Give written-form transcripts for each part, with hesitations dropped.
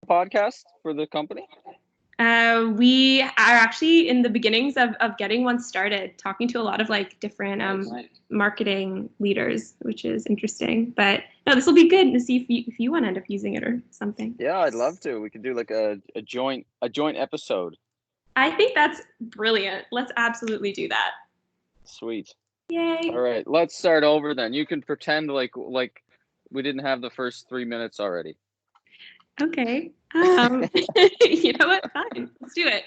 podcast for the company? We are actually in the beginnings of getting one started, talking to a lot of like different marketing leaders, which is interesting. But no, this will be good to see if you want to end up using it or something. Yeah, I'd love to. We could do like a joint episode. I think that's brilliant. Let's absolutely do that. Sweet. Yay. All right, let's start over then. You can pretend like we didn't have the first 3 minutes already. Okay. You know what? Fine. Let's do it.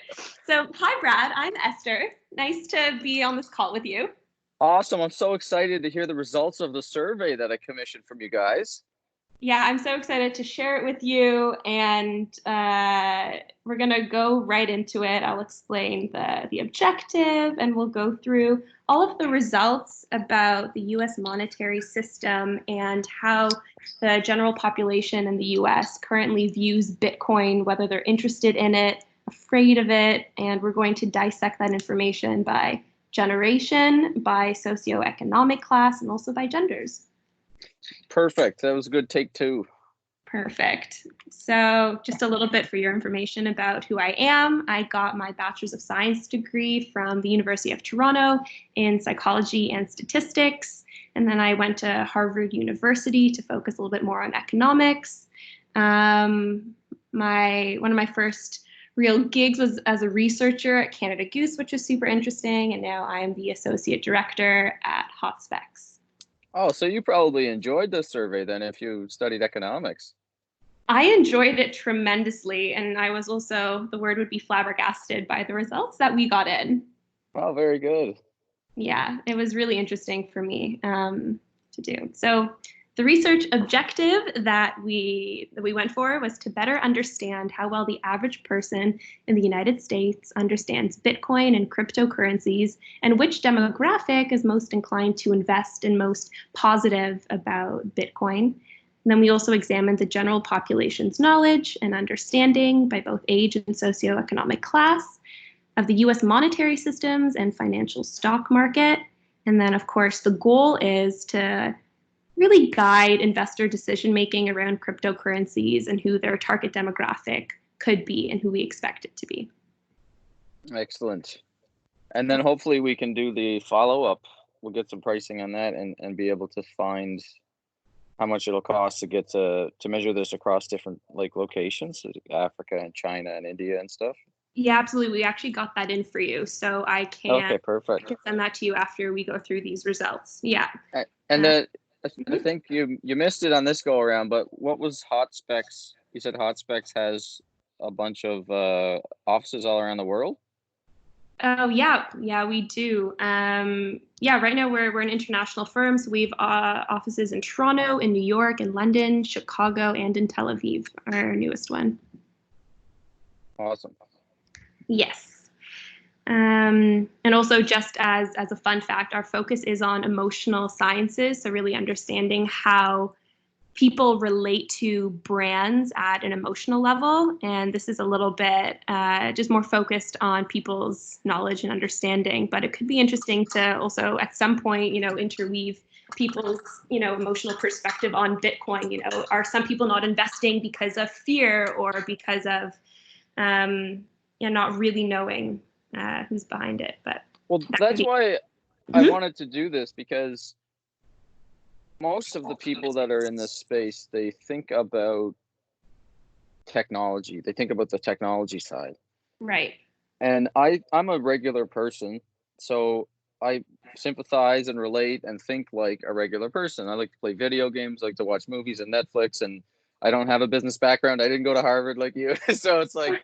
So, hi, Brad. I'm Esther. Nice to be on this call with you. Awesome. I'm so excited to hear the results of the survey that I commissioned from you guys. Yeah, I'm so excited to share it with you, and we're going to go right into it. I'll explain the objective, and we'll go through all of the results about the US monetary system and how the general population in the US currently views Bitcoin, whether they're interested in it, afraid of it, and we're going to dissect that information by generation, by socioeconomic class, and also by genders. Perfect. That was a good take two. Perfect. So just a little bit for your information about who I am. I got my Bachelor's of Science degree from the University of Toronto in psychology and statistics. And then I went to Harvard University to focus a little bit more on economics. One of my first real gigs was as a researcher at Canada Goose, which was super interesting. And now I am the Associate Director at Hotspex. Oh, so you probably enjoyed the survey then if you studied economics. I enjoyed it tremendously, and I was also, the word would be flabbergasted by the results that we got in. Oh, very good. Yeah, it was really interesting for me to do. So the research objective that we went for was to better understand how well the average person in the United States understands Bitcoin and cryptocurrencies, and which demographic is most inclined to invest and most positive about Bitcoin. And then we also examined the general population's knowledge and understanding by both age and socioeconomic class of the US monetary systems and financial stock market. And then, of course, the goal is to really guide investor decision making around cryptocurrencies and who their target demographic could be and who we expect it to be. Excellent. And then hopefully we can do the follow-up. We'll get some pricing on that and be able to find how much it'll cost to get to measure this across different like locations, Africa and China and India and stuff. Yeah, absolutely. We actually got that in for you. So I can, okay, perfect. I can send that to you after we go through these results. Yeah. And I think you missed it on this go around, but what was Hotspex? You said Hotspex has a bunch of offices all around the world? Oh yeah, we do. Right now we're an international firm, so we've offices in Toronto, in New York, in London, Chicago, and in Tel Aviv, our newest one. Awesome. Yes. And also, just as a fun fact, our focus is on emotional sciences, so really understanding how people relate to brands at an emotional level. And this is a little bit just more focused on people's knowledge and understanding. But it could be interesting to also at some point, interweave people's, emotional perspective on Bitcoin. Are some people not investing because of fear or because of, not really knowing who's behind it? But that's why I wanted to do this, because most of the people that are in this space, they think about technology. They think about the technology side. Right. And I'm a regular person, so I sympathize and relate and think like a regular person. I like to play video games, like to watch movies and Netflix, and I don't have a business background. I didn't go to Harvard like you. So it's like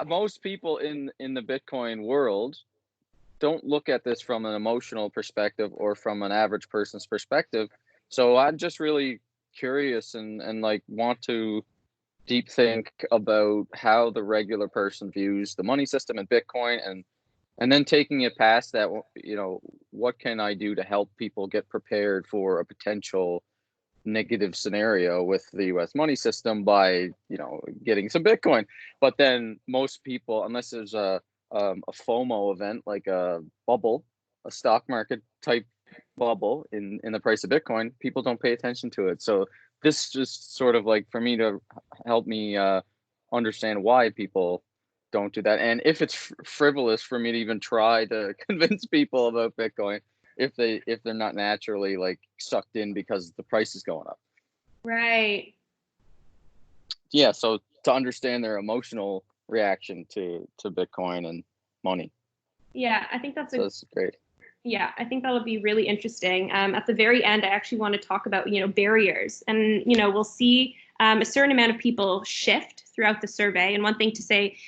most people in the Bitcoin world don't look at this from an emotional perspective or from an average person's perspective. So I'm just really curious and like want to deep think about how the regular person views the money system and Bitcoin, and then taking it past that, what can I do to help people get prepared for a potential negative scenario with the US money system by, getting some Bitcoin. But then most people, unless there's a FOMO event, like a bubble, a stock market type bubble in the price of Bitcoin, people don't pay attention to it. So this just sort of like for me to help me understand why people don't do that, and if it's frivolous for me to even try to convince people about Bitcoin if they're not naturally like sucked in because the price is going up. Right. Yeah, so to understand their emotional reaction to Bitcoin and money. Yeah, I think that's great. Yeah, I think that'll be really interesting. At the very end, I actually want to talk about, barriers. And, we'll see a certain amount of people shift throughout the survey. And one thing to say,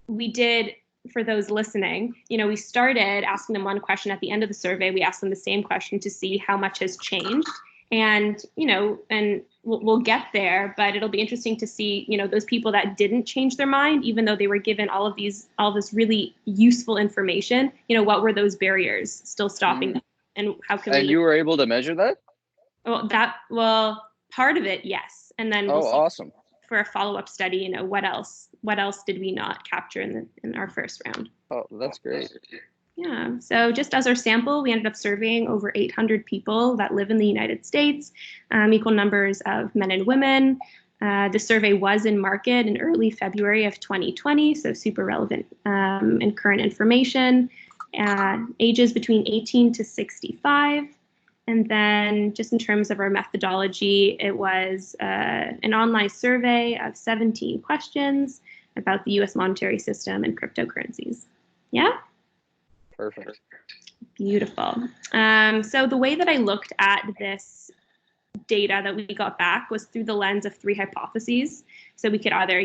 we did, for those listening, we started asking them one question at the end of the survey. We asked them the same question to see how much has changed. And, and we'll get there, but it'll be interesting to see, those people that didn't change their mind, even though they were given all this really useful information, what were those barriers still stopping them? And how can we... And you were able to measure that? Well, part of it, yes. And then we'll see awesome. For a follow-up study, what else did we not capture in our first round? Oh, that's great. Yeah. So just as our sample, we ended up surveying over 800 people that live in the United States, equal numbers of men and women. The survey was in market in early February of 2020, so super relevant and current information. Ages between 18 to 65. And then just in terms of our methodology, it was an online survey of 17 questions about the US monetary system and cryptocurrencies. Yeah? Perfect. Beautiful. So the way that I looked at this data that we got back was through the lens of 3 hypotheses. So we could either,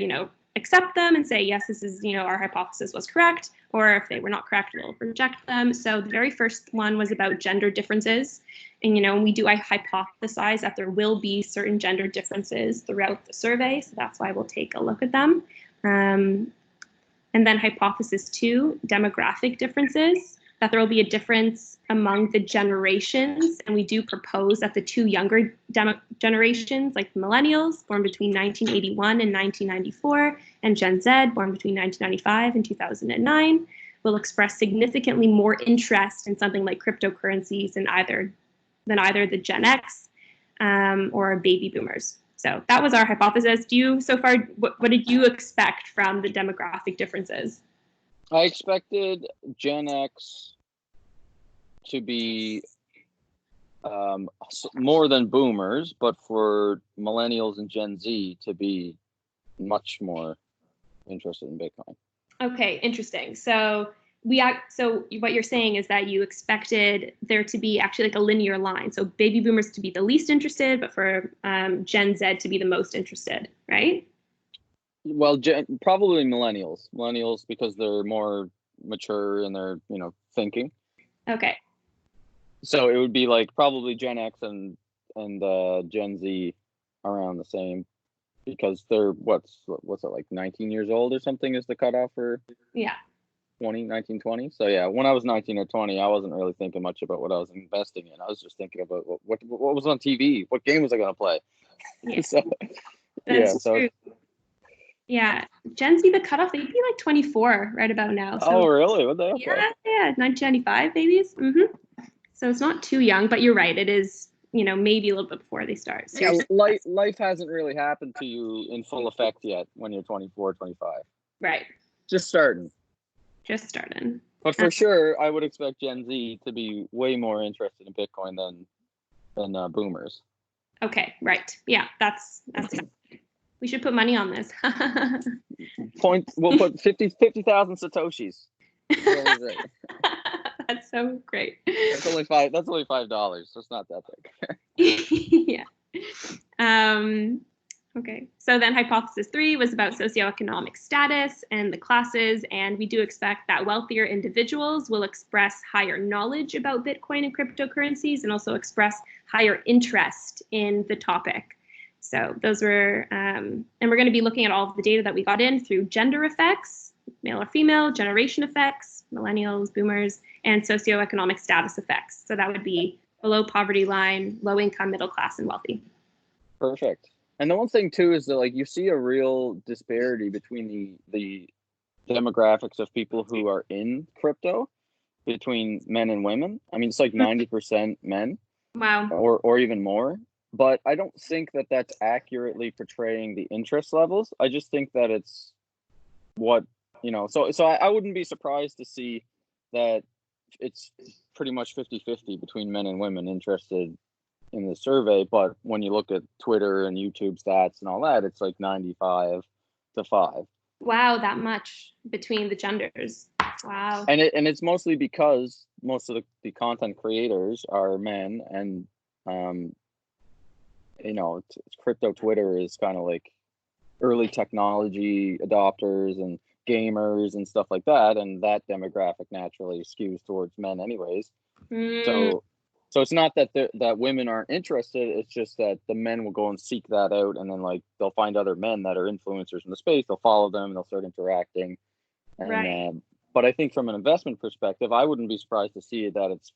accept them and say, yes, this is, our hypothesis was correct, or if they were not correct, we'll reject them. So the very first one was about gender differences. And, I hypothesize that there will be certain gender differences throughout the survey. So that's why we'll take a look at them. And then hypothesis 2, demographic differences, that there will be a difference among the generations. And we do propose that the 2 younger generations, like millennials, born between 1981 and 1994, and Gen Z, born between 1995 and 2009, will express significantly more interest in something like cryptocurrencies than either the Gen X or baby boomers. So that was our hypothesis. So far, what did you expect from the demographic differences? I expected Gen X to be more than boomers, but for millennials and Gen Z to be much more interested in Bitcoin. Okay, interesting. So what you're saying is that you expected there to be actually like a linear line. So baby boomers to be the least interested, but for Gen Z to be the most interested, right? Well, probably millennials because they're more mature in their, thinking. Okay. So it would be like probably Gen X and Gen Z around the same, because they're what's it, like 19 years old or something is the cutoff for 19, 20. So yeah, when I was 19 or 20, I wasn't really thinking much about what I was investing in. I was just thinking about what was on TV, what game was I going to play. Yeah. That's true. Yeah, Gen Z, the cutoff, they'd be like 24 right about now. So, oh, really? What the hell? Yeah, 1995 babies. Mm-hmm. So it's not too young, but you're right. It is, maybe a little bit before they start. So yeah, life hasn't really happened to you in full effect yet when you're 24, 25. Right. Just starting. But for sure, I would expect Gen Z to be way more interested in Bitcoin than boomers. Okay, right. Yeah, that's we should put money on this. We'll put 50,000 Satoshis. That's so great. That's only $5. So it's not that big. Yeah. Okay. So then hypothesis 3 was about socioeconomic status and the classes, and we do expect that wealthier individuals will express higher knowledge about Bitcoin and cryptocurrencies and also express higher interest in the topic. So those were, and we're going to be looking at all of the data that we got in through gender effects, male or female, generation effects, millennials, boomers, and socioeconomic status effects. So that would be below poverty line, low income, middle class, and wealthy. Perfect. And the one thing too is that like you see a real disparity between the demographics of people who are in crypto between men and women. I mean, it's like 90% men. Wow. Or even more. but I don't think that that's accurately portraying the interest levels. I just think that it's what, so I wouldn't be surprised to see that it's pretty much 50-50 between men and women interested in the survey. But when you look at Twitter and YouTube stats and all that, it's like 95-5. Wow, that much between the genders. Wow. And it's mostly because most of the content creators are men, and crypto Twitter is kind of like early technology adopters and gamers and stuff like that, and that demographic naturally skews towards men anyways. So it's not that that women aren't interested, it's just that the men will go and seek that out, and then like they'll find other men that are influencers in the space, they'll follow them and they'll start interacting. And right. But I think from an investment perspective, I wouldn't be surprised to see that it's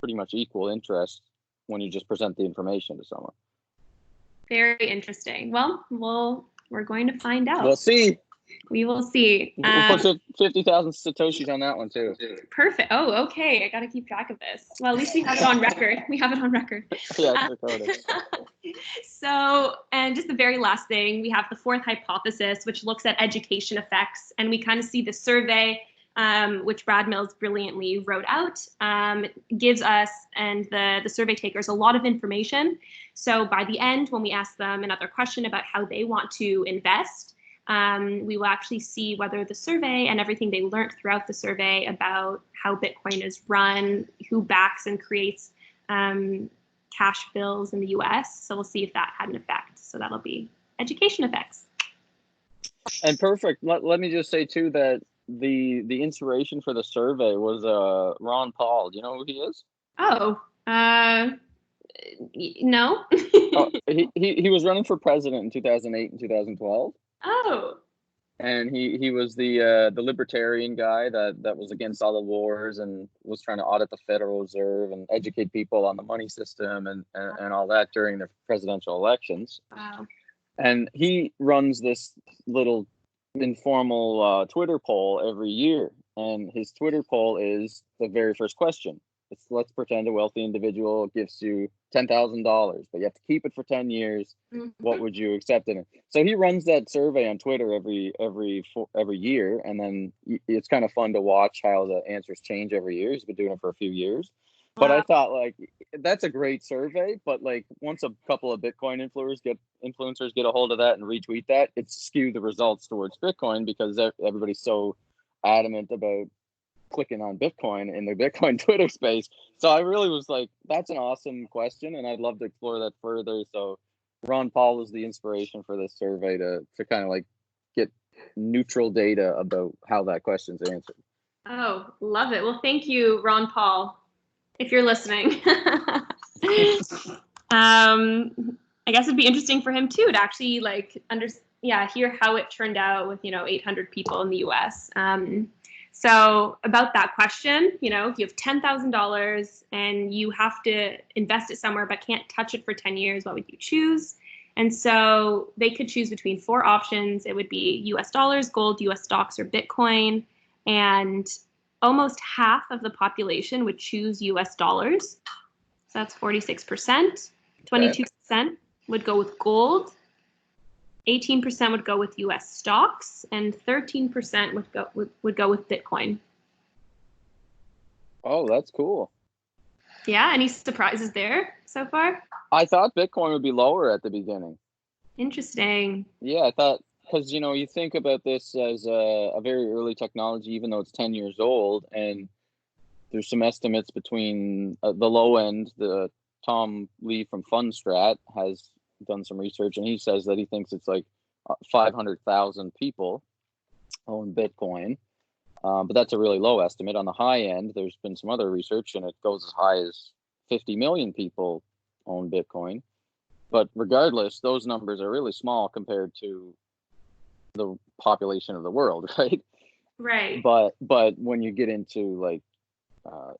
pretty much equal interest when you just present the information to someone. Very interesting. Well, we're going to find out. We'll see. We will see. We'll put 50,000 Satoshis on that one too. Perfect. Oh, okay. I got to keep track of this. Well, at least we have it on record. We have it on record. Yeah, it's recorded. So, and just the very last thing, we have the fourth hypothesis, which looks at education effects. And we kind of see the survey, which Brad Mills brilliantly wrote out, gives us and the survey takers a lot of information. So by the end, when we ask them another question about how they want to invest, we will actually see whether the survey and everything they learned throughout the survey about how Bitcoin is run, who backs and creates cash bills in the US. So we'll see if that had an effect. So that'll be education effects. And perfect. Let me just say too that the inspiration for the survey was Ron Paul. Do you know who he is? Oh, no. He was running for president in 2008 and 2012. Oh. And he was the libertarian guy that was against all the wars and was trying to audit the Federal Reserve and educate people on the money system and all that during the presidential elections. Wow. And he runs this little informal Twitter poll every year. And his Twitter poll is the very first question. It's, let's pretend a wealthy individual gives you $10,000, but you have to keep it for 10 years. Mm-hmm. What would you accept in it? So he runs that survey on Twitter every year, and then it's kind of fun to watch how the answers change every year. He's been doing it for a few years. Wow. But I thought, like, that's a great survey, but like once a couple of Bitcoin influencers get a hold of that and retweet that, it's skewed the results towards Bitcoin because everybody's so adamant about clicking on Bitcoin in the Bitcoin Twitter space. So I really was like, that's an awesome question, and I'd love to explore that further. So Ron Paul was the inspiration for this survey to kind of like get neutral data about how that question's answered. Oh, love it. Well, thank you, Ron Paul, if you're listening. I guess it'd be interesting for him too to actually like hear how it turned out with 800 people in the US. So about that question, if you have $10,000 and you have to invest it somewhere but can't touch it for 10 years, what would you choose? And so they could choose between four options. It would be US dollars, gold, US stocks, or Bitcoin. And almost half of the population would choose US dollars. So that's 46%. 22% would go with gold. 18% would go with US stocks, and 13% would go with Bitcoin. Oh, that's cool. Yeah, any surprises there so far? I thought Bitcoin would be lower at the beginning. Interesting. Yeah, I thought, because you think about this as a very early technology, even though it's 10 years old, and there's some estimates between the low end. The Tom Lee from Fundstrat has done some research, and he says that he thinks it's like 500,000 people own Bitcoin, but that's a really low estimate. On the high end, there's been some other research, and it goes as high as 50 million people own Bitcoin. But regardless, those numbers are really small compared to the population of the world, right? Right. But when you get into like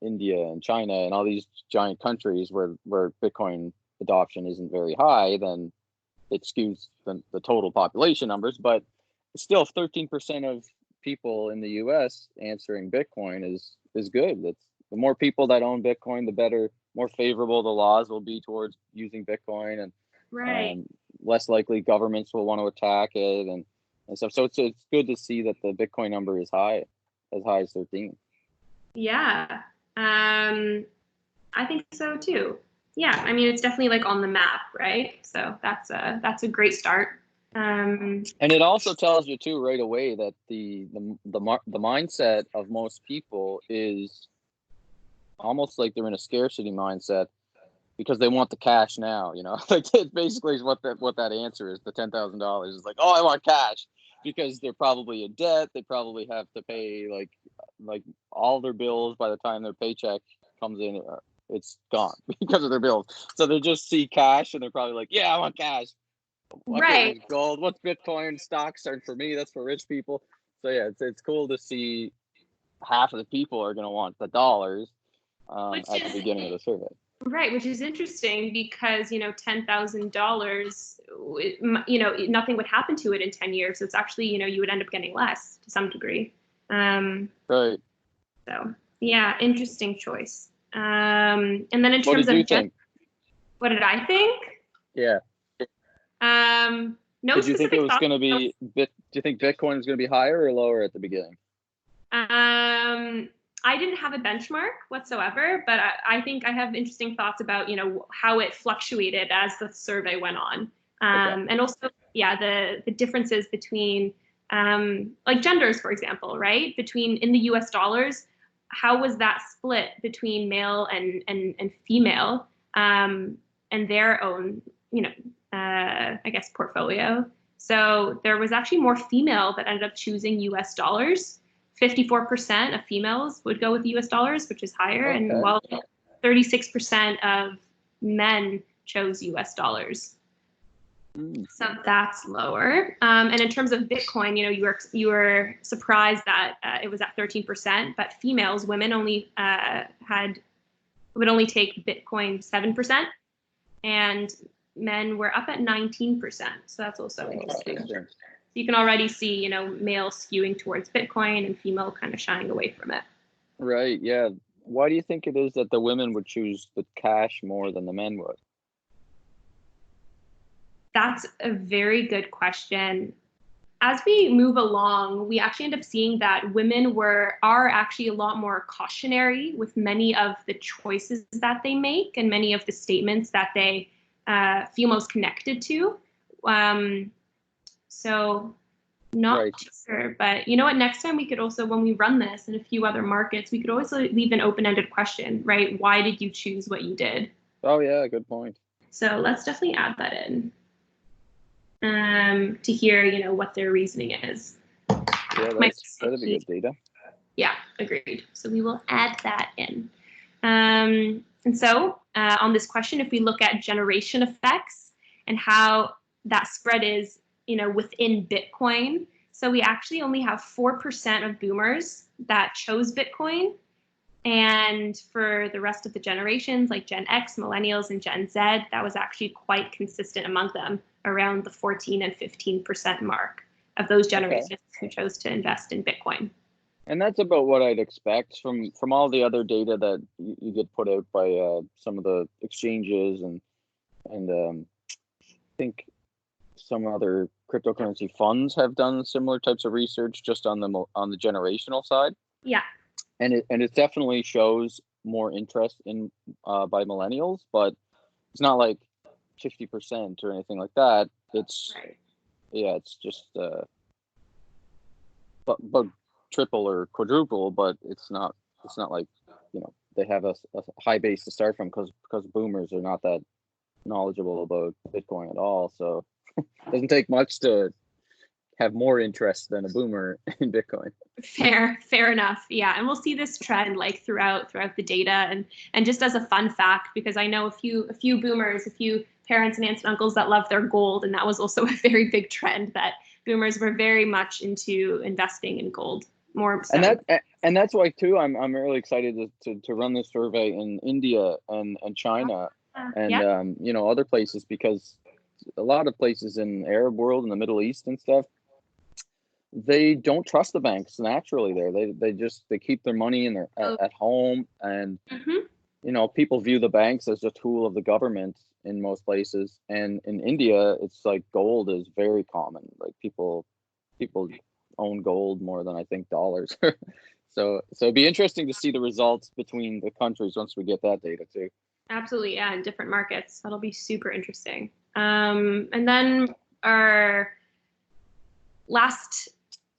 India and China and all these giant countries where Bitcoin adoption isn't very high, then it skews the total population numbers. But still, 13% of people in the US answering Bitcoin is good. It's the more people that own Bitcoin, the better more favorable the laws will be towards using Bitcoin, and Right. less likely governments will want to attack it and stuff. So it's good to see that the Bitcoin number is as high as 13. Yeah. I think so too. Yeah, I mean, it's definitely like on the map, right? So that's a great start. And it also tells you too right away that the mindset of most people is almost like they're in a scarcity mindset, because they want the cash now. Like it basically is what that answer is. The $10,000 is like, oh, I want cash, because they're probably in debt. They probably have to pay like all their bills by the time their paycheck comes in. It's gone because of their bills. So they just see cash and they're probably like, yeah, I want cash. I can't Right. use gold. What's Bitcoin? Stocks aren't for me. That's for rich people. So yeah, it's cool to see half of the people are going to want the dollars Which at the is beginning of the survey. right, which is interesting because $10,000, nothing would happen to it in 10 years. So it's actually, you would end up getting less to some degree. Right. So yeah, interesting choice. And then in What terms did you of think? what did I think? Yeah. No Did you think it specific was thoughts. going to be do you think Bitcoin is going to be higher or lower at the beginning? I didn't have a benchmark whatsoever, but I think I have interesting thoughts about, how it fluctuated as the survey went on. Okay. And also, yeah, the differences between, like genders, for example, right? In the US dollars, how was that split between male and female, and their own, I guess, portfolio? So there was actually more female that ended up choosing US dollars. 54% of females would go with US dollars, which is higher, and Okay. while 36% of men chose US dollars. So that's lower. And in terms of Bitcoin, you were surprised that it was at 13%, but women only would only take Bitcoin 7%, and men were up at 19%. So that's also interesting. You can already see, male skewing towards Bitcoin and female kind of shying away from it. Right. Yeah. Why do you think it is that the women would choose the cash more than the men would? That's a very good question. As we move along, we actually end up seeing that women are actually a lot more cautionary with many of the choices that they make and many of the statements that they feel most connected to. So not Right. sure, but you know what? Next time we could also, when we run this in a few other markets, we could always leave an open-ended question, right? Why did you choose what you did? Oh yeah, good point. So let's definitely add that in, to hear, what their reasoning is. Yeah, that'd be good data. Yeah, agreed. So we will add that in. And so on this question, if we look at generation effects and how that spread is, within Bitcoin, so we actually only have 4% of boomers that chose Bitcoin. And for the rest of the generations, like Gen X, Millennials, and Gen Z, that was actually quite consistent among them, around the 14 and 15% mark of those generations who chose to invest in Bitcoin. And that's about what I'd expect from all the other data that you get put out by some of the exchanges and I think some other cryptocurrency funds have done similar types of research just on the generational side. Yeah. And it definitely shows more interest in by millennials, but it's not like 50% or anything like that. It's right. Yeah, it's just but triple or quadruple, but it's not like they have a high base to start from, because boomers are not that knowledgeable about Bitcoin at all. So it doesn't take much to have more interest than a boomer in Bitcoin. Fair enough. Yeah, and we'll see this trend like throughout the data, and just as a fun fact, because I know a few boomers, a few parents and aunts and uncles that love their gold, and that was also a very big trend that boomers were very much into investing in gold more so. And that's why too I'm really excited to run this survey in India and China and other places, because a lot of places in the Arab world and the Middle East and stuff, they don't trust the banks naturally there. They keep their money in their at home, and people view the banks as a tool of the government in most places, and in India, it's like gold is very common. Like people own gold more than I think dollars. So it'd be interesting to see the results between the countries once we get that data too. Absolutely, yeah, in different markets. That'll be super interesting. And then our last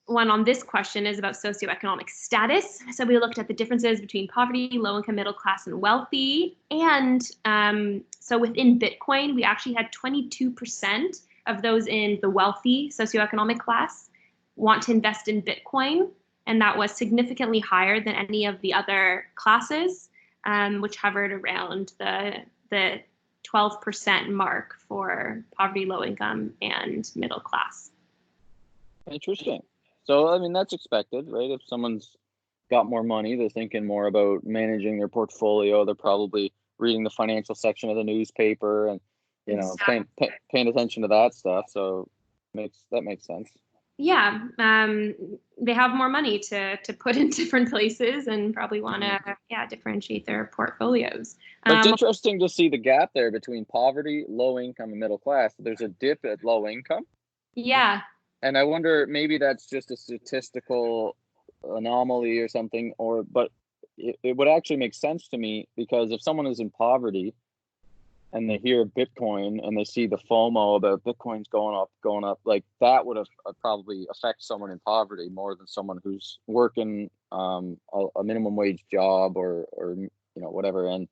one on this question is about socioeconomic status. So we looked at the differences between poverty, low income, middle class, and wealthy. And so within Bitcoin, we actually had 22% of those in the wealthy socioeconomic class want to invest in Bitcoin. And that was significantly higher than any of the other classes, which hovered around the 12% mark for poverty, low income, and middle class. Interesting. So, I mean, that's expected, right? If someone's got more money, they're thinking more about managing their portfolio. They're probably reading the financial section of the newspaper and, Exactly. paying attention to that stuff. So that makes sense. Yeah, they have more money to put in different places and probably want to differentiate their portfolios. But it's interesting to see the gap there between poverty, low income, and middle class. There's a dip at low income. Yeah. And I wonder, maybe that's just a statistical anomaly or something, but it would actually make sense to me, because if someone is in poverty and they hear Bitcoin and they see the FOMO about Bitcoin's going up, like that would have probably affect someone in poverty more than someone who's working a minimum wage job or whatever. And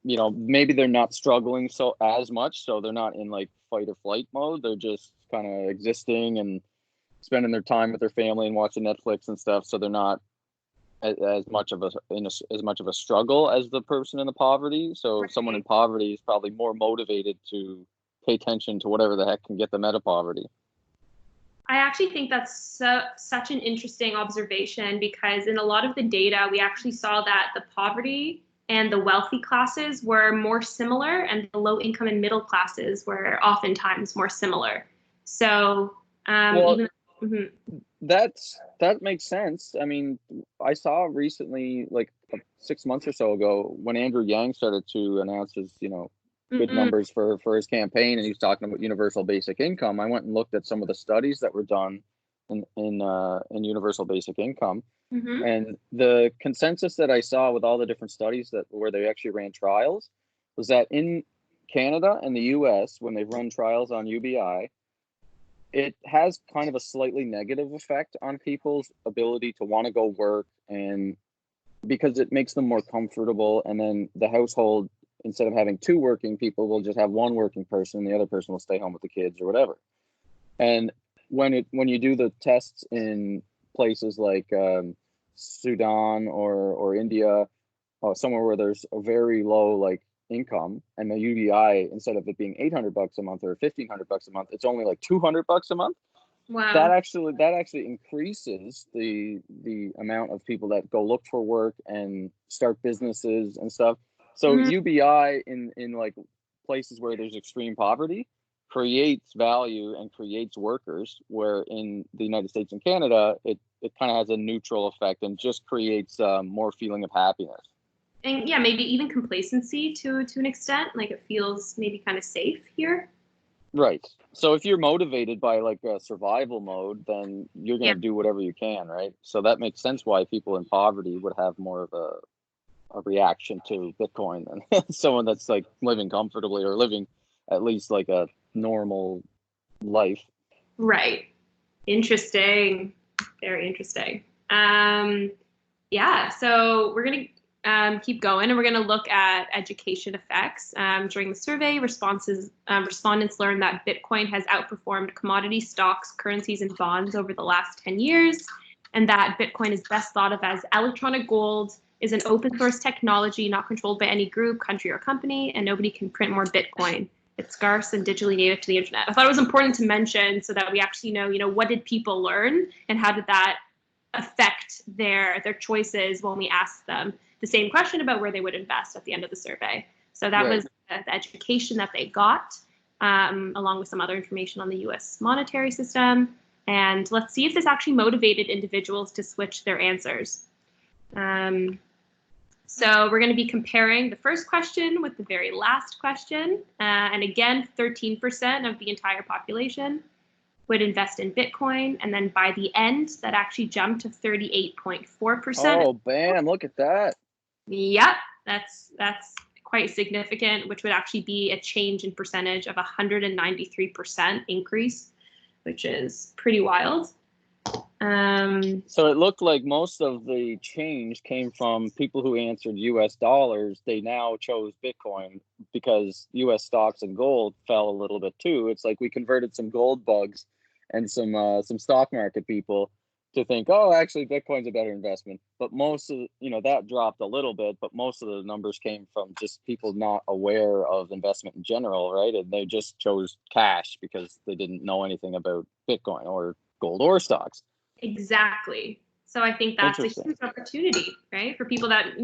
maybe they're not struggling so as much, so they're not in like fight or flight mode. They're just kind of existing and spending their time with their family and watching Netflix and stuff. So they're not as much of a struggle as the person in the poverty. So someone in poverty is probably more motivated to pay attention to whatever the heck can get them out of poverty. I actually think that's such an interesting observation, because in a lot of the data, we actually saw that the poverty and the wealthy classes were more similar, and the low income and middle classes were oftentimes more similar. So that makes sense. I mean, I saw recently, like 6 months or so ago, when Andrew Yang started to announce his, good numbers for his campaign, and he was talking about universal basic income. I went and looked at some of the studies that were done in universal basic income, and the consensus that I saw with all the different studies where they actually ran trials was that in Canada and the US, when they've run trials on UBI, it has kind of a slightly negative effect on people's ability to want to go work, and because it makes them more comfortable, and then the household, instead of having two working people, will just have one working person, and the other person will stay home with the kids or whatever. And when you do the tests in places like Sudan or India, somewhere where there's a very low like income, and the UBI, instead of it being $800 a month or $1,500 a month, it's only like $200 a month. Wow. That actually increases the amount of people that go look for work and start businesses and stuff. So UBI in like places where there's extreme poverty creates value and creates workers, where in the United States and Canada, it kind of has a neutral effect and just creates more feeling of happiness. And yeah, maybe even complacency to an extent, like it feels maybe kind of safe here. Right. So if you're motivated by like a survival mode, then you're going to do whatever you can, right? So that makes sense why people in poverty would have more of a reaction to Bitcoin than someone that's like living comfortably or living at least like a normal life. Right. Interesting. Very interesting. So we're going to keep going, and we're going to look at education effects. During the survey, respondents learned that Bitcoin has outperformed commodity stocks, currencies, and bonds over the last 10 years, and that Bitcoin is best thought of as electronic gold, is an open source technology not controlled by any group, country, or company, and nobody can print more Bitcoin. It's scarce and digitally native to the internet. I thought it was important to mention so that we actually know, what did people learn, and how did that affect their choices when we asked them the same question about where they would invest at the end of the survey. So that was the education that they got, along with some other information on the US monetary system. And let's see if this actually motivated individuals to switch their answers. So we're going to be comparing the first question with the very last question. And again, 13% of the entire population would invest in Bitcoin. And then by the end, that actually jumped to 38.4%. Oh, bam, look at that. Yep, that's quite significant, which would actually be a change in percentage of 193% increase, which is pretty wild. So it looked like most of the change came from people who answered US dollars. They now chose Bitcoin because US stocks and gold fell a little bit too. It's like we converted some gold bugs and some stock market people to think, oh, actually Bitcoin's a better investment. But most of, that dropped a little bit, but most of the numbers came from just people not aware of investment in general, right? And they just chose cash because they didn't know anything about Bitcoin or gold or stocks. Exactly. So I think that's a huge opportunity, right? For people that,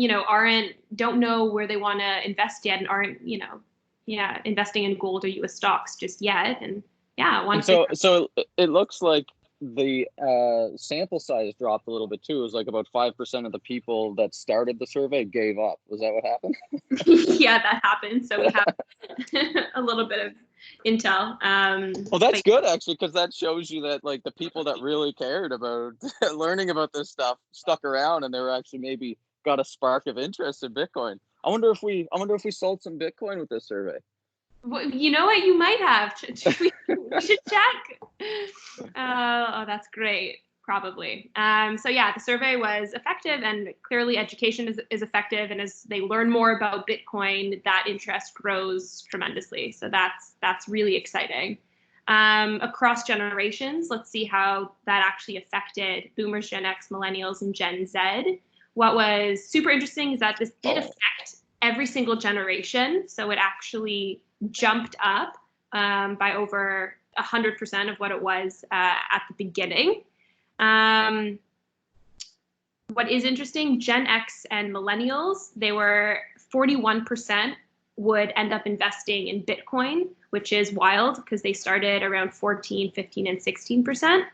don't know where they want to invest yet and aren't, investing in gold or US stocks just yet. And so it looks like the sample size dropped a little bit too. It was like about 5% of the people that started the survey gave up. Was that what happened? Yeah, that happened. So we have a little bit of intel. Well, that's good actually, because that shows you that like the people that really cared about learning about this stuff stuck around, and they were actually maybe got a spark of interest in Bitcoin. I wonder if we sold some Bitcoin with this survey. Well, you know what? You might have. We should check. Oh, that's great. Probably. So yeah, the survey was effective, and clearly education is effective. And as they learn more about Bitcoin, that interest grows tremendously. So that's really exciting. Across generations, let's see how that actually affected Boomers, Gen X, Millennials, and Gen Z. What was super interesting is that this did affect every single generation. So it actually jumped up by over 100% of what it was at the beginning. What is interesting, Gen X and Millennials, they were 41% would end up investing in Bitcoin, which is wild because they started around 14, 15, and 16%.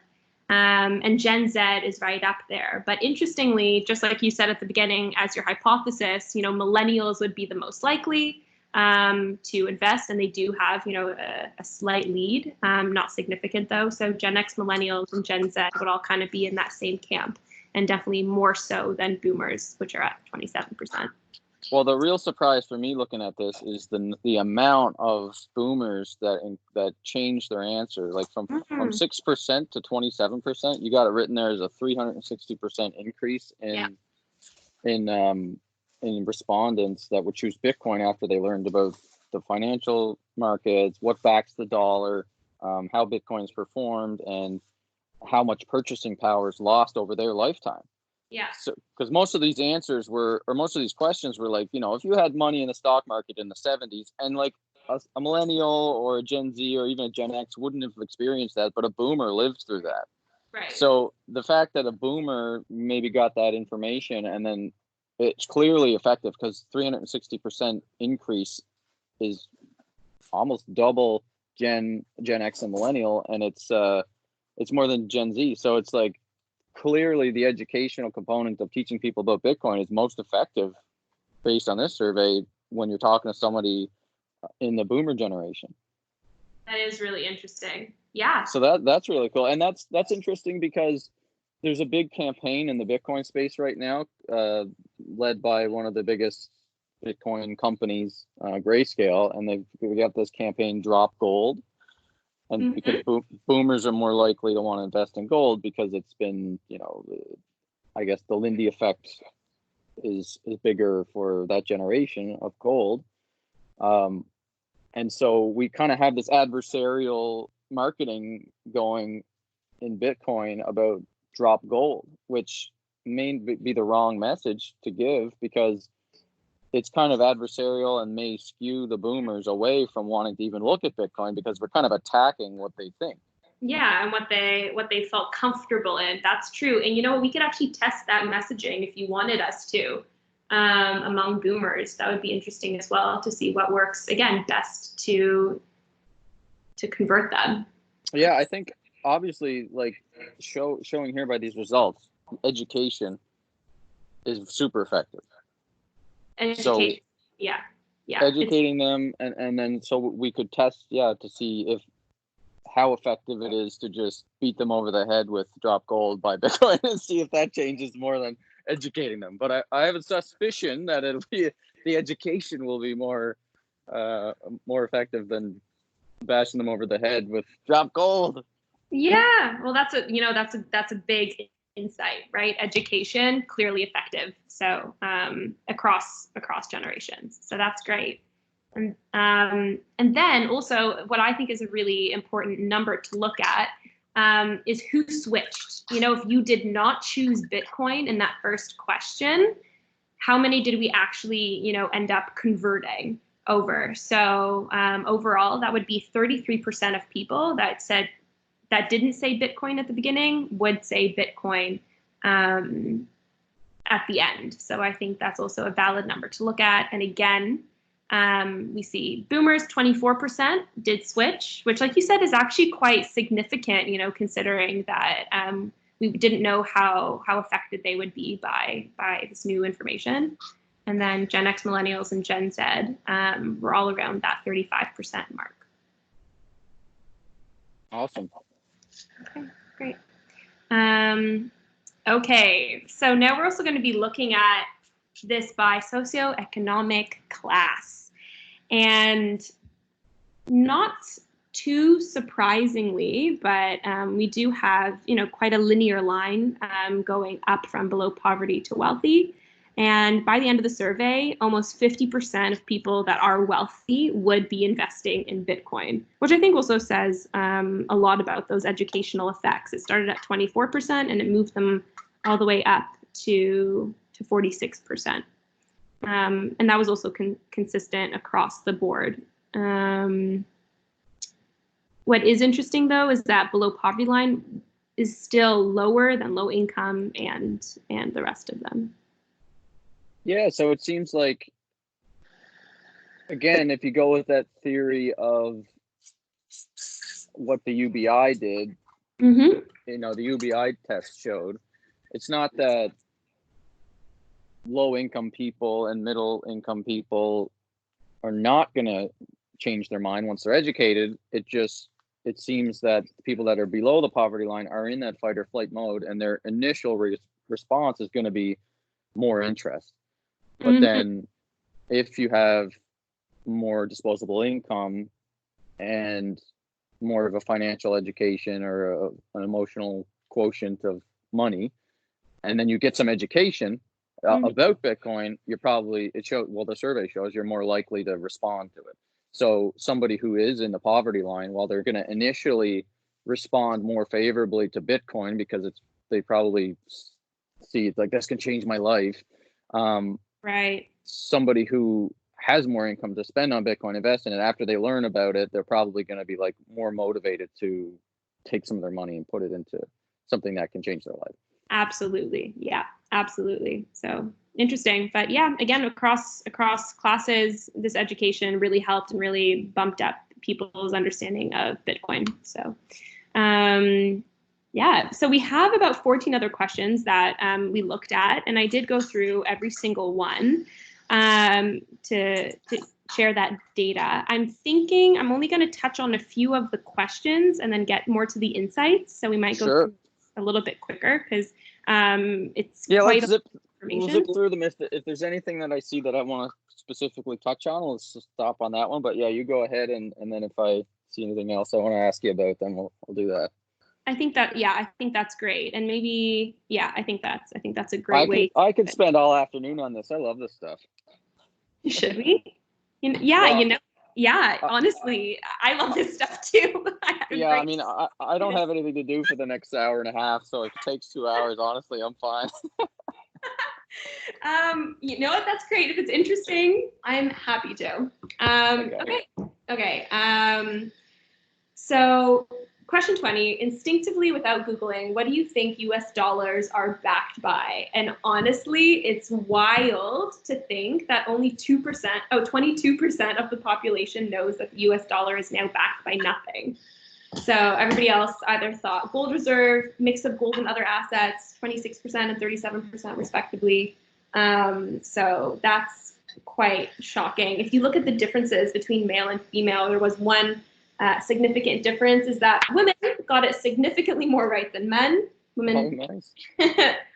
And Gen Z is right up there. But interestingly, just like you said at the beginning, as your hypothesis, millennials would be the most likely to invest, and they do have, a slight lead, not significant though. So Gen X, Millennials, and Gen Z would all kind of be in that same camp, and definitely more so than Boomers, which are at 27%. Well, the real surprise for me looking at this is the amount of Boomers that changed their answer, like from 6% to 27%. You got it written there as a 360% increase in respondents that would choose Bitcoin after they learned about the financial markets, what backs the dollar, how Bitcoin's performed, and how much purchasing power is lost over their lifetime. Yeah. So, because most of these answers most of these questions were like, if you had money in the stock market in the 70s, and like a millennial or a Gen Z or even a Gen X wouldn't have experienced that, but a Boomer lived through that. Right. So the fact that a Boomer maybe got that information, and then it's clearly effective because 360% increase is almost double Gen X and millennial, and it's more than Gen Z. So it's like clearly the educational component of teaching people about Bitcoin is most effective based on this survey when you're talking to somebody in the Boomer generation. That is really interesting. Yeah. So that's really cool, and that's interesting because there's a big campaign in the Bitcoin space right now, led by one of the biggest Bitcoin companies, Grayscale, and we got this campaign, Drop Gold. And because Boomers are more likely to want to invest in gold because it's been, I guess the Lindy effect is bigger for that generation of gold. And so we kind of have this adversarial marketing going in Bitcoin about drop gold, which may be the wrong message to give because it's kind of adversarial and may skew the Boomers away from wanting to even look at Bitcoin because we're kind of attacking what they think. Yeah, and what they felt comfortable in. That's true. And we could actually test that messaging if you wanted us to among Boomers. That would be interesting as well to see what works again best to convert them. Yeah, I think obviously like showing here by these results, education is super effective. So educate. Yeah. Yeah. educating them, and then so we could test, to see if how effective it is to just beat them over the head with drop gold by Bitcoin and see if that changes more than educating them. But I have a suspicion that it'll be the education will be more effective than bashing them over the head with drop gold. Yeah, well, that's a big insight, right? Education clearly effective. So across generations. So that's great. And then also what I think is a really important number to look at is who switched. If you did not choose Bitcoin in that first question, how many did we actually, end up converting over? So overall, that would be 33% of people that didn't say Bitcoin at the beginning would say Bitcoin at the end. So I think that's also a valid number to look at. And again, we see boomers, 24% did switch, which, like you said, is actually quite significant, considering that we didn't know how affected they would be by this new information. And then Gen X, millennials, and Gen Z were all around that 35% mark. Awesome. Okay, great. Okay, so now we're also going to be looking at this by socioeconomic class. And not too surprisingly, but we do have, quite a linear line going up from below poverty to wealthy. And by the end of the survey, almost 50% of people that are wealthy would be investing in Bitcoin, which I think also says a lot about those educational effects. It started at 24% and it moved them all the way up to 46%. And that was also consistent across the board. What is interesting, though, is that below poverty line is still lower than low income and the rest of them. Yeah, so it seems like, again, if you go with that theory of what the UBI did, the UBI test showed, it's not that low income people and middle income people are not going to change their mind once they're educated. It seems that people that are below the poverty line are in that fight or flight mode, and their initial response is going to be more interest. But then if you have more disposable income and more of a financial education or an emotional quotient of money, and then you get some education about Bitcoin, the survey shows you're more likely to respond to it. So somebody who is in the poverty line, while they're going to initially respond more favorably to Bitcoin because they probably see it's like, this can change my life. Right. Somebody who has more income to spend on Bitcoin, invest in it, after they learn about it, they're probably going to be like more motivated to take some of their money and put it into something that can change their life. Absolutely. Yeah, absolutely. So interesting. But yeah, again, across classes, this education really helped and really bumped up people's understanding of Bitcoin. So so we have about 14 other questions that we looked at, and I did go through every single one to share that data. I'm thinking I'm only going to touch on a few of the questions and then get more to the insights. So we might go through a little bit quicker because it's quite we'll zip through them. If there's anything that I see that I want to specifically touch on, let's just stop on that one. But yeah, you go ahead, and then if I see anything else I want to ask you about, then we'll do that. I think that's great. And maybe, I think that's a great way. I could spend all afternoon on this. I love this stuff. Should we? Honestly, I love this stuff too. I mean, I don't have anything to do for the next hour and a half, so if it takes 2 hours, honestly, I'm fine. You know what? That's great. If it's interesting, I'm happy to. Okay. So question 20, instinctively without Googling, what do you think US dollars are backed by? And honestly, it's wild to think that only 22% of the population knows that the US dollar is now backed by nothing. So everybody else either thought gold reserve, mix of gold and other assets, 26% and 37% respectively. So that's quite shocking. If you look at the differences between male and female, there was one significant difference is that women got it significantly more right than men. Women, nice.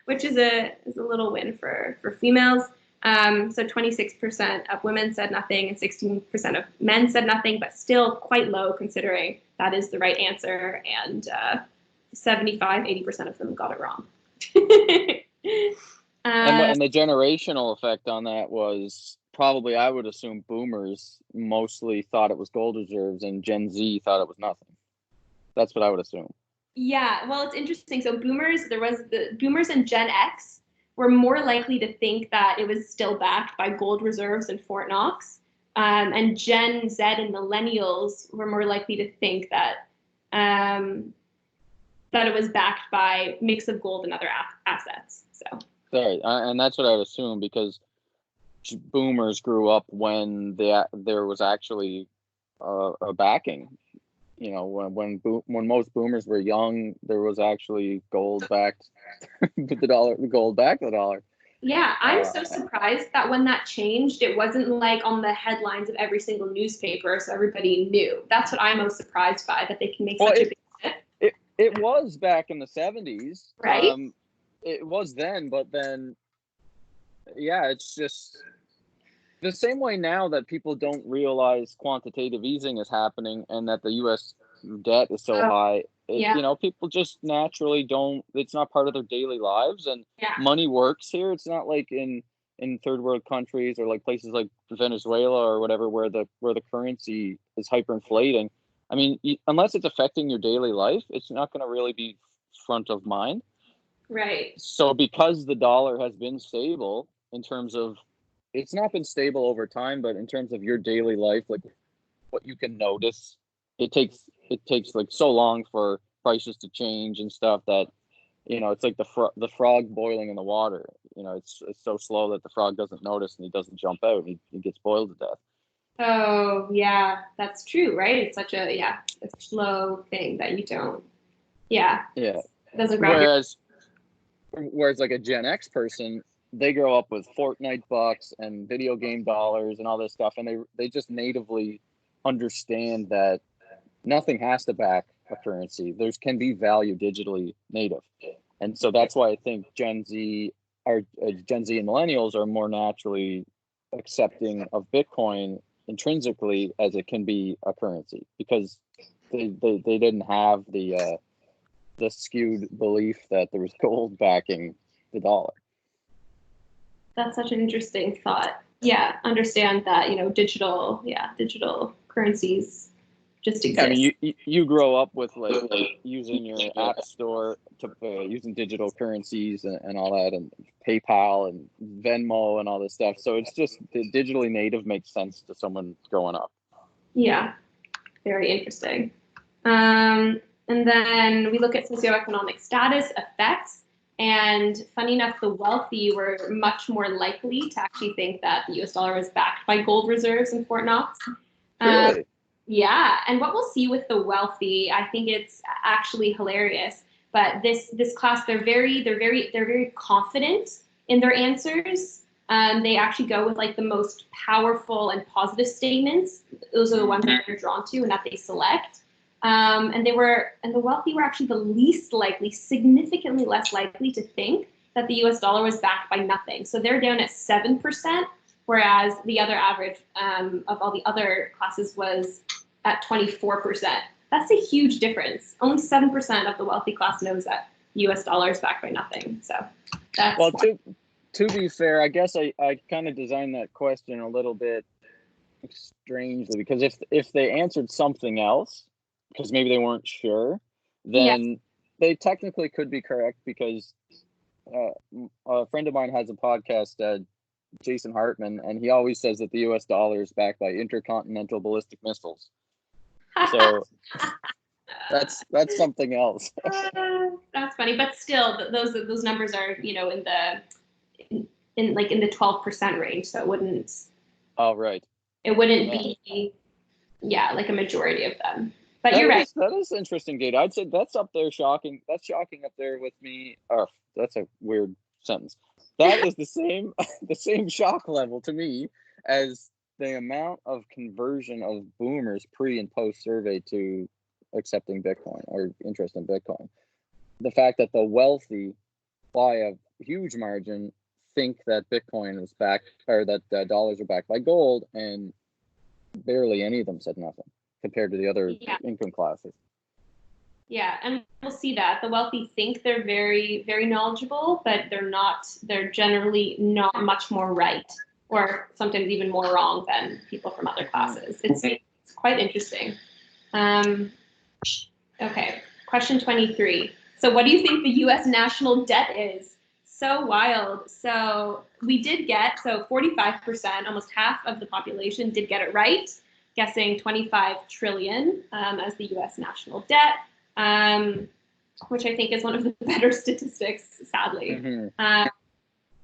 which is a little win for females. So 26% of women said nothing and 16% of men said nothing, but still quite low considering that is the right answer. And 75-80% of them got it wrong. And the generational effect on that was probably, I would assume, boomers mostly thought it was gold reserves and Gen Z thought it was nothing. That's what I would assume. Yeah, well, it's interesting. So boomers and Gen X were more likely to think that it was still backed by gold reserves and Fort Knox. And Gen Z and millennials were more likely to think that that it was backed by mix of gold and other assets. So. Right, and that's what I would assume, because boomers grew up when there was actually a backing. You know, when most boomers were young, there was actually gold backed the gold backed the dollar. Yeah, I'm so surprised that when that changed, it wasn't like on the headlines of every single newspaper, so everybody knew. That's what I'm most surprised by, that they can make such a big shift. It was back in the 70s, right? It was then, but then, yeah, it's just the same way now that people don't realize quantitative easing is happening and that the U.S. debt is so high. You know, people just naturally don't. It's not part of their daily lives, and money works here. It's not like in third world countries or like places like Venezuela or whatever, where the currency is hyperinflating. I mean, unless it's affecting your daily life, it's not going to really be front of mind. Right. So because the dollar has been stable in terms of, it's not been stable over time, but in terms of your daily life, like what you can notice, it takes like so long for prices to change and stuff that, you know, it's like the frog boiling in the water. You know, it's so slow that the frog doesn't notice and he doesn't jump out. He gets boiled to death. Oh, yeah, that's true, right? It's such a slow thing that you don't. Yeah. Yeah. It doesn't grab Whereas like a Gen X person, they grow up with Fortnite bucks and video game dollars and all this stuff, and they just natively understand that nothing has to back a currency. There can be value digitally native, and so that's why I think Gen Z and millennials are more naturally accepting of Bitcoin intrinsically as it can be a currency, because they didn't have the skewed belief that there was gold backing the dollar. That's such an interesting thought. Yeah, understand that, you know, digital currencies just exist. I mean, you grow up with like using your app store to using digital currencies and all that, and PayPal and Venmo and all this stuff. So it's just digitally native makes sense to someone growing up. Yeah, very interesting. And then we look at socioeconomic status effects. And funny enough, the wealthy were much more likely to actually think that the US dollar was backed by gold reserves in Fort Knox. Really? Yeah, and what we'll see with the wealthy, I think it's actually hilarious. But this class, they're very confident in their answers. They actually go with like the most powerful and positive statements. Those are the ones that they're drawn to and that they select. And the wealthy were actually the least likely, significantly less likely to think that the US dollar was backed by nothing. So they're down at 7%, whereas the other average of all the other classes was at 24%. That's a huge difference. Only 7% of the wealthy class knows that US dollar is backed by nothing. So that's well, to be fair, I guess I kind of designed that question a little bit strangely, because if they answered something else, because maybe they weren't sure, then they technically could be correct, because a friend of mine has a podcast, Jason Hartman, and he always says that the US dollar is backed by intercontinental ballistic missiles. So that's something else. That's funny, but still, those numbers are, you know, in the 12% range. So it wouldn't. Oh, right. It wouldn't be, like a majority of them. But you're right. That is interesting, Gate. I'd say that's up there shocking. That's shocking up there with me. Oh, that's a weird sentence. That is the same shock level to me as the amount of conversion of boomers pre and post survey to accepting Bitcoin or interest in Bitcoin, the fact that the wealthy by a huge margin think that Bitcoin was backed, or that dollars are backed by gold, and barely any of them said nothing compared to the other income classes. Yeah, and we'll see that the wealthy think they're very, very knowledgeable, but they're not. They're generally not much more right, or sometimes even more wrong than people from other classes. It's quite interesting. Okay, question 23. So what do you think the U.S. national debt is? So wild. So we did get, 45%, almost half of the population did get it right, guessing 25 trillion as the U.S. national debt, which I think is one of the better statistics, sadly.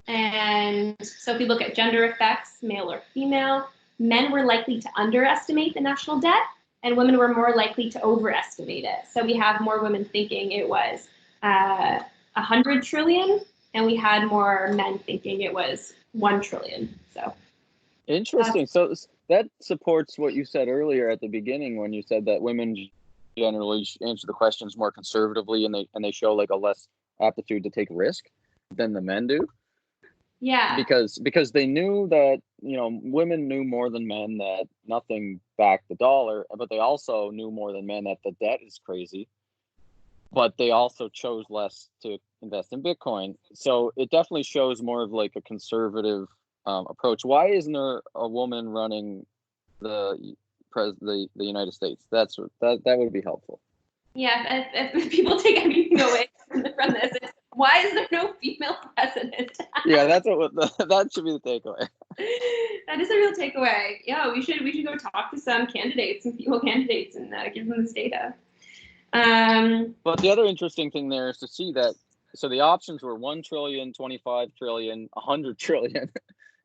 And so if you look at gender effects, male or female, men were likely to underestimate the national debt, and women were more likely to overestimate it. So we have more women thinking it was 100 trillion, and we had more men thinking it was 1 trillion. So interesting. So that supports what you said earlier at the beginning when you said that women generally answer the questions more conservatively, and they show like a less aptitude to take risk than the men do. Yeah. Because they knew that, women knew more than men that nothing backed the dollar, but they also knew more than men that the debt is crazy. But they also chose less to invest in Bitcoin. So it definitely shows more of like a conservative approach. Why isn't there a woman running the United States? That would be helpful. Yeah, if people take anything away from this, it's, why is there no female president? Yeah, that should be the takeaway. That is a real takeaway. Yeah, we should go talk to some female candidates, and give them this data. But the other interesting thing there is to see that, so the options were 1 trillion, 25 trillion, 100 trillion,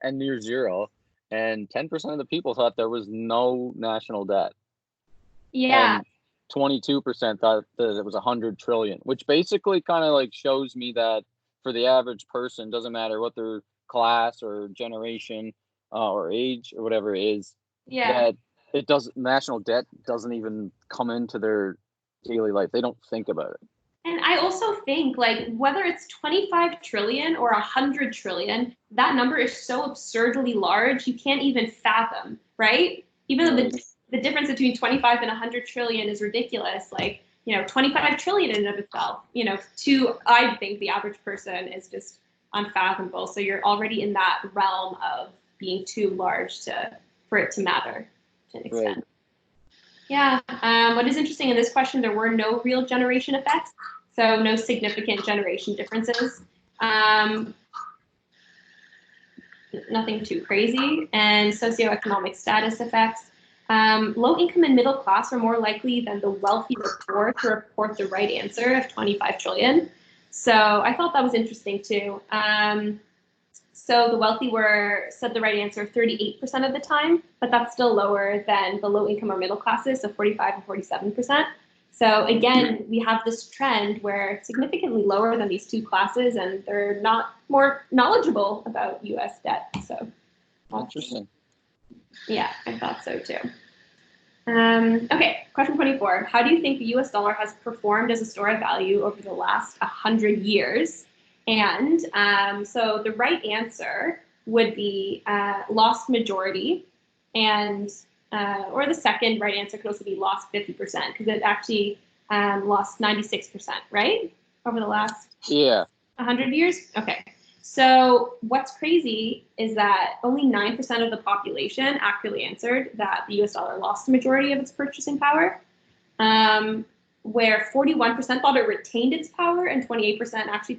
and near zero. And 10% of the people thought there was no national debt. Yeah. And 22% thought that it was 100 trillion, which basically kind of like shows me that for the average person, doesn't matter what their class or generation or age or whatever it is, that national debt doesn't even come into their daily life. They don't think about it. And I also think, like, whether it's 25 trillion or 100 trillion, that number is so absurdly large, you can't even fathom, right? Even though the difference between 25 and 100 trillion is ridiculous, like, 25 trillion in and of itself, I think the average person is just unfathomable. So you're already in that realm of being too large for it to matter to an extent. Right. Yeah. What is interesting in this question, there were no real generation effects, so no significant generation differences. Nothing too crazy. And socioeconomic status effects. Low income and middle class are more likely than the wealthy or poor to report the right answer of 25 trillion. So I thought that was interesting too. So the wealthy said the right answer 38% of the time, but that's still lower than the low income or middle classes, so 45 and 47%. So again, we have this trend where it's significantly lower than these two classes, and they're not more knowledgeable about U.S. debt. So interesting. Yeah, I thought so too. Okay, question 24. How do you think the U.S. dollar has performed as a store of value over the last 100 years? And so the right answer would be lost majority, and or the second right answer could also be lost 50%, because it actually lost 96%, right? Over the last 100 years? Okay. So what's crazy is that only 9% of the population accurately answered that the US dollar lost the majority of its purchasing power, where 41% thought it retained its power and 28% actually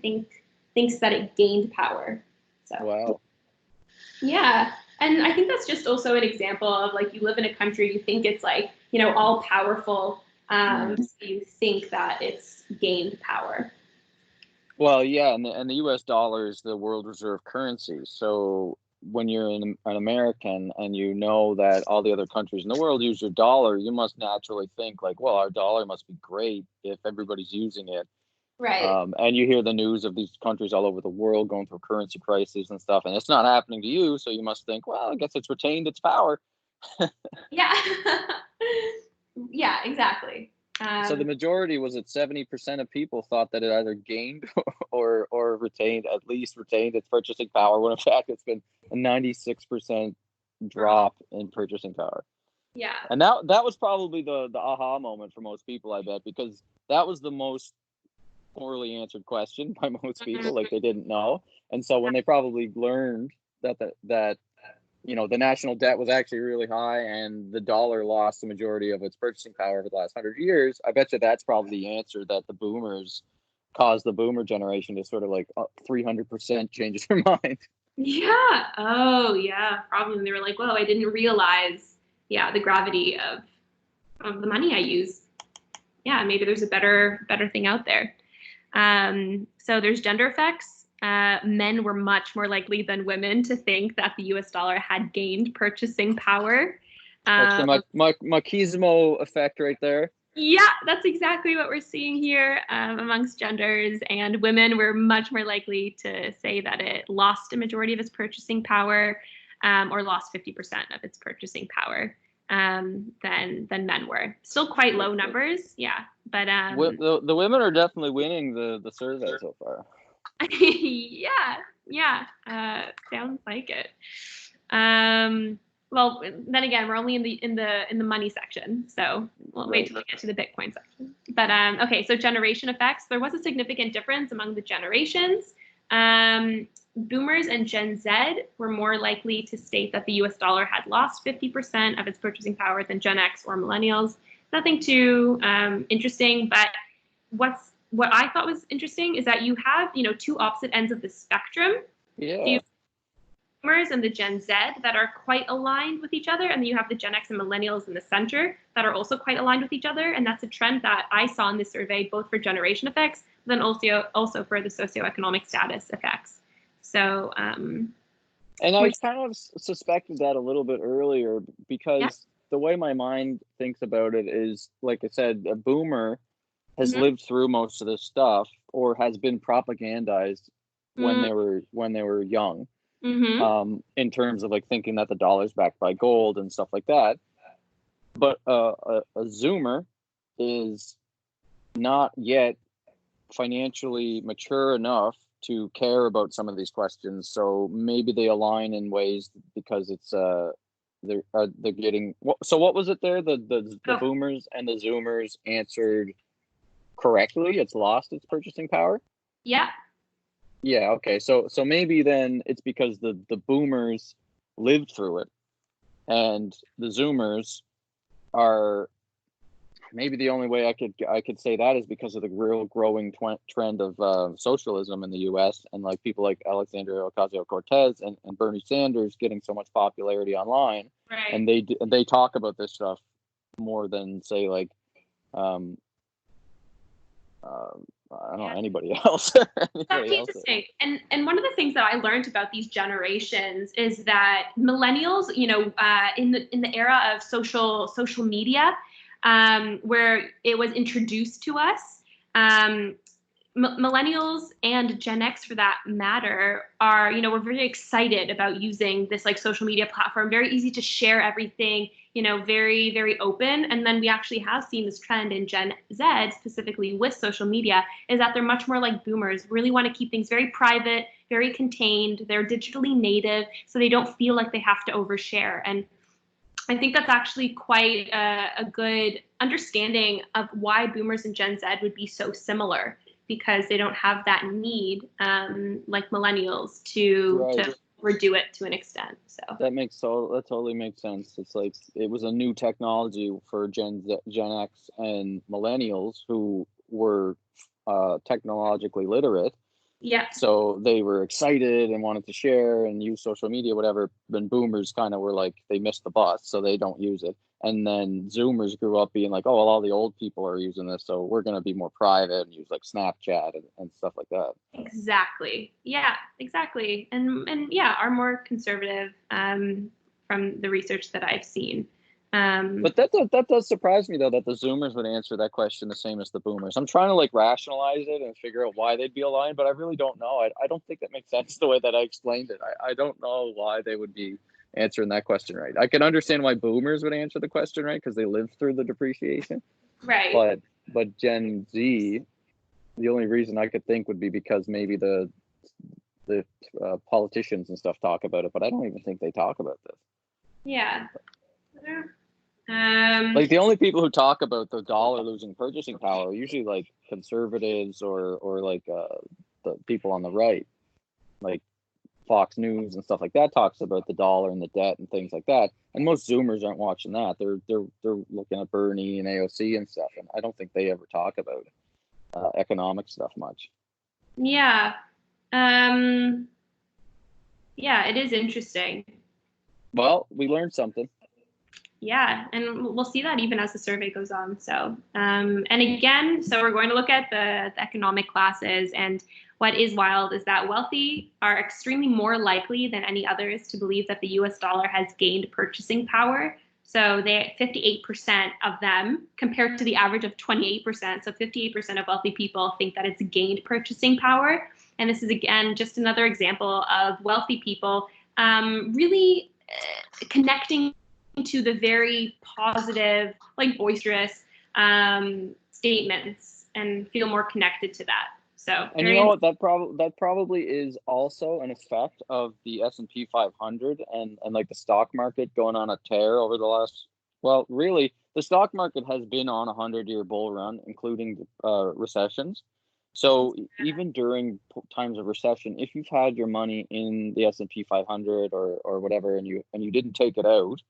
thinks that it gained power. So wow. Yeah. And I think that's just also an example of, like, you live in a country, you think it's like, all powerful. So you think that it's gained power. Well, yeah, and the U.S. dollar is the world reserve currency. So when you're an American and you know that all the other countries in the world use your dollar, you must naturally think like, well, our dollar must be great if everybody's using it. Right. And you hear the news of these countries all over the world going through currency crises and stuff, and it's not happening to you, so you must think, well, I guess it's retained its power. Yeah. Yeah, exactly. So the majority was at 70% of people thought that it either gained or retained, at least retained its purchasing power, when in fact it's been a 96% drop in purchasing power. Yeah. And that was probably the aha moment for most people, I bet, because that was the most poorly answered question by most people. Like, they didn't know. And so when they probably learned that the national debt was actually really high and the dollar lost the majority of its purchasing power over the last 100 years, I bet you that's probably the answer, that the boomers caused the boomer generation to sort of like 300% change their mind. Yeah. Oh, yeah. Probably. They were like, "Whoa, I didn't realize, yeah, the gravity of the money I use. Yeah, maybe there's a better thing out there." So there's gender effects. Men were much more likely than women to think that the U.S. dollar had gained purchasing power. That's the machismo effect right there. Yeah, that's exactly what we're seeing here amongst genders. And women were much more likely to say that it lost a majority of its purchasing power, or lost 50% of its purchasing power, than men were. Still quite low numbers, yeah. But the women are definitely winning the survey so far. yeah, sounds like it. Well, then again, we're only in the money section, so we'll wait till we get to the Bitcoin section. But okay, so generation effects. There was a significant difference among the generations. Boomers and Gen Z were more likely to state that the U.S. dollar had lost 50% of its purchasing power than Gen X or millennials. Nothing too interesting, but what I thought was interesting is that you have, two opposite ends of the spectrum. Yeah. Boomers and the Gen Z that are quite aligned with each other, and then you have the Gen X and millennials in the center that are also quite aligned with each other. And that's a trend that I saw in this survey, both for generation effects, but then also for the socioeconomic status effects. So, and I kind of suspected that a little bit earlier, because the way my mind thinks about it is, like I said, a boomer has lived through most of this stuff, or has been propagandized when they were young. In terms of like thinking that the dollar's backed by gold and stuff like that. But a Zoomer is not yet financially mature enough to care about some of these questions. So maybe they align in ways because it's they're getting. So what was it there? The boomers and the Zoomers answered correctly. It's lost its purchasing power. Yeah. Yeah, okay. So maybe then it's because the boomers lived through it, and the Zoomers are, maybe the only way I could say that is because of the real growing trend of socialism in the U.S. and like people like Alexandria Ocasio-Cortez and Bernie Sanders getting so much popularity online, Right. and they talk about this stuff more than, say, like I don't know, anybody else. That's interesting. And one of the things that I learned about these generations is that millennials, in the era of social media, where it was introduced to us, millennials and Gen X, for that matter, are, we're very excited about using this like social media platform. Very easy to share everything, very, very open. And then we actually have seen this trend in Gen Z, specifically with social media, is that they're much more like boomers, really want to keep things very private, very contained. They're digitally native, so they don't feel like they have to overshare. And I think that's actually quite a good understanding of why boomers and Gen Z would be so similar, because they don't have that need, like millennials, to overdo it to an extent. So that totally makes sense. It's like it was a new technology for Gen X and millennials who were technologically literate. Yeah. So they were excited and wanted to share and use social media, whatever. Then boomers kind of were like, they missed the bus, so they don't use it. And then Zoomers grew up being like, oh, well, all the old people are using this, so we're going to be more private and use like Snapchat and stuff like that. Exactly. Yeah, exactly. And yeah, are more conservative, from the research that I've seen. But that does surprise me, though, that the Zoomers would answer that question the same as the Boomers. I'm trying to like rationalize it and figure out why they'd be aligned, but I really don't know. I don't think that makes sense the way that I explained it. I don't know why they would be answering that question right. I can understand why Boomers would answer the question right because they lived through the depreciation. Right. But Gen Z, the only reason I could think would be because maybe the politicians and stuff talk about it, but I don't even think they talk about this. Yeah. Like the only people who talk about the dollar losing purchasing power are usually like conservatives or like the people on the right, like Fox News and stuff like that talks about the dollar and the debt and things like that. And most Zoomers aren't watching that. They're looking at Bernie and AOC and stuff. And I don't think they ever talk about economic stuff much. Yeah. Yeah, it is interesting. Well, we learned something. Yeah, and we'll see that even as the survey goes on. So, and again, so we're going to look at the economic classes, and what is wild is that wealthy are extremely more likely than any others to believe that the US dollar has gained purchasing power. So they 58% of them compared to the average of 28%. So 58% of wealthy people think that it's gained purchasing power. And this is again just another example of wealthy people really connecting to the very positive, like boisterous statements and feel more connected to that. So, and you know what, that probably is also an effect of the S&P 500 and like the stock market going on a tear over the last, well, really, the stock market has been on a 100-year bull run, including recessions. So even during times of recession, if you've had your money in the S&P 500 or whatever, and you didn't take it out,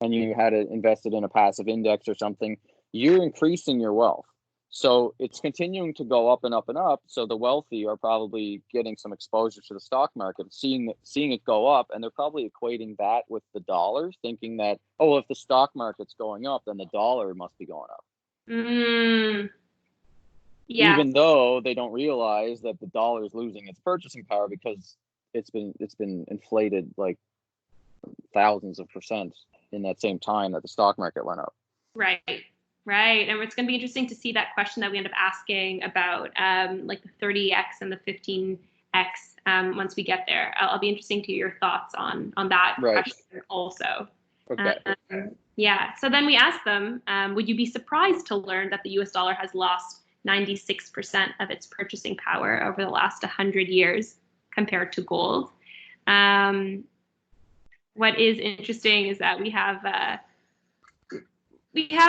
and you had it invested in a passive index or something, you're increasing your wealth. So it's continuing to go up and up and up. So the wealthy are probably getting some exposure to the stock market, seeing it go up, and they're probably equating that with the dollar, thinking that, oh, well, if the stock market's going up, then the dollar must be going up. Yeah. Even though they don't realize that the dollar is losing its purchasing power because it's been inflated like thousands of percent in that same time that the stock market went up. Right. And it's going to be interesting to see that question that we end up asking about like the 30x and the 15x once we get there. I'll be interesting to hear your thoughts on that question also. Okay. Yeah. So then we asked them, would you be surprised to learn that the US dollar has lost 96% of its purchasing power over the last 100 years compared to gold? What is interesting is that we have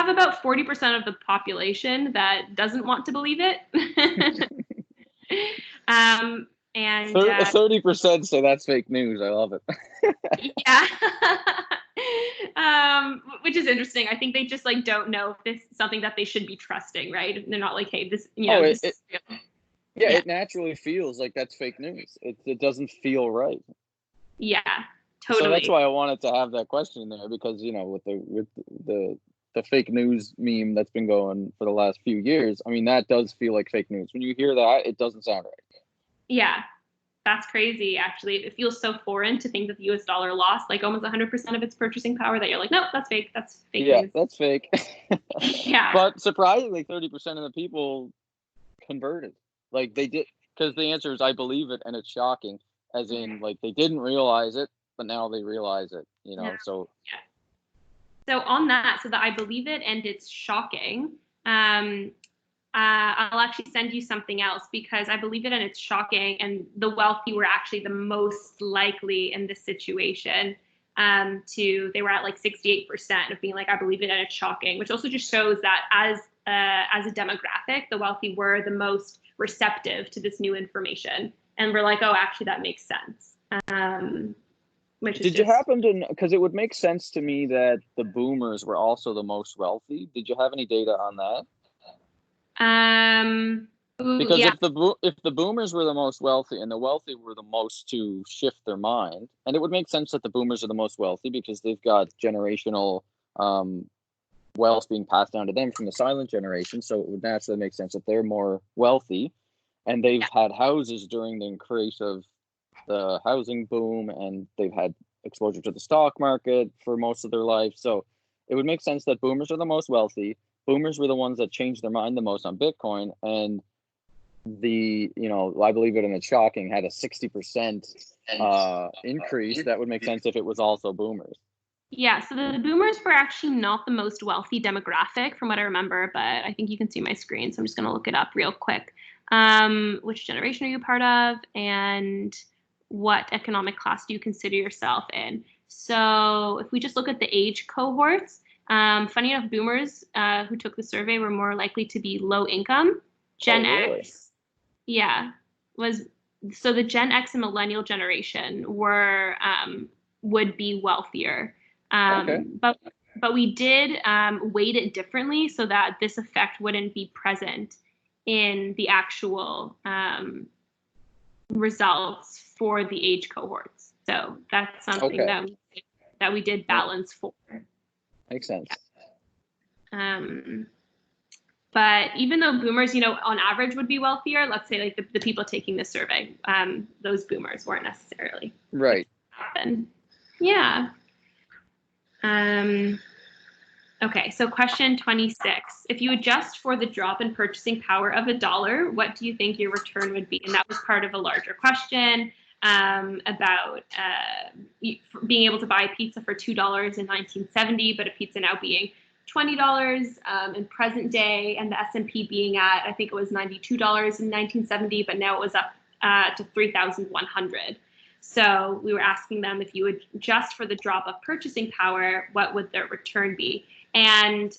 about 40% of the population that doesn't want to believe it. And 30% say that's fake news. I love it. Yeah. Which is interesting. I think they just like don't know if this is something that they should be trusting, right? They're not like, hey, this, you know. It naturally feels like that's fake news. It doesn't feel right. Yeah, totally. So that's why I wanted to have that question in there, because with the fake news meme that's been going for the last few years, I mean, that does feel like fake news. When you hear that, it doesn't sound right. Yeah, that's crazy. Actually, it feels so foreign to think that the US dollar lost like almost 100% of its purchasing power that you're like, nope, that's fake. That's fake news. Yeah, that's fake. Yeah. But surprisingly, 30% of the people converted. Like they did, because the answer is I believe it, and it's shocking. As in, like, they didn't realize it, but now they realize it. So. Yeah. So on that, so that I believe it and it's shocking. I'll actually send you something else, because I believe it and it's shocking, and the wealthy were actually the most likely in this situation. They were at like 68% of being like, I believe it and it's shocking, which also just shows that as a demographic, the wealthy were the most receptive to this new information, and we're like, oh, actually that makes sense. Did you happen to, because it would make sense to me that the boomers were also the most wealthy. Did you have any data on that? Because yeah. if the boomers were the most wealthy and the wealthy were the most to shift their mind, and it would make sense that the boomers are the most wealthy because they've got generational wealth being passed down to them from the silent generation, so it would naturally make sense that they're more wealthy, and they've had houses during the increase of the housing boom, and they've had exposure to the stock market for most of their life. So it would make sense that boomers are the most wealthy. Boomers were the ones that changed their mind the most on Bitcoin, and I believe it, and it's shocking, had a 60% increase. That would make sense if it was also boomers. Yeah, so the boomers were actually not the most wealthy demographic from what I remember, but I think you can see my screen, so I'm just going to look it up real quick. Which generation are you part of, and what economic class do you consider yourself in? So if we just look at the age cohorts, funny enough, boomers who took the survey were more likely to be low income. Gen really? X, yeah, so the Gen X and millennial generation would be wealthier. Okay. But we did weight it differently so that this effect wouldn't be present in the actual results for the age cohorts. So that's something that we did balance for. Makes sense. But even though boomers, on average would be wealthier, let's say like the people taking the survey, those boomers weren't necessarily. Right. Happen. Yeah. Okay, so question 26. If you adjust for the drop in purchasing power of $1, what do you think your return would be? And that was part of a larger question about being able to buy pizza for $2 in 1970, but a pizza now being $20 in present day, and the S&P being at, I think it was $92 in 1970, but now it was up to 3,100. So we were asking them, if you would adjust for the drop of purchasing power, what would their return be? And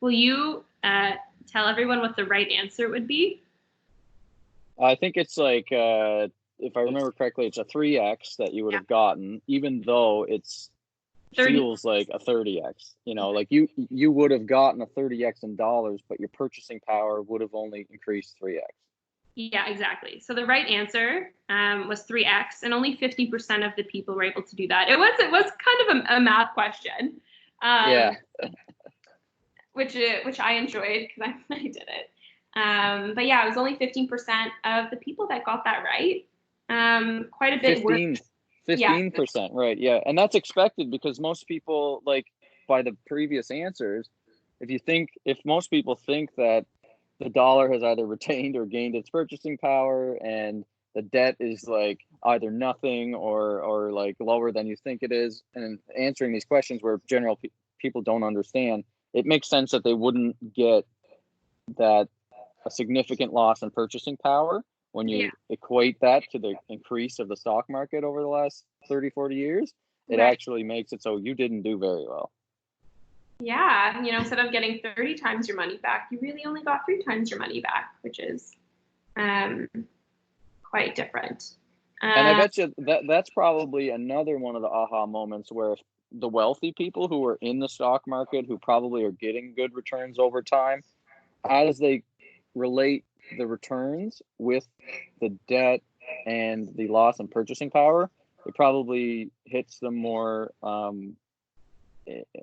will you tell everyone what the right answer would be? I think it's like, if I remember correctly, it's a 3x that you would have gotten, even though it's 30. Feels like a 30x. Like you would have gotten a 30x in dollars, but your purchasing power would have only increased 3x. Yeah, exactly. So the right answer was 3x, and only 50% of the people were able to do that. It was kind of a math question. Yeah. Which I enjoyed because I did it. But yeah, it was only 15% of the people that got that right. Quite a bit. 15%, right? Yeah, and that's expected because most people, like, by the previous answers, if most people think that the dollar has either retained or gained its purchasing power, and the debt is like either nothing or like lower than you think it is, and answering these questions where general people don't understand, it makes sense that they wouldn't get that a significant loss in purchasing power when you equate that to the increase of the stock market over the last 30, 40 years. It actually makes it so you didn't do very well. Yeah, instead of getting 30 times your money back, you really only got 3 times your money back, which is quite different. And I bet you that's probably another one of the aha moments where the wealthy people who are in the stock market, who probably are getting good returns over time, as they relate the returns with the debt and the loss in purchasing power, it probably hits them more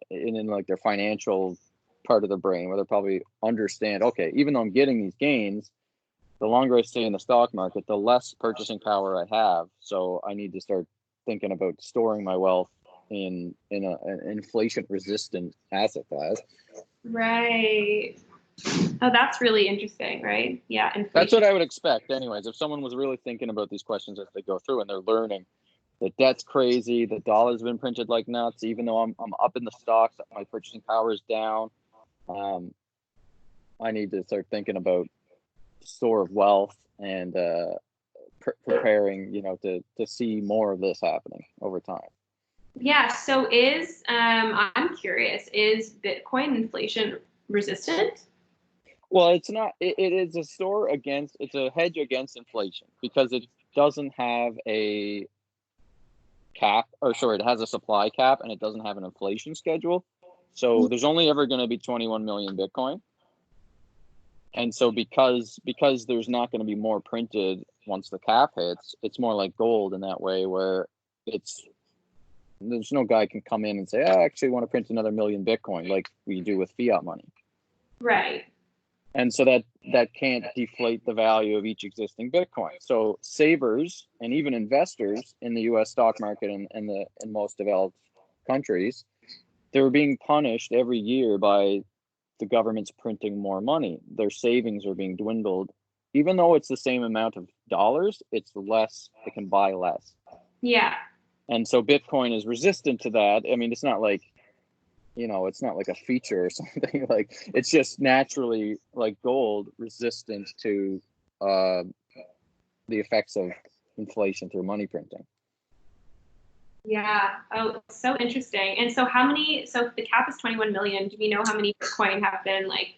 in like their financial part of the brain, where they probably understand, okay, even though I'm getting these gains, the longer I stay in the stock market, the less purchasing power I have. So I need to start thinking about storing my wealth in an inflation resistant asset class. Right. Oh, that's really interesting, right? Yeah, inflation. That's what I would expect anyways. If someone was really thinking about these questions as they go through and they're learning, the debt's crazy, the dollar's been printed like nuts, even though I'm up in the stocks, my purchasing power is down. I need to start thinking about store of wealth and preparing, to see more of this happening over time. Yeah. So I'm curious, is Bitcoin inflation resistant? Well, it's not. It is it's a hedge against inflation because it doesn't have a cap, it has a supply cap and it doesn't have an inflation schedule. So there's only ever going to be 21 million Bitcoin. And so because there's not going to be more printed once the cap hits, it's more like gold in that way, where there's no guy can come in and say, I actually want to print another million Bitcoin like we do with fiat money. Right. And so that can't deflate the value of each existing Bitcoin. So savers and even investors in the U.S. stock market and in most developed countries they're being punished every year by the government's printing more money. Their savings are being dwindled. Even though it's the same amount of dollars, it's less, it can buy less. Yeah. And so Bitcoin is resistant to that. I mean, it's not like, it's not like a feature or something. Like, it's just naturally, like gold, resistant to the effects of inflation through money printing. Yeah. Oh, so interesting. And so so if the cap is 21 million, do we know how many Bitcoin have been like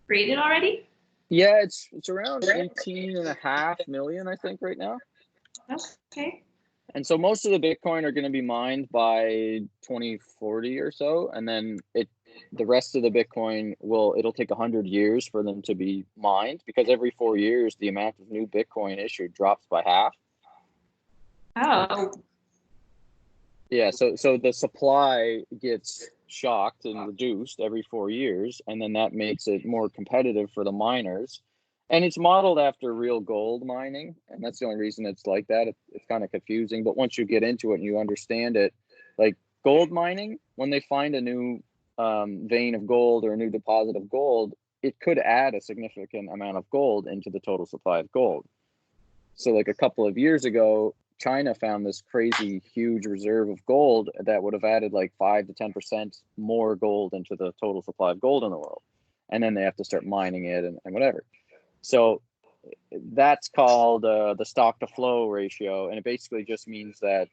created already? Yeah, it's around 18.5 million, I think, right now. Okay. And so most of the Bitcoin are going to be mined by 2040 or so, and then the rest of the Bitcoin it'll take 100 years for them to be mined, because every 4 years the amount of new Bitcoin issued drops by half. Oh. Yeah, so the supply gets shocked and reduced every 4 years, and then that makes it more competitive for the miners. And it's modeled after real gold mining, and that's the only reason it's like that. It's kind of confusing, but once you get into it and you understand it, like gold mining, when they find a new vein of gold or a new deposit of gold, it could add a significant amount of gold into the total supply of gold. So like a couple of years ago, China found this crazy huge reserve of gold that would have added like 5 to 10% more gold into the total supply of gold in the world. And then they have to start mining it and whatever. So that's called the stock to flow ratio. And it basically just means that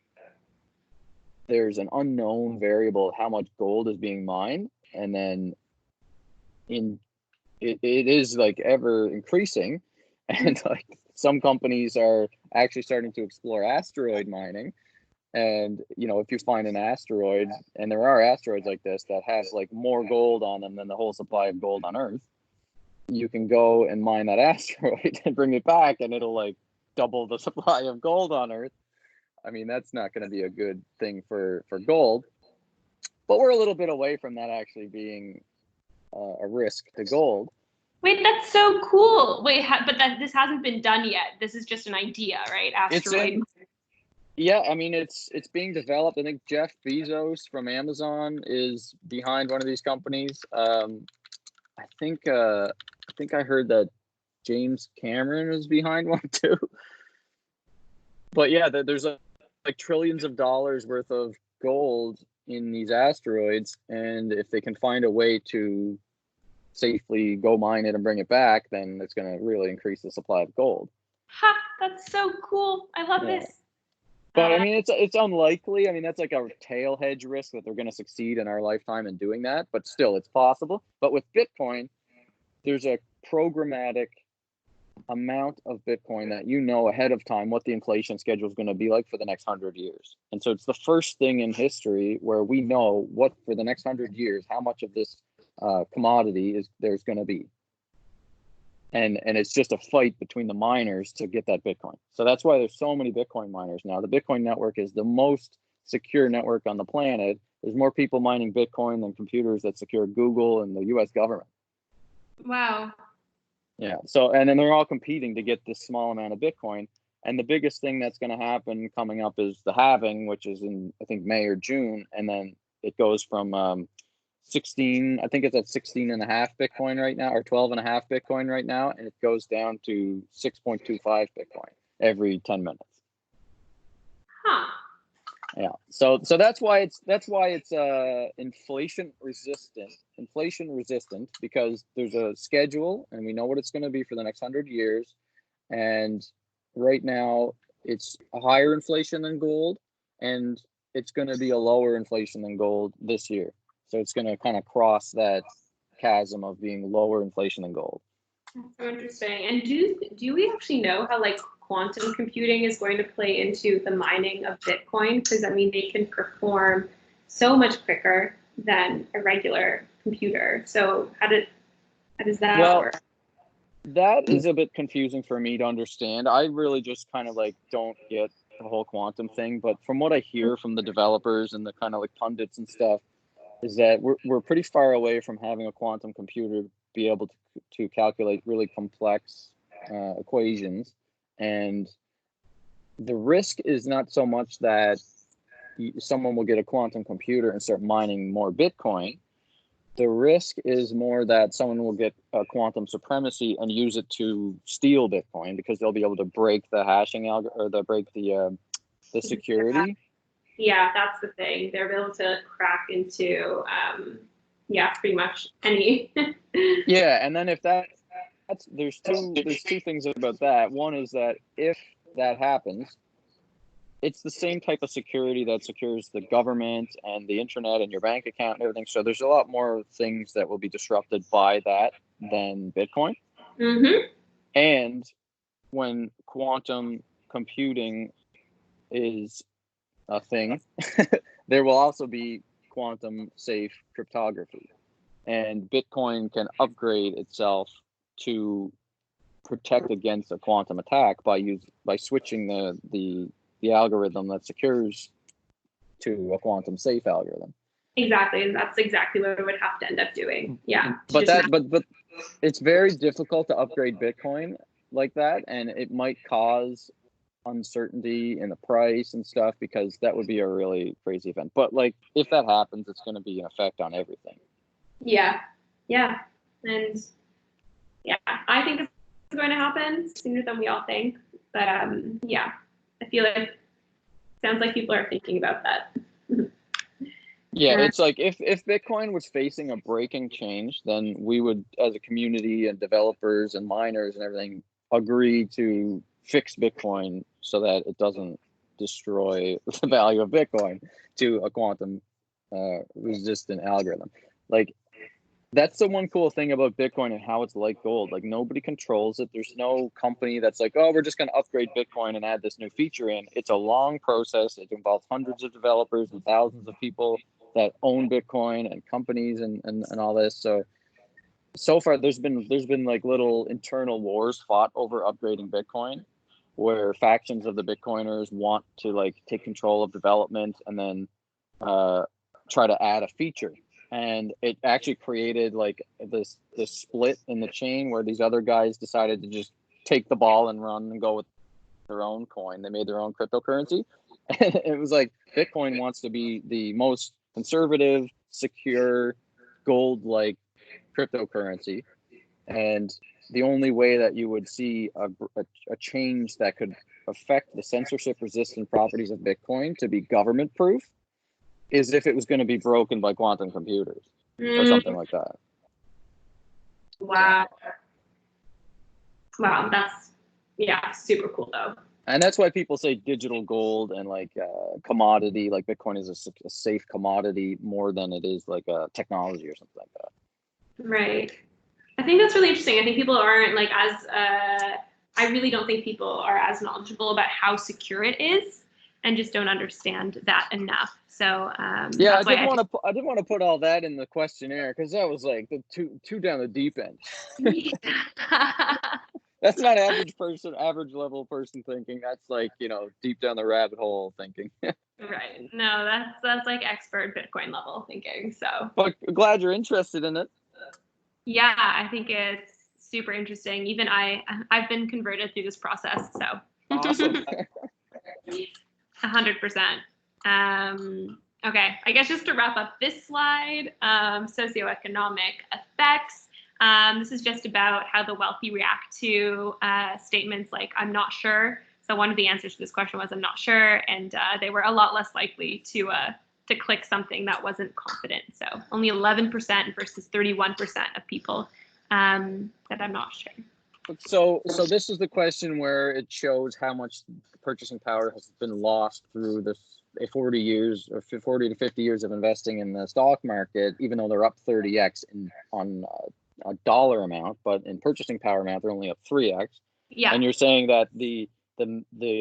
there's an unknown variable, how much gold is being mined. And then it is like ever increasing. And like some companies are actually starting to explore asteroid mining. And if you find an asteroid, and there are asteroids like this that have like more gold on them than the whole supply of gold on Earth, you can go and mine that asteroid and bring it back, and it'll like double the supply of gold on Earth. I mean, that's not going to be a good thing for gold, but we're a little bit away from that actually being a risk to gold. Wait, that's so cool. Wait, but this hasn't been done yet. This is just an idea, right? Asteroid. Yeah, I mean, it's being developed. I think Jeff Bezos from Amazon is behind one of these companies. I think I heard that James Cameron is behind one too. But yeah, there's like trillions of dollars worth of gold in these asteroids, and if they can find a way to safely go mine it and bring it back, then it's going to really increase the supply of gold. Ha! That's so cool. I love this. But I mean, it's unlikely. I mean, that's like a tail hedge risk that they're going to succeed in our lifetime in doing that. But still, it's possible. But with Bitcoin, there's a programmatic amount of Bitcoin that ahead of time what the inflation schedule is going to be like for the next 100 years. And so it's the first thing in history where we know what for the next 100 years, how much of this commodity there's going to be. And it's just a fight between the miners to get that Bitcoin. So that's why there's so many Bitcoin miners now. The Bitcoin network is the most secure network on the planet. There's more people mining Bitcoin than computers that secure Google and the US government. Wow. Yeah. So, and then they're all competing to get this small amount of Bitcoin. And the biggest thing that's going to happen coming up is the halving, which is in, I think, May or June. And then it goes from 16, I think it's at 16.5 Bitcoin right now, or 12.5 Bitcoin right now. And it goes down to 6.25 Bitcoin every 10 minutes. Huh. Yeah. So that's why it's inflation resistant, because there's a schedule and we know what it's going to be for the next 100 years. And right now it's a higher inflation than gold, and it's going to be a lower inflation than gold this year. So it's going to kind of cross that chasm of being lower inflation than gold. That's so interesting. And do we actually know how like quantum computing is going to play into the mining of Bitcoin? Because I mean, they can perform so much quicker than a regular computer. So how does that work? That is a bit confusing for me to understand. I really just kind of like don't get the whole quantum thing. But from what I hear from the developers and the kind of like pundits and stuff, is that we're pretty far away from having a quantum computer be able to calculate really complex equations. And the risk is not so much that someone will get a quantum computer and start mining more Bitcoin. The risk is more that someone will get a quantum supremacy and use it to steal Bitcoin, because they'll be able to break the hashing or break the security. Yeah, that's the thing. They're able to crack into pretty much any. Yeah, and then if there's two things about that. One is that if that happens, it's the same type of security that secures the government and the internet and your bank account and everything. So there's a lot more things that will be disrupted by that than Bitcoin. Mm-hmm. And when quantum computing is a thing, there will also be quantum safe cryptography. And Bitcoin can upgrade itself to protect against a quantum attack by switching the algorithm that secures to a quantum safe algorithm. Exactly, and that's exactly what it would have to end up doing. Yeah. But it's very difficult to upgrade Bitcoin like that, and it might cause uncertainty in the price and stuff, because that would be a really crazy event. But like, if that happens, it's going to be an effect on everything. Yeah, and I think it's going to happen sooner than we all think. But I feel like sounds like people are thinking about that. Yeah, it's like if Bitcoin was facing a breaking change, then we would, as a community and developers and miners and everything, agree to fix Bitcoin so that it doesn't destroy the value of Bitcoin to a quantum resistant algorithm. Like, that's the one cool thing about Bitcoin and how it's like gold. Like, nobody controls it. There's no company that's like, oh, we're just going to upgrade Bitcoin and add this new feature in. It's a long process. It involves hundreds of developers and thousands of people that own Bitcoin and companies and all this. So far, there's been like little internal wars fought over upgrading Bitcoin, where factions of the Bitcoiners want to like take control of development and then try to add a feature. And it actually created like this split in the chain where these other guys decided to just take the ball and run and go with their own coin. They made their own cryptocurrency. And it was like, Bitcoin wants to be the most conservative, secure, gold-like cryptocurrency. And the only way that you would see a change that could affect the censorship-resistant properties of Bitcoin to be government-proof is if it was going to be broken by quantum computers or something like that. Wow. Wow, that's super cool though. And that's why people say digital gold and like commodity, like Bitcoin is a safe commodity more than it is like a technology or something like that. Right. I think that's really interesting. I think people aren't like I really don't think people are as knowledgeable about how secure it is, and just don't understand that enough. So yeah, I didn't want to put all that in the questionnaire, because that was like the too down the deep end. That's not average level person thinking. That's like, deep down the rabbit hole thinking. Right. No, that's like expert Bitcoin level thinking. So. But glad you're interested in it. Yeah, I think it's super interesting. Even I've been converted through this process. So. Awesome. 100%. Okay, I guess just to wrap up this slide, socioeconomic effects. This is just about how the wealthy react to statements like, I'm not sure. So one of the answers to this question was, I'm not sure. And they were a lot less likely to click something that wasn't confident. So only 11% versus 31% of people that I'm not sure. So this is the question where it shows how much purchasing power has been lost through this 40 years or 40 to 50 years of investing in the stock market, even though they're up 30x on a dollar amount, but in purchasing power amount, they're only up 3x. Yeah. And you're saying that the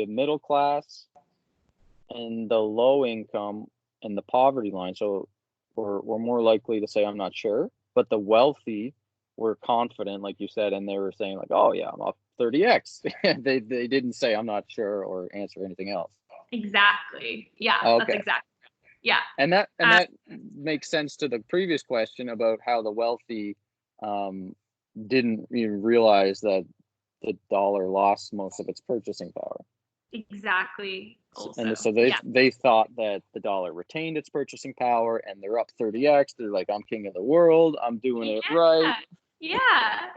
middle class and the low income and the poverty line, so we're more likely to say, I'm not sure, but the wealthy were confident, like you said, and they were saying like, oh yeah, I'm up 30x. they didn't say I'm not sure or answer anything else. Exactly. Yeah. Okay. That's exactly. Yeah. And that makes sense to the previous question about how the wealthy didn't even realize that the dollar lost most of its purchasing power. Exactly. also. So they thought that the dollar retained its purchasing power, and they're up 30x. They're like, I'm king of the world. I'm doing it right. Yeah.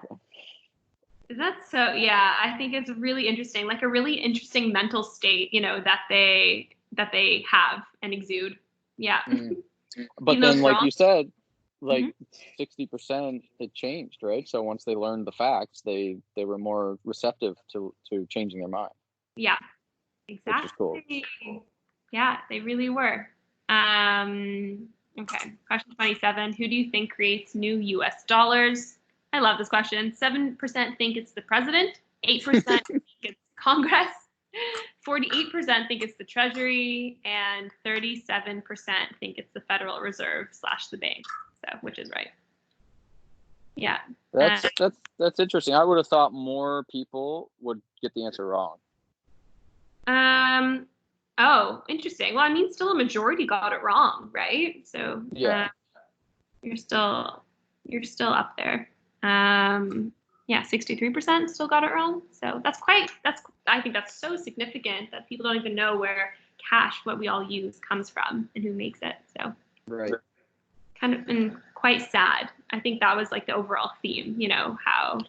That's so, yeah, I think it's really interesting, like a really interesting mental state, that they have and exude. Yeah. But Even though then, it's like wrong. you said, like Mm-hmm. 60% it changed, right? So once they learned the facts, they were more receptive to changing their mind. Yeah, Which is cool. exactly. Yeah, they really were. Okay, question 27. Who do you think creates new US dollars? I love this question. 7% think it's the president, 8% think it's Congress, 48% think it's the Treasury, and 37% think it's the Federal Reserve / the bank. So, which is right. Yeah. That's interesting. I would have thought more people would get the answer wrong. Oh, interesting. Well, I mean, still a majority got it wrong, right? So yeah, you're still up there. Yeah, 63% still got it wrong. So I think that's so significant that people don't even know where cash, what we all use, comes from and who makes it. So right. kind of and quite sad. I think that was like the overall theme, how.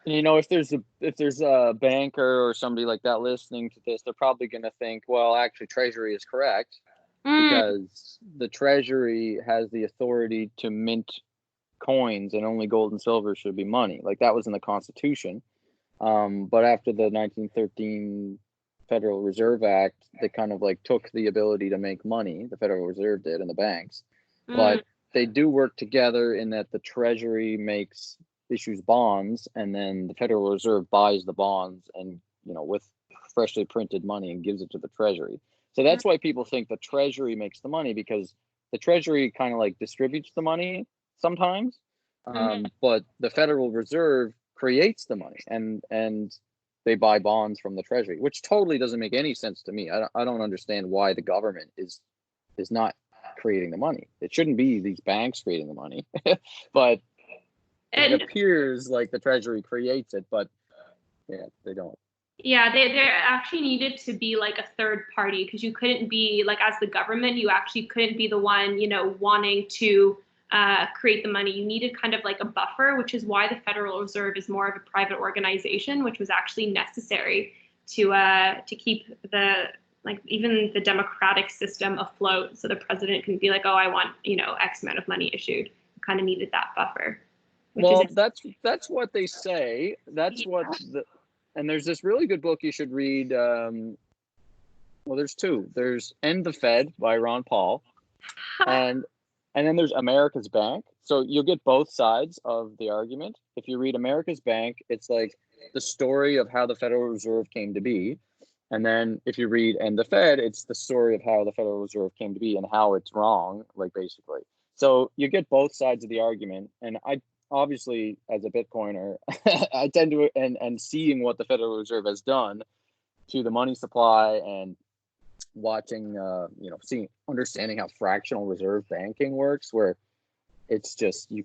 If there's a banker or somebody like that listening to this, they're probably going to think, well, actually, Treasury is correct because the Treasury has the authority to mint coins, and only gold and silver should be money. Like that was in the Constitution. But after the 1913 Federal Reserve Act, they kind of like took the ability to make money. The Federal Reserve did, and the banks, but they do work together in that the Treasury issues bonds, and then the Federal Reserve buys the bonds and with freshly printed money and gives it to the Treasury. So that's why people think the Treasury makes the money, because the Treasury kind of like distributes the money sometimes, but the Federal Reserve creates the money, and they buy bonds from the Treasury, which totally doesn't make any sense to me. I don't understand why the government is not creating the money. It shouldn't be these banks creating the money, but it appears like the Treasury creates it, but yeah, they don't. Yeah, there actually needed to be like a third party, because you couldn't be like, as the government, you actually couldn't be the one, wanting to create the money. You needed kind of like a buffer, which is why the Federal Reserve is more of a private organization, which was actually necessary to keep even the democratic system afloat. So the president can be like, oh, I want, X amount of money issued. You kind of needed that buffer. Well, that's what they say. That's what and there's this really good book you should read. Well, there's two. There's End the Fed by Ron Paul, and then there's America's Bank. So you'll get both sides of the argument. If you read America's Bank, it's like the story of how the Federal Reserve came to be. And then if you read End the Fed, it's the story of how the Federal Reserve came to be and how it's wrong, like basically. So you get both sides of the argument. And I obviously, as a Bitcoiner, I tend to, and seeing what the Federal Reserve has done to the money supply, and watching, understanding how fractional reserve banking works, where it's just you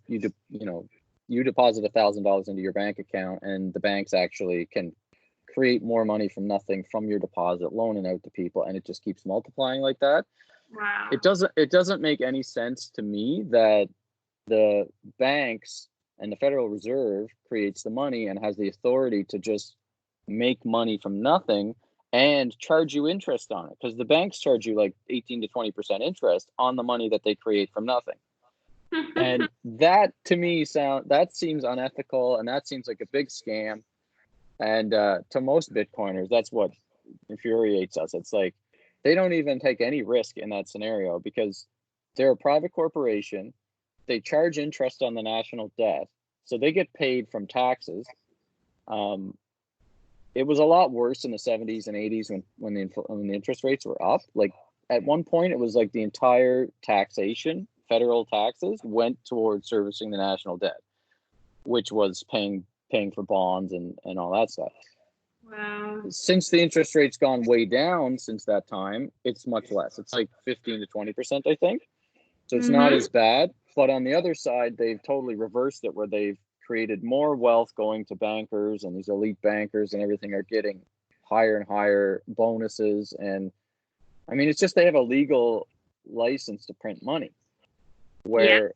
deposit $1,000 into your bank account, and the banks actually can create more money from nothing from your deposit, loan it out to people, and it just keeps multiplying like that. Wow. It doesn't make any sense to me that the banks and the Federal Reserve creates the money and has the authority to just make money from nothing and charge you interest on it, because the banks charge you like 18 to 20% interest on the money that they create from nothing. And that to me seems unethical, and that seems like a big scam. And to most Bitcoiners, that's what infuriates us. It's like they don't even take any risk in that scenario, because they're a private corporation. They charge interest on the national debt, so they get paid from taxes. It was a lot worse in the 70s and 80s when the interest rates were up. Like at one point, it was like the entire taxation, federal taxes, went towards servicing the national debt, which was paying for bonds and all that stuff. Wow. Since the interest rate's gone way down since that time, it's much less. It's like 15 to 20%, I think. So it's not as bad. But on the other side, they've totally reversed it, where they've created more wealth going to bankers, and these elite bankers and everything are getting higher and higher bonuses. And I mean, it's just they have a legal license to print money, where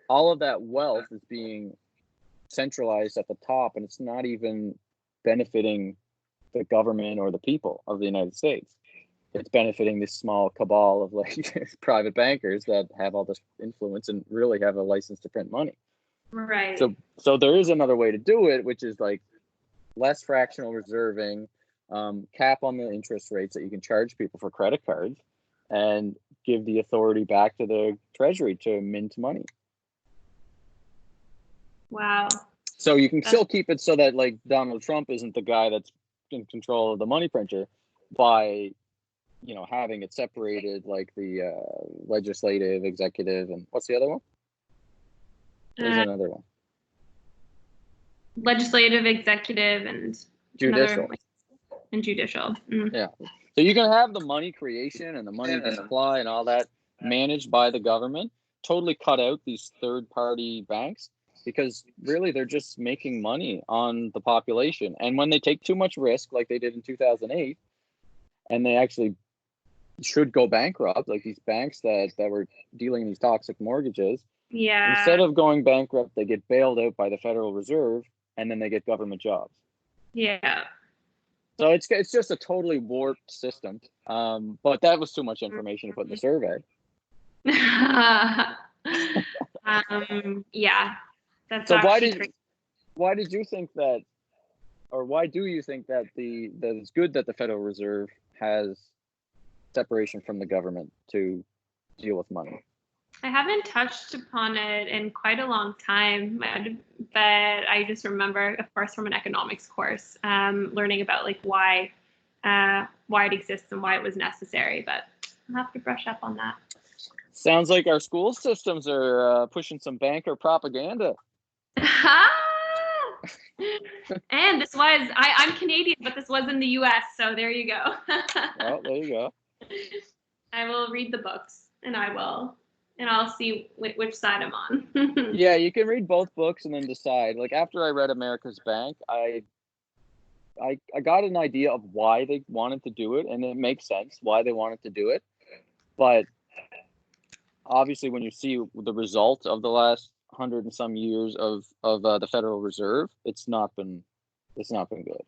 all of that wealth is being centralized at the top, and it's not even benefiting the government or the people of the United States. It's benefiting this small cabal of like private bankers that have all this influence and really have a license to print money. Right. So there is another way to do it, which is like less fractional reserving, cap on the interest rates that you can charge people for credit cards, and give the authority back to the Treasury to mint money. Wow. So you can still keep it so that like Donald Trump isn't the guy that's in control of the money printer by, you know, having it separated, like the legislative, executive, and what's the other one? There's another one. Legislative, executive, and judicial. And judicial. Mm. Yeah. So you can have the money creation and the money supply and all that managed by the government. Totally cut out these third-party banks, because really they're just making money on the population. And when they take too much risk, like they did in 2008, and they actually should go bankrupt, like these banks that were dealing these toxic mortgages, instead of going bankrupt, they get bailed out by the Federal Reserve, and then they get government jobs. Yeah. So it's just a totally warped system. But that was too much information to put in the survey. Yeah. That's so why did you think that, or why do you think that that it's good that the Federal Reserve has separation from the government to deal with money? I haven't touched upon it in quite a long time, but I just remember, of course, from an economics course, learning about like why it exists and why it was necessary. But I'll have to brush up on that. Sounds like our school systems are pushing some banker propaganda. And this was, I'm Canadian, but this was in the US, so there you go. Well, there you go. I will read the books, and I'll see which side I'm on. Yeah, you can read both books and then decide. Like after I read America's Bank, I got an idea of why they wanted to do it, and it makes sense why they wanted to do it. But obviously, when you see the result of the last 100 and some years of the Federal Reserve, it's not been good.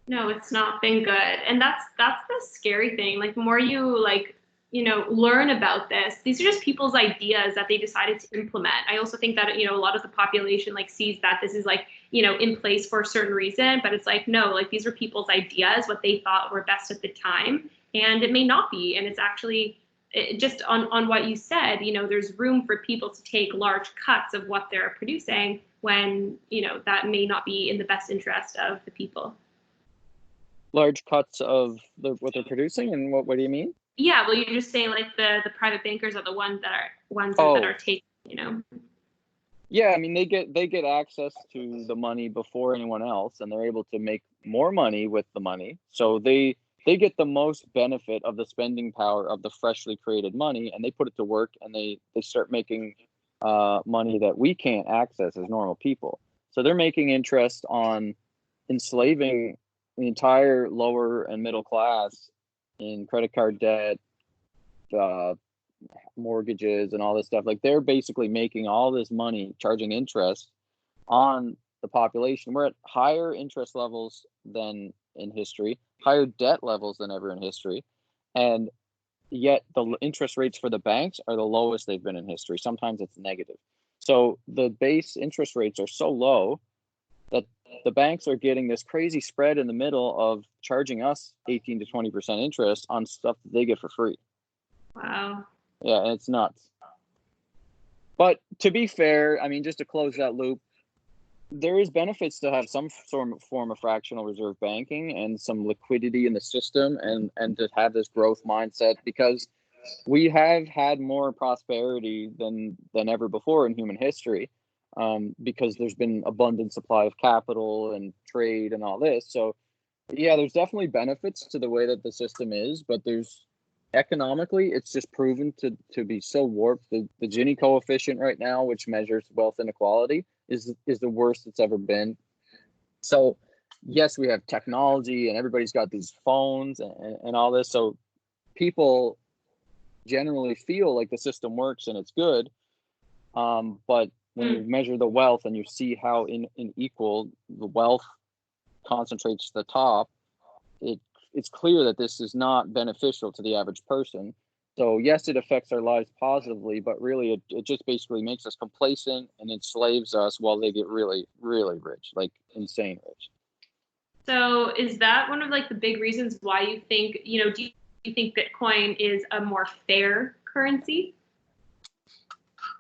No, it's not been good, and that's the scary thing. Like the more you learn about this, these are just people's ideas that they decided to implement. I also think that a lot of the population like sees that this is like in place for a certain reason, but it's like no, like these are people's ideas, what they thought were best at the time, and it may not be, and it's actually. Just on what you said, there's room for people to take large cuts of what they're producing when, that may not be in the best interest of the people. Large cuts of what they're producing, and what do you mean? Yeah, well, you're just saying like the private bankers are the ones that are taking, Yeah, I mean they get access to the money before anyone else, and they're able to make more money with the money. So they get the most benefit of the spending power of the freshly created money, and they put it to work, and they start making money that we can't access as normal people. So they're making interest on enslaving the entire lower and middle class in credit card debt, mortgages, and all this stuff. Like they're basically making all this money, charging interest on the population. We're at higher interest levels than in history, higher debt levels than ever in history, and yet the interest rates for the banks are the lowest they've been in history. Sometimes it's negative. So the base interest rates are so low that the banks are getting this crazy spread in the middle of charging us 18 to 20% interest on stuff that they get for free. Wow. Yeah, and it's nuts. But to be fair, I mean, just to close that loop, there is benefits to have some form of fractional reserve banking and some liquidity in the system, and to have this growth mindset, because we have had more prosperity than ever before in human history, because there's been abundant supply of capital and trade and all this. So yeah, there's definitely benefits to the way that the system is, but there's economically, it's just proven to be so warped. The Gini coefficient right now, which measures wealth inequality, is the worst it's ever been. So yes, we have technology and everybody's got these phones and all this. So people generally feel like the system works and it's good. But when you Mm. measure the wealth and you see how unequal the wealth concentrates to the top, it's clear that this is not beneficial to the average person. So yes, it affects our lives positively, but really it just basically makes us complacent and enslaves us while they get really, really rich, like insane rich. So is that one of like the big reasons why you think, do you think Bitcoin is a more fair currency?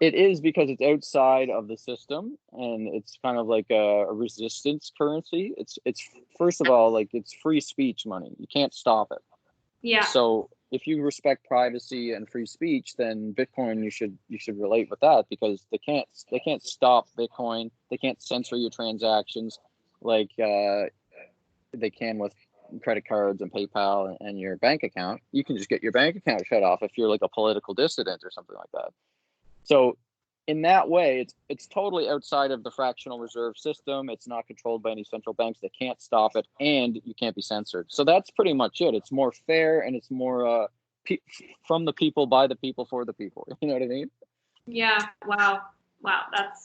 It is because it's outside of the system and it's kind of like a resistance currency. It's first of all, like it's free speech money. You can't stop it. Yeah. So if you respect privacy and free speech, then Bitcoin you should relate with that because they can't stop Bitcoin. They can't censor your transactions like they can with credit cards and PayPal and your bank account. You can just get your bank account shut off if you're like a political dissident or something like that. So in that way, it's totally outside of the fractional reserve system. It's not controlled by any central banks. They can't stop it, and you can't be censored. So that's pretty much it. It's more fair, and it's more from the people, by the people, for the people. You know what I mean? Yeah. Wow. Wow. That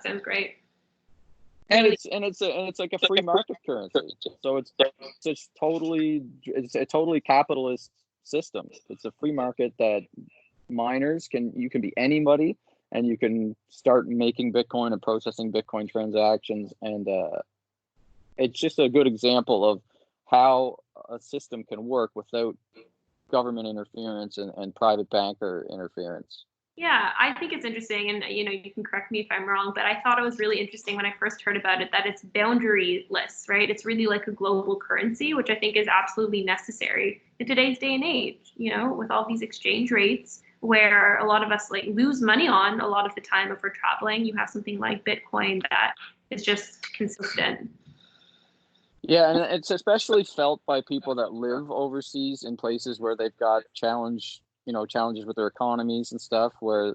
sounds great. And Really. it's like a free market currency. So it's a totally capitalist system. It's a free market that miners you can be anybody and you can start making Bitcoin and processing Bitcoin transactions. And it's just a good example of how a system can work without government interference and private banker interference. Yeah, I think it's interesting, and you can correct me if I'm wrong, but I thought it was really interesting when I first heard about it that it's boundaryless, right? It's really like a global currency, which I think is absolutely necessary in today's day and age, with all these exchange rates where a lot of us like lose money on a lot of the time if we're traveling. You have something like Bitcoin that is just consistent. Yeah, and it's especially felt by people that live overseas in places where they've got challenges with their economies and stuff, where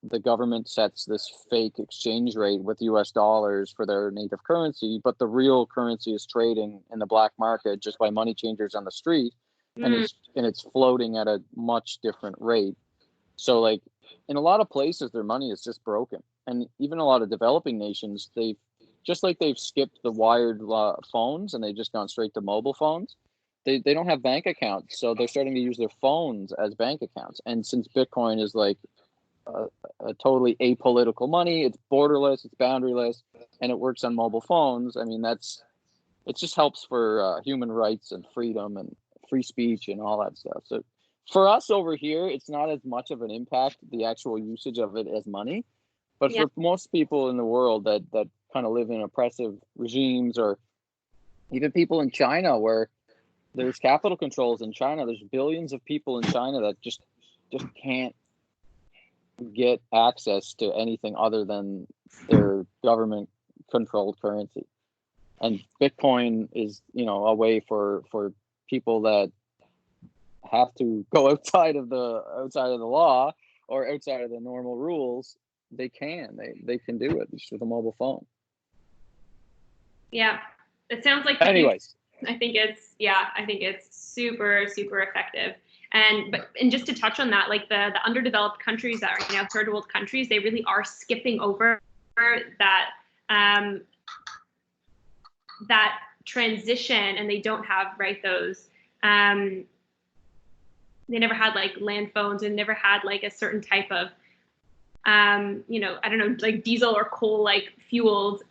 the government sets this fake exchange rate with US dollars for their native currency, but the real currency is trading in the black market just by money changers on the street, and Mm, it's floating at a much different rate. So like in a lot of places their money is just broken. And even a lot of developing nations, they've skipped the wired phones and they've just gone straight to mobile phones. They don't have bank accounts, so they're starting to use their phones as bank accounts. And since Bitcoin is like a totally apolitical money, it's borderless, it's boundaryless, and it works on mobile phones. I mean, it just helps for human rights and freedom and free speech and all that stuff. So for us over here, it's not as much of an impact, the actual usage of it, as money. But yeah. for most people in the world that kind of live in oppressive regimes, or even people in China where there's capital controls in China, there's billions of people in China that just can't get access to anything other than their government controlled currency. And Bitcoin is, a way for people that have to go outside of the law or outside of the normal rules. They can do it just with a mobile phone. Yeah. It sounds like the future. Anyways, I think it's super, super effective. And just to touch on that, like the underdeveloped countries that are third world countries, they really are skipping over that that transition, and they don't have those. They never had like land phones, and never had like a certain type of I don't know, like diesel or coal like fueled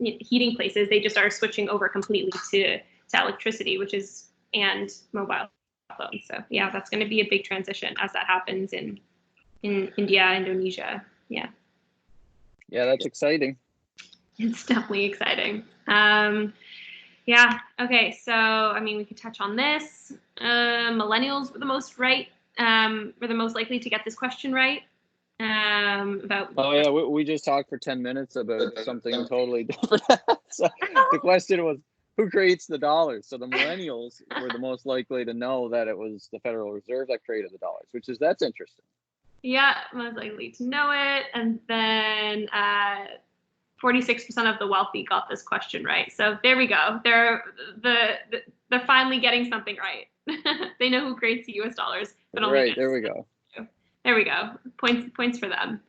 heating places. They just are switching over completely to electricity, and mobile phones. So yeah, that's going to be a big transition as that happens in India, Indonesia. Yeah, that's exciting. it's definitely exciting. Yeah. Okay. So I mean, we could touch on this. Millennials were the most likely to get this question right. About Oh yeah, we just talked for 10 minutes about something totally different. So the question was, who creates the dollars? So the millennials were the most likely to know that it was the Federal Reserve that created the dollars, that's interesting. Yeah, most likely to know it. And then 46% of the wealthy got this question right. So there we go. They're finally getting something right. They know who creates the US dollars, but only Right, there we go. There we go. Points for them.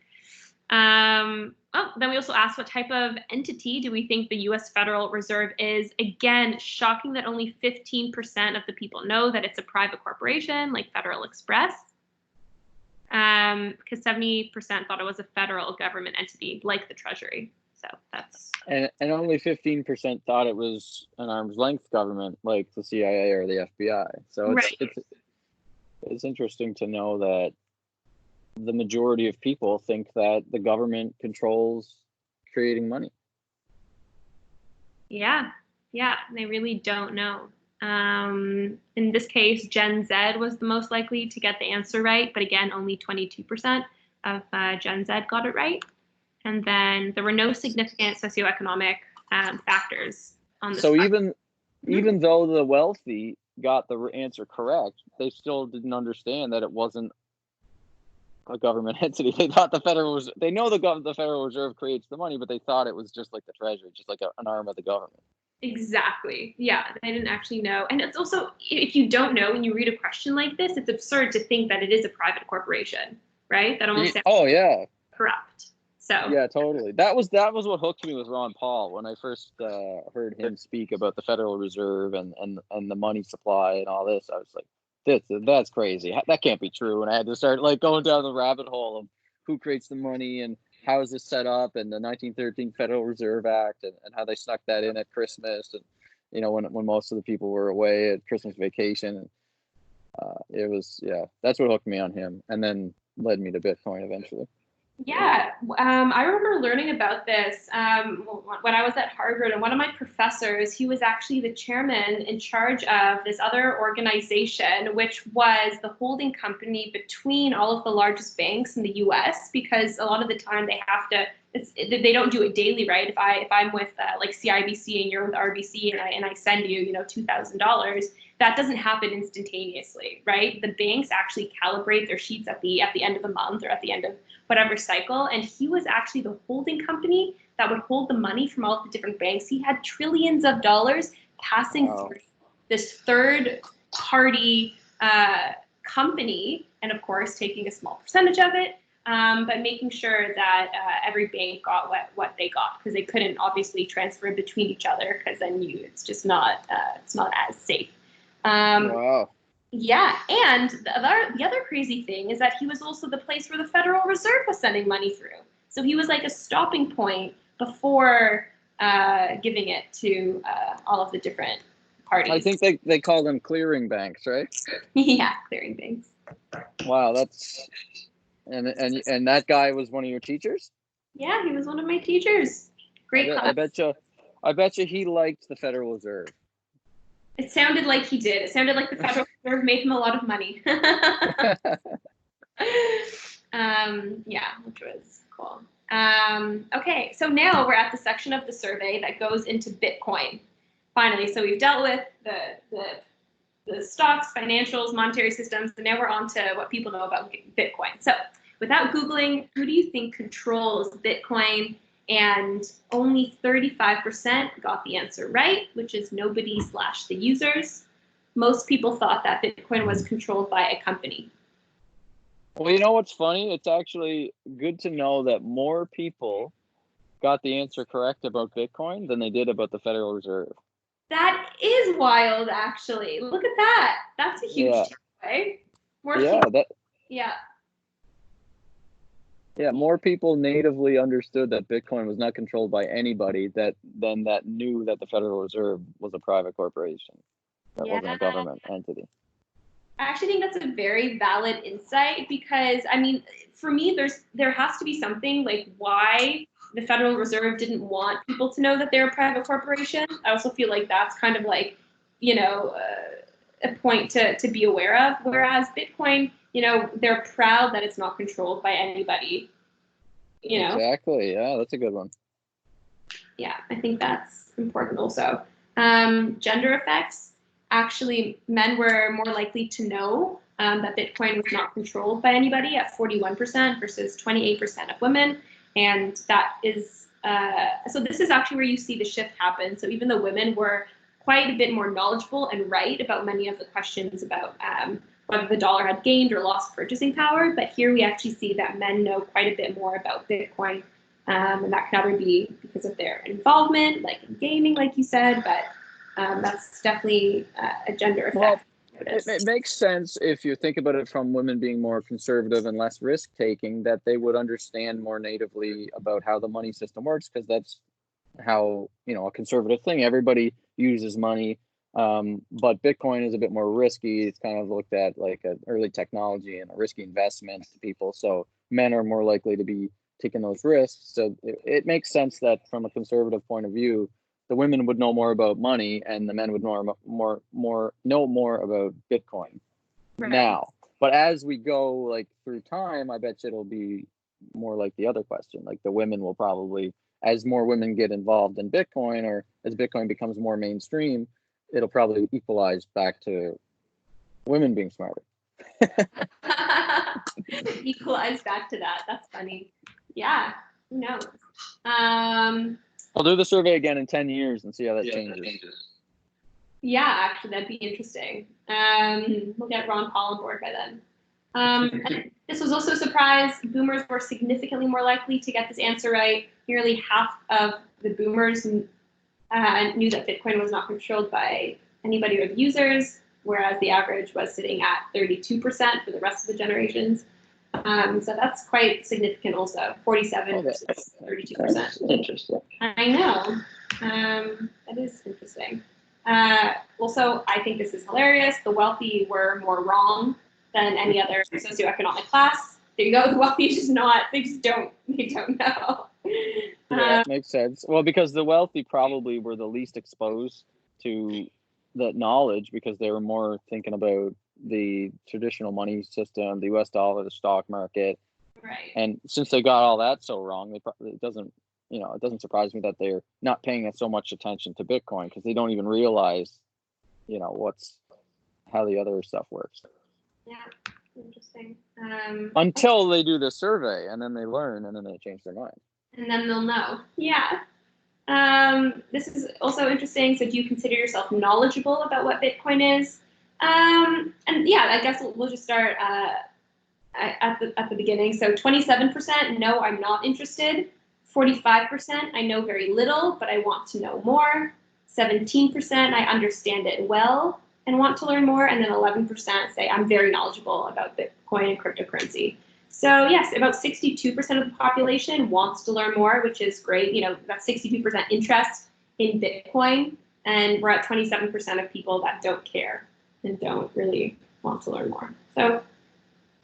Then we also asked what type of entity do we think the US Federal Reserve is? Again, shocking that only 15% of the people know that it's a private corporation like Federal Express. Because 70% thought it was a federal government entity like the Treasury. So that's and only 15% thought it was an arm's length government like the CIA or the FBI. So it's interesting to know that the majority of people think that the government controls creating money. Yeah, they really don't know. In this case, Gen Z was the most likely to get the answer right, but again, only 22% of Gen Z got it right. And then there were no significant socioeconomic factors on this. So even though the wealthy got the answer correct, they still didn't understand that it wasn't a government entity. They thought the Federal Reserve, they know the Federal Reserve creates the money, but they thought it was just like the Treasury, just like an arm of the government. Exactly. Yeah, they didn't actually know. And it's also, if you don't know when you read a question like this, it's absurd to think that it is a private corporation, right? That almost sounds corrupt. So yeah, totally. That was what hooked me with Ron Paul when I first heard him speak about the Federal Reserve and the money supply and all this. I was like, that's crazy. That can't be true. And I had to start like going down the rabbit hole of who creates the money and how is this set up, and the 1913 Federal Reserve Act, and how they snuck that in at Christmas, and when most of the people were away at Christmas vacation. And it was, that's what hooked me on him, and then led me to Bitcoin eventually. Yeah, I remember learning about this when I was at Harvard, and one of my professors, he was actually the chairman in charge of this other organization, which was the holding company between all of the largest banks in the US, because a lot of the time they have to, they don't do it daily, right? If I'm with like CIBC and you're with RBC and I send you, $2,000, that doesn't happen instantaneously, right? The banks actually calibrate their sheets at the end of the month or at the end of whatever cycle. And he was actually the holding company that would hold the money from all of the different banks. He had trillions of dollars passing through this third party company, and of course taking a small percentage of it, but making sure that every bank got what they got, because they couldn't obviously transfer between each other, because then it's just not as safe. Wow. Yeah, and the other crazy thing is that he was also the place where the Federal Reserve was sending money through. So he was like a stopping point before giving it to all of the different parties. I think they call them clearing banks, right? Yeah, clearing banks. Wow, that's and that guy was one of your teachers? Yeah, he was one of my teachers. Great class. I bet you he liked the Federal Reserve. It sounded like he did. It sounded like the Federal Reserve made him a lot of money. Yeah, which was cool. Okay, so now we're at the section of the survey that goes into Bitcoin. Finally, so we've dealt with the stocks, financials, monetary systems, and now we're on to what people know about Bitcoin. So without Googling, who do you think controls Bitcoin? And only 35% got the answer right, which is nobody / the users. Most people thought that Bitcoin was controlled by a company. Well, you know what's funny? It's actually good to know that more people got the answer correct about Bitcoin than they did about the Federal Reserve. That is wild, actually. Look at that. That's a huge takeaway. Yeah, more people natively understood that Bitcoin was not controlled by anybody than that knew that the Federal Reserve was a private corporation. That wasn't a government entity. I actually think that's a very valid insight, because, I mean, for me, there has to be something like why the Federal Reserve didn't want people to know that they're a private corporation. I also feel like that's kind of like, a point to be aware of. Whereas Bitcoin, they're proud that it's not controlled by anybody. Exactly. Yeah, that's a good one. Yeah, I think that's important also. Gender effects. Actually, men were more likely to know that Bitcoin was not controlled by anybody at 41% versus 28% of women. And that is so this is actually where you see the shift happen. So even the women were quite a bit more knowledgeable and right about many of the questions about whether the dollar had gained or lost purchasing power. But here we actually see that men know quite a bit more about Bitcoin. And that could either be because of their involvement, like in gaming, like you said, but that's definitely a gender effect. Well, it makes sense if you think about it from women being more conservative and less risk taking, that they would understand more natively about how the money system works, because that's how, a conservative thing. Everybody uses money, but Bitcoin is a bit more risky. It's kind of looked at like an early technology and a risky investment to people. So men are more likely to be taking those risks. So it makes sense that from a conservative point of view, the women would know more about money and the men would know more about Bitcoin. Right. Now. But as we go like through time, I bet you it'll be more like the other question. Like the women will probably, as more women get involved in Bitcoin, or as Bitcoin becomes more mainstream, it'll probably equalize back to women being smarter. Equalize back to that. That's funny. Yeah, who knows? I'll do the survey again in 10 years and see how that changes. Yeah, actually, that'd be interesting. We'll get Ron Paul on board by then. And this was also a surprise. Boomers were significantly more likely to get this answer right. Nearly half of the boomers knew that Bitcoin was not controlled by anybody or the users, whereas the average was sitting at 32% for the rest of the generations. So that's quite significant also, 47 versus 32%. Interesting. I know. That is interesting. Also, I think this is hilarious. The wealthy were more wrong than any other socioeconomic class. There you go. The wealthy is not, they don't know. Yeah, makes sense. Well, because the wealthy probably were the least exposed to that knowledge, because they were more thinking about the traditional money system, the US dollar, the stock market. Right. And since they got all that so wrong, it doesn't surprise me that they're not paying so much attention to Bitcoin, because they don't even realize, how the other stuff works. Yeah, interesting. Until they do the survey, and then they learn, and then they change their mind. And then they'll know. Yeah. This is also interesting. So do you consider yourself knowledgeable about what Bitcoin is? And yeah, I guess we'll just start at the beginning. So 27%, no, I'm not interested. 45%, I know very little, but I want to know more. 17%, I understand it well and want to learn more. And then 11% say I'm very knowledgeable about Bitcoin and cryptocurrency. So yes, about 62% of the population wants to learn more, which is great. That's 62% interest in Bitcoin, and we're at 27% of people that don't care and don't really want to learn more. So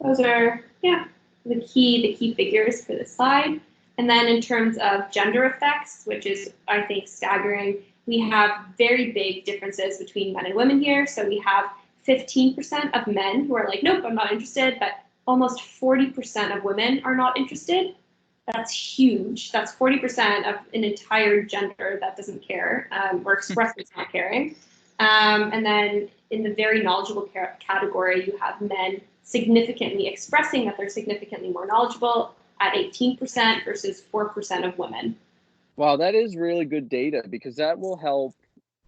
those are, the key figures for this slide. And then in terms of gender effects, which is, I think, staggering, we have very big differences between men and women here. So we have 15% of men who are like, nope, I'm not interested, but almost 40% of women are not interested. That's huge. That's 40% of an entire gender that doesn't care or expresses not caring. And then in the very knowledgeable category, you have men significantly expressing that they're significantly more knowledgeable at 18% versus 4% of women. Wow, that is really good data, because that will help,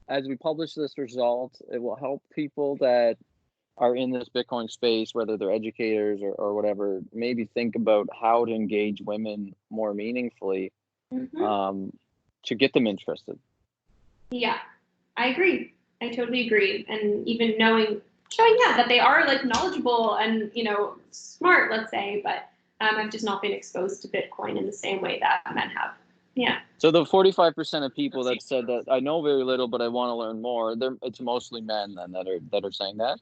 as we publish this result, it will help people that are in this Bitcoin space, whether they're educators or whatever, maybe think about how to engage women more meaningfully, to get them interested. Yeah, I agree. I totally agree. And even showing that they are like knowledgeable and, smart, let's say, but I've just not been exposed to Bitcoin in the same way that men have. Yeah. So the 45% of people that said that I know very little, but I want to learn more, it's mostly men then that are saying that.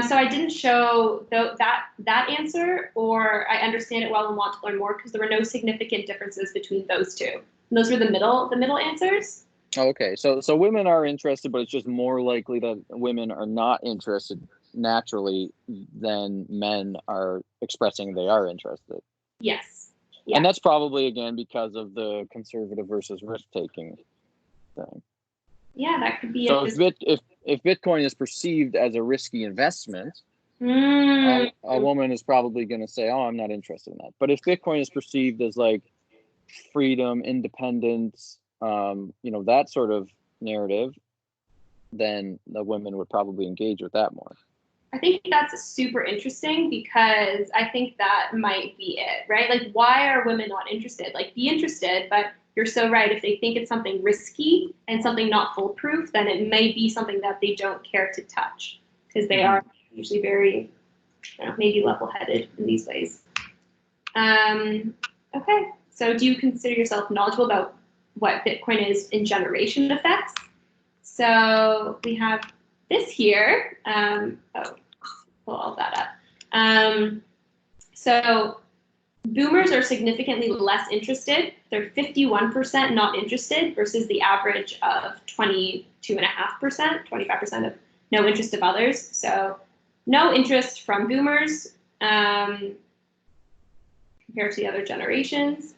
So I didn't show that answer, or I understand it well and want to learn more, because there were no significant differences between those two. And those were the middle answers. Okay, so women are interested, but it's just more likely that women are not interested naturally than men are expressing they are interested. Yes. Yeah. And that's probably, again, because of the conservative versus risk-taking thing. Yeah, that could be. So if Bitcoin is perceived as a risky investment, a woman is probably going to say, oh, I'm not interested in that. But if Bitcoin is perceived as like freedom, independence, that sort of narrative, then the women would probably engage with that more. I think that's super interesting because I think that might be it, right? Like, why are women not interested? Like, be interested, but you're so right. If they think it's something risky and something not foolproof, then it may be something that they don't care to touch because they are usually very, maybe level-headed in these ways. Okay, so do you consider yourself knowledgeable about what Bitcoin is in generation effects? So we have this here. Pull all that up. So boomers are significantly less interested. They're 51% not interested versus the average of 22.5%, 25% of no interest of others. So no interest from boomers compared to the other generations.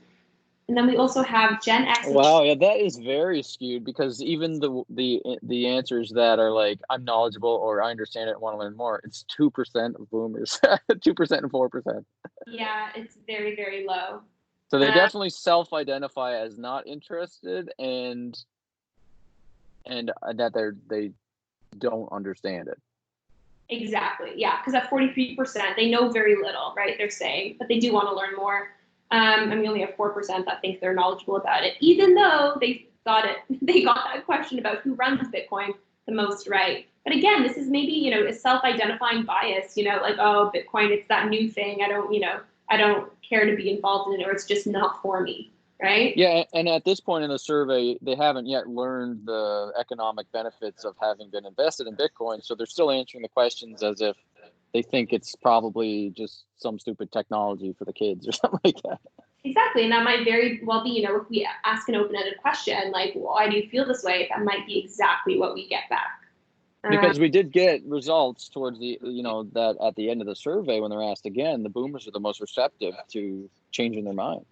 And then we also have Gen X. Wow, yeah, that is very skewed because even the answers that are like, I'm knowledgeable or I understand it and want to learn more, it's 2% of boomers, 2% and 4%. Yeah, it's very, very low. So they definitely self-identify as not interested and that they don't understand it. Exactly, yeah, because at 43%, they know very little, right? They're saying, but they do want to learn more. And we only have 4% that think they're knowledgeable about it, even though they got that question about who runs Bitcoin the most right. But again, this is maybe, a self-identifying bias, like, oh, Bitcoin, it's that new thing. I don't care to be involved in it, or it's just not for me, right? Yeah, and at this point in the survey, they haven't yet learned the economic benefits of having been invested in Bitcoin. So they're still answering the questions as if they think it's probably just some stupid technology for the kids or something like that. Exactly, and that might very well be, if we ask an open-ended question, like, why do you feel this way? That might be exactly what we get back. Because we did get results towards the, that at the end of the survey, when they're asked again, the boomers are the most receptive to changing their mind.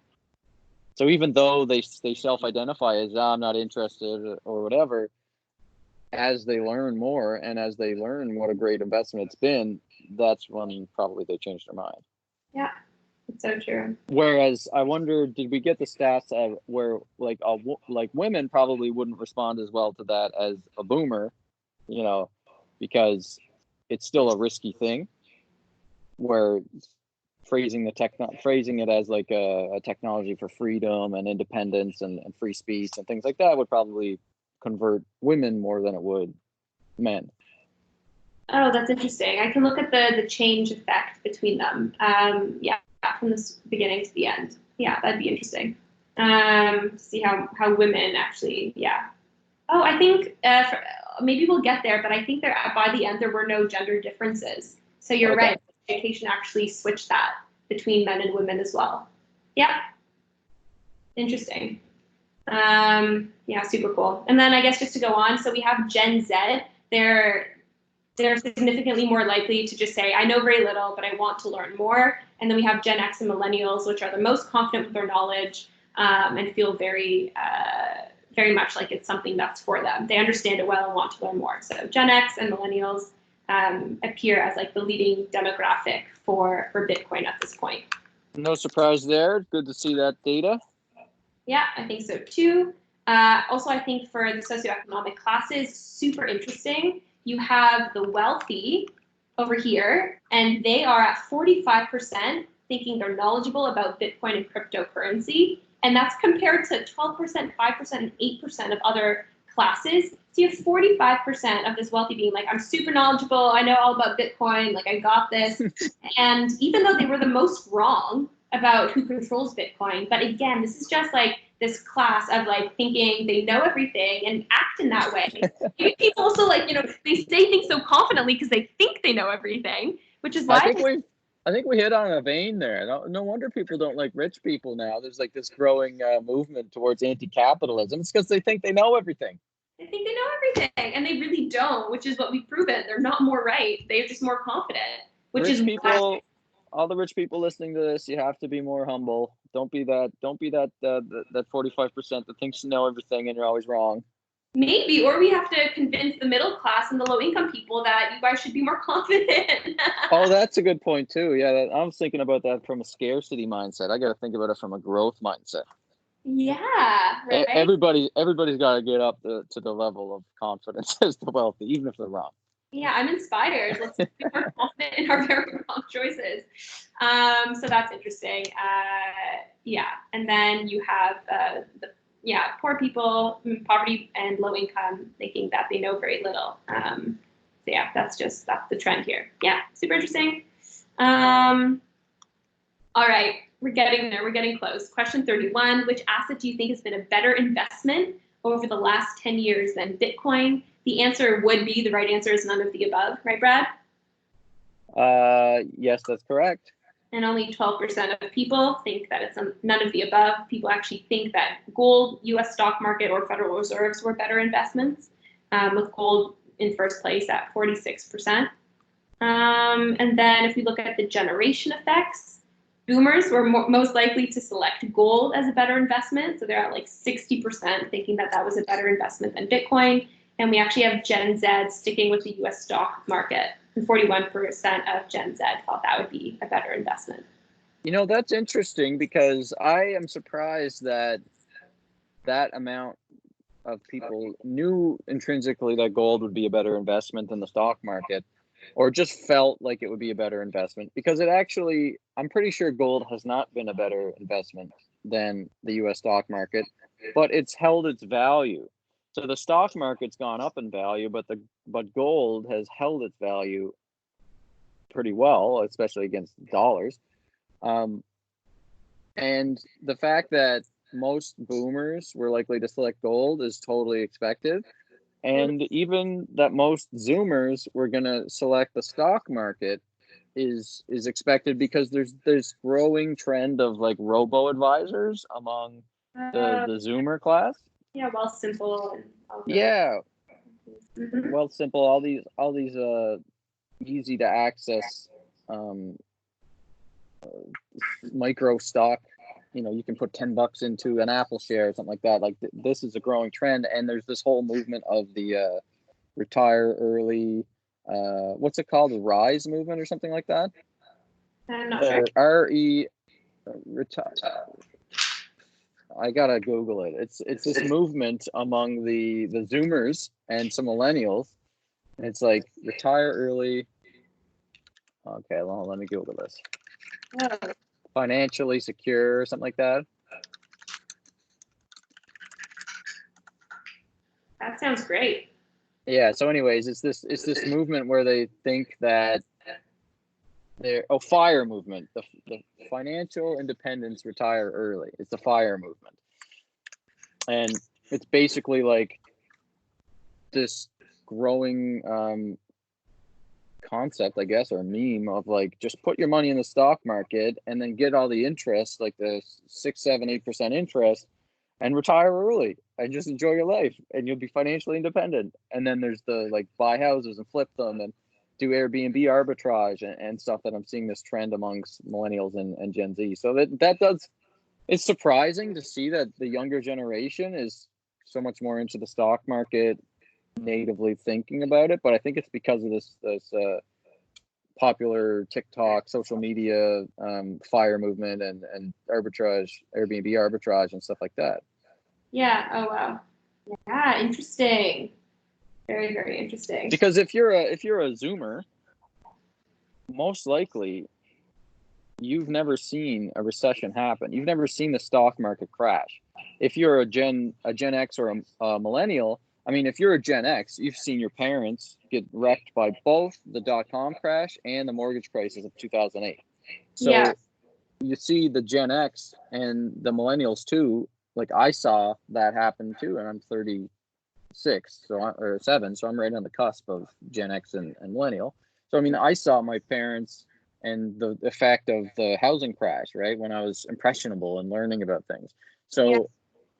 So even though they self-identify as, I'm not interested or whatever, as they learn more and as they learn what a great investment it's been, that's when probably they change their mind. Yeah, it's so true. Whereas I wonder, did we get the stats of where like women probably wouldn't respond as well to that as a boomer, because it's still a risky thing, where phrasing it as like a technology for freedom and independence and free speech and things like that would probably convert women more than it would men. Oh, that's interesting. I can look at the change effect between them. Yeah, from the beginning to the end. Yeah, that'd be interesting. See how women actually, yeah. Oh, I think maybe we'll get there, but I think by the end there were no gender differences. So you're right. Education actually switched that between men and women as well. Yeah. Interesting. Yeah, super cool. And then I guess just to go on, so we have Gen Z. They're significantly more likely to just say, I know very little, but I want to learn more. And then we have Gen X and millennials, which are the most confident with their knowledge and feel very, very much like it's something that's for them. They understand it well and want to learn more. So Gen X and millennials appear as like the leading demographic for Bitcoin at this point. No surprise there. Good to see that data. Yeah, I think so too. Also, I think for the socioeconomic classes, super interesting. You have the wealthy over here, and they are at 45% thinking they're knowledgeable about Bitcoin and cryptocurrency. And that's compared to 12%, 5%, and 8% of other classes. So you have 45% of this wealthy being like, I'm super knowledgeable. I know all about Bitcoin. Like, I got this. And even though they were the most wrong about who controls Bitcoin, but again, this is just like this class of like thinking they know everything and act in that way. Maybe people also like, they say things so confidently because they think they know everything, which is why I think we hit on a vein there. No wonder people don't like rich people now. There's like this growing movement towards anti-capitalism. It's because they think they know everything. They think they know everything, and they really don't, which is what we've proven. They're not more right. They're just more confident, which rich is people. All the rich people listening to this, you have to be more humble. Don't be that 45% that thinks you know everything and you're always wrong. Maybe, or we have to convince the middle class and the low income people that you guys should be more confident. Oh, that's a good point too. Yeah, I was thinking about that from a scarcity mindset. I got to think about it from a growth mindset. Yeah, right. Everybody's got to get up to the level of confidence as the wealthy, even if they're wrong. Yeah, I'm inspired. Let's be more confident in our very wrong choices. So that's interesting. Yeah, and then you have poor people, poverty and low income, thinking that they know very little. So yeah, that's the trend here. Yeah, super interesting. All right, we're getting there. We're getting close. Question 31, which asset do you think has been a better investment over the last 10 years than Bitcoin? The answer would be, the right answer is none of the above, right, Brad? Yes, that's correct. And only 12% of people think that it's none of the above. People actually think that gold, US stock market, or Federal Reserves were better investments, with gold in first place at 46%. And then if we look at the generation effects, boomers were most likely to select gold as a better investment. So they're at like 60% thinking that that was a better investment than Bitcoin. And we actually have Gen Z sticking with the US stock market. And 41% of Gen Z thought that would be a better investment. You know, that's interesting because I am surprised that that amount of people knew intrinsically that gold would be a better investment than the stock market, or just felt like it would be a better investment, because it actually, I'm pretty sure gold has not been a better investment than the US stock market, but it's held its value. So the stock market's gone up in value, but gold has held its value pretty well, especially against dollars. And the fact that most boomers were likely to select gold is totally expected. And even that most Zoomers were going to select the stock market is expected, because there's growing trend of like robo advisors among the Zoomer class. Yeah, Wealthsimple and all the. Yeah, Wealthsimple, all these easy to access micro stock. You know, you can put $10 into an Apple share or something like that. Like this is a growing trend, and there's this whole movement of the retire early. What's it called? The Rise movement or something like that. I'm not sure. RE retire. I gotta Google it. It's this movement among the Zoomers and some millennials. And it's like retire early. Okay, well, let me Google this. Oh. Financially secure or something like that. That sounds great. Yeah. So, anyways, it's this movement where they think that they're FIRE movement, the financial independence, retire early. It's the FIRE movement, and it's basically like this growing concept, I guess, or meme of like, just put your money in the stock market and then get all the interest, like the 6, 7, 8% interest, and retire early and just enjoy your life, and you'll be financially independent. And then there's the like buy houses and flip them and do Airbnb arbitrage and stuff that I'm seeing this trend amongst millennials and Gen Z. So that does, it's surprising to see that the younger generation is so much more into the stock market, natively thinking about it. But I think it's because of this popular TikTok, social media, FIRE movement and arbitrage, Airbnb arbitrage and stuff like that. Yeah. Oh wow. Yeah. Interesting. Very, very interesting. Because if you're a Zoomer, most likely you've never seen a recession happen. You've never seen the stock market crash. If you're a Gen X or a millennial, I mean, if you're a Gen X, you've seen your parents get wrecked by both the dot-com crash and the mortgage crisis of 2008. So yeah, you see the Gen X and the millennials too. Like I saw that happen too, and I'm 36, or 7, so I'm right on the cusp of Gen X and millennial. So I mean, I saw my parents and the effect of the housing crash, right, when I was impressionable and learning about things. So yeah,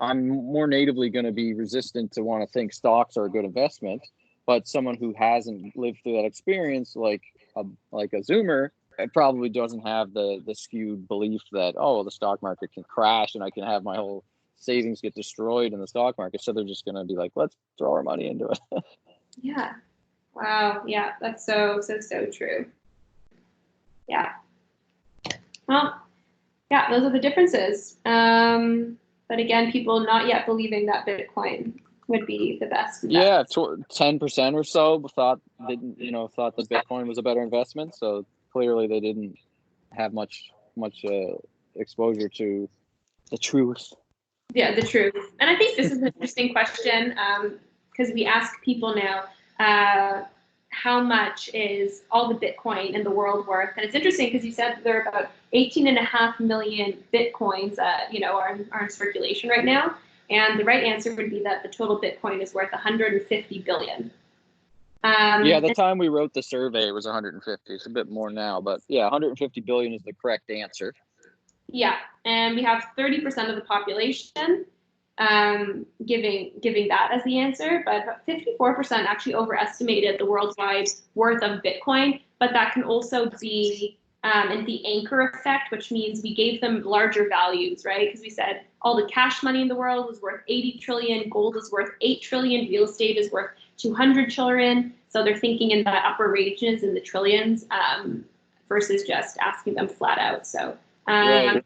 I'm more natively going to be resistant to want to think stocks are a good investment. But someone who hasn't lived through that experience, like a Zoomer, it probably doesn't have the skewed belief that, oh, the stock market can crash and I can have my whole savings get destroyed in the stock market. So they're just going to be like, let's throw our money into it. Yeah. Wow. Yeah, that's so true. Yeah. Well, yeah, those are the differences. But again, people not yet believing that Bitcoin would be the best Yeah, investment. 10% or so thought that Bitcoin was a better investment. So clearly they didn't have much exposure to the truth. Yeah, the truth. And I think this is an interesting question because we ask people now, how much is all the Bitcoin in the world worth? And it's interesting because you said there are about 18.5 million Bitcoins that are in circulation right now. And the right answer would be that the total Bitcoin is worth 150 billion. Yeah, the time we wrote the survey it was 150. It's a bit more now, but yeah, 150 billion is the correct answer. Yeah, and we have 30% of the population giving that as the answer, but 54% actually overestimated the worldwide worth of Bitcoin. But that can also be in the anchor effect, which means we gave them larger values, right? Because we said all the cash money in the world is worth 80 trillion, gold is worth 8 trillion, real estate is worth 200 trillion. So they're thinking in that upper ranges in the trillions versus just asking them flat out. So. Right.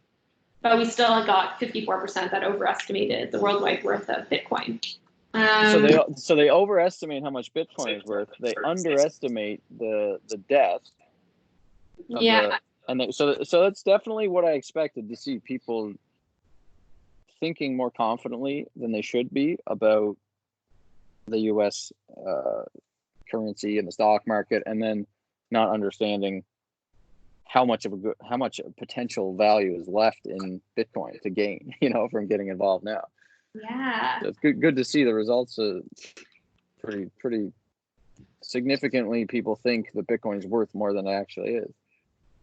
But we still got 54% that overestimated the worldwide worth of Bitcoin. So they overestimate how much Bitcoin is worth. They underestimate the depth. Yeah. So that's definitely what I expected to see, people thinking more confidently than they should be about the U.S. Currency and the stock market, and then not understanding how much potential value is left in Bitcoin to gain, from getting involved now. Yeah. So it's good to see the results. Pretty significantly, people think that Bitcoin is worth more than it actually is.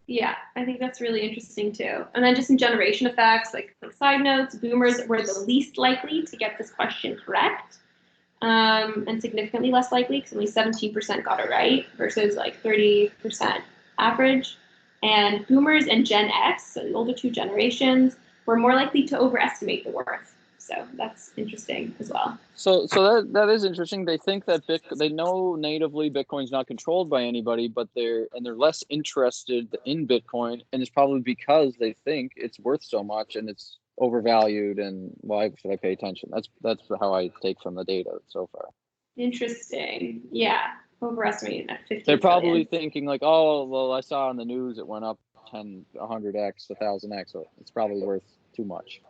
Yeah, I think that's really interesting too. And then just some generation effects, like side notes, boomers were the least likely to get this question correct. And significantly less likely because only 17% got it right versus like 30% average. And boomers and Gen X, so the older two generations, were more likely to overestimate the worth. So that's interesting as well. So that is interesting. They think that they know natively Bitcoin's not controlled by anybody, but they're less interested in Bitcoin, and it's probably because they think it's worth so much and it's overvalued, and why should I pay attention? That's how I take from the data so far. Interesting. Yeah. Overestimating at 50. They're probably thinking like, oh, well, I saw on the news it went up 10, 100x, 1000x, so it's probably worth too much.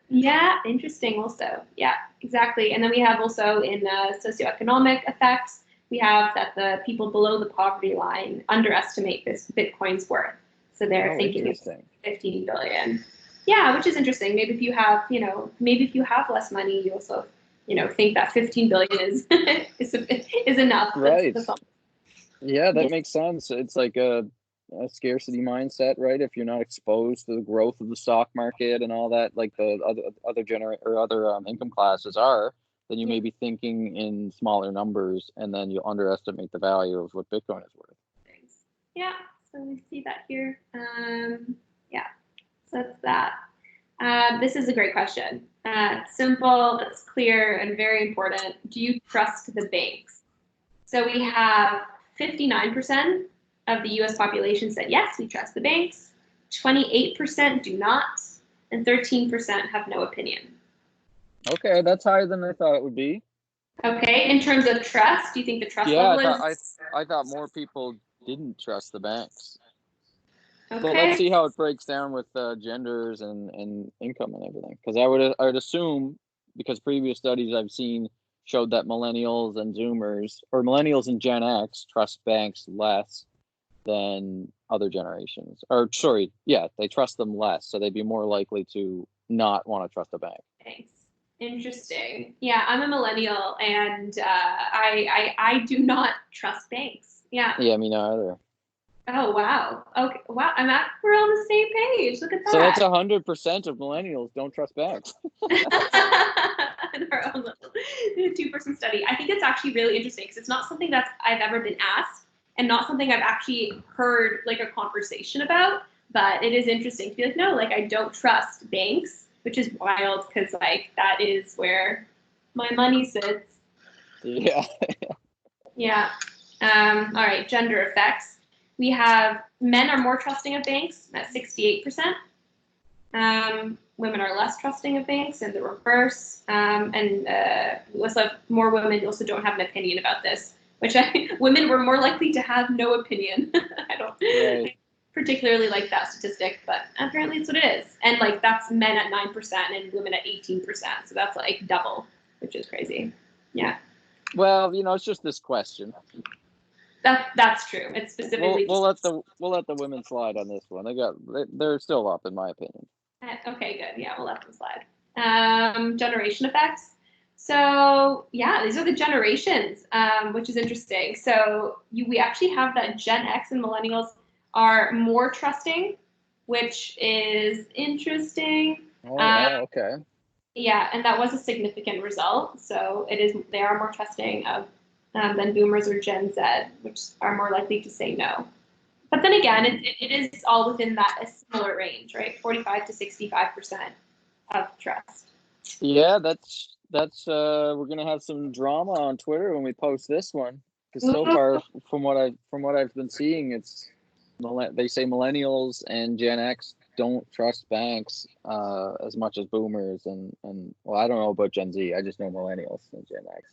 Yeah, interesting also. Yeah, exactly. And then we have also in socioeconomic effects, we have that the people below the poverty line underestimate this Bitcoin's worth. So they're thinking it's 15 billion. Yeah, which is interesting. Maybe if you have less money, you also think that 15 billion is is enough. Right. Yeah, that makes sense. It's like a scarcity mindset, right? If you're not exposed to the growth of the stock market and all that, like the other income classes are, then you may be thinking in smaller numbers, and then you'll underestimate the value of what Bitcoin is worth. Yeah, so we see that here. Yeah, so that's that. This is a great question. Simple, it's clear, and very important. Do you trust the banks? So we have 59% of the US population said yes, we trust the banks. 28% do not, and 13% have no opinion. Okay, that's higher than I thought it would be. Okay, in terms of trust, do you think the trust level is? I thought more people didn't trust the banks. Okay. So let's see how it breaks down with genders and income and everything. Because I would assume, because previous studies I've seen showed that millennials and Zoomers, or millennials and Gen X, trust banks less than other generations. Or sorry, yeah, they trust them less, so they'd be more likely to not want to trust a bank. Thanks. Interesting. Yeah, I'm a millennial, and I do not trust banks. Yeah. Yeah, me neither. Oh wow. Okay. Wow. We're on the same page. Look at that. So that's 100% of millennials don't trust banks. In our own little 2-person study. I think it's actually really interesting because it's not something that I've ever been asked, and not something I've actually heard like a conversation about. But it is interesting to be like, no, like I don't trust banks, which is wild because like that is where my money sits. Yeah. Yeah. All right. Gender effects. We have men are more trusting of banks at 68%. women are less trusting of banks and the reverse. And we also have more women who also don't have an opinion about this, which women were more likely to have no opinion. I don't particularly like that statistic, but apparently it's what it is. And like that's men at 9% and women at 18%. So that's like double, which is crazy. Yeah. Well, it's just this question. That's true. It's specifically. We'll let the women slide on this one. They're still up in my opinion. Okay, good. Yeah, we'll let them slide. Generation effects. So yeah, these are the generations, which is interesting. So we actually have that Gen X and millennials are more trusting, which is interesting. Oh, yeah, okay. Yeah, and that was a significant result. So they are more trusting of than boomers or Gen Z, which are more likely to say no. But then again, it is all within a similar range, right? 45 to 65% of trust. Yeah, that's we're gonna have some drama on Twitter when we post this one, because so far from what I've been seeing, they say millennials and Gen X don't trust banks as much as boomers and well, I don't know about Gen Z. I just know millennials and Gen X.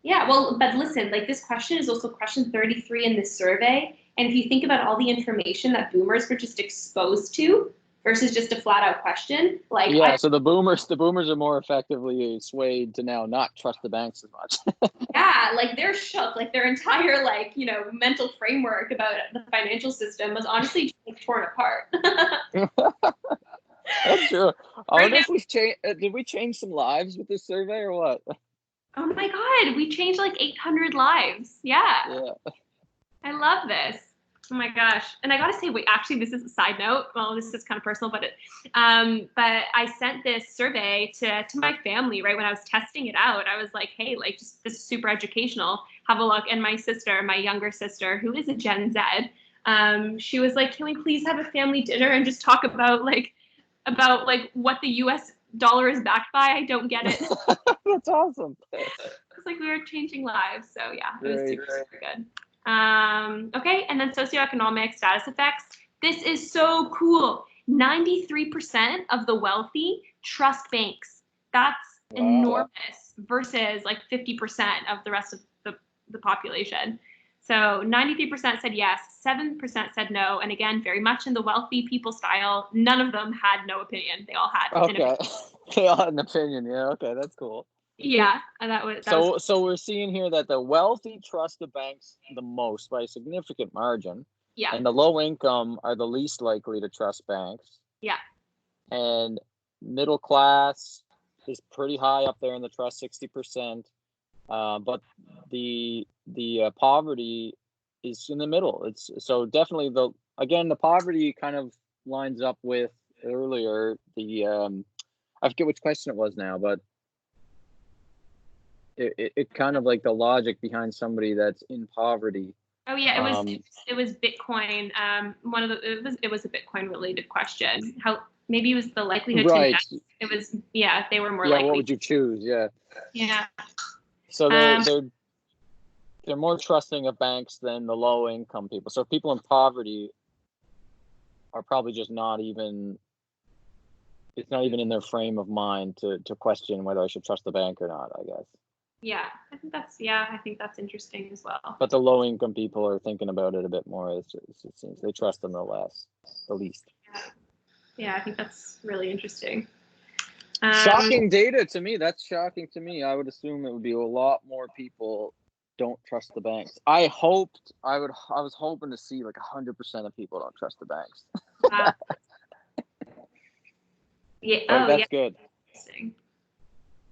Yeah, well, but listen, like this question is also question 33 in this survey. And if you think about all the information that boomers were just exposed to versus just a flat out question, like so the boomers are more effectively swayed to now not trust the banks as much. Yeah, like they're shook, like their entire mental framework about the financial system was honestly just, like, torn apart. That's true. I wonder if we've changed. Did we change some lives with this survey or what? Oh my God, we changed like 800 lives. Yeah. I love this. Oh my gosh. And I gotta say, wait, actually, this is a side note. Well, this is kind of personal, but I sent this survey to my family, right? When I was testing it out, I was like, hey, like just this is super educational. Have a look. And my sister, my younger sister, who is a Gen Z, she was like, can we please have a family dinner and just talk about what the US dollar is backed by? I don't get it. That's awesome. It's like we were changing lives. So yeah, it was super good. Okay, and then socioeconomic status effects. This is so cool. 93% of the wealthy trust banks. That's enormous versus like 50% of the rest of the population. So 93% said yes, 7% said no, and again, very much in the wealthy people style. None of them had no opinion. They all had an opinion. They all had an opinion. Yeah, okay, that's cool. Yeah, and that was so we're seeing here that the wealthy trust the banks the most by a significant margin. Yeah. And the low income are the least likely to trust banks. Yeah. And middle class is pretty high up there in the trust, 60%. But the poverty is in the middle. It's so definitely the poverty kind of lines up with earlier I forget which question it was now, but it kind of like the logic behind somebody that's in poverty. Oh yeah, it was Bitcoin. It was a Bitcoin related question. How maybe it was the likelihood to invest. It was they were more likely. What would you choose? Yeah. Yeah. So they're more trusting of banks than the low income people. So people in poverty are probably just not even. It's not even in their frame of mind to question whether I should trust the bank or not, I guess. Yeah, I think that's interesting as well. But the low income people are thinking about it a bit more. It seems they trust them the least. Yeah, I think that's really interesting. Shocking data to me. That's shocking to me. I would assume it would be a lot more people don't trust the banks. I was hoping to see like 100% of people don't trust the banks. Yeah. That's good. Interesting.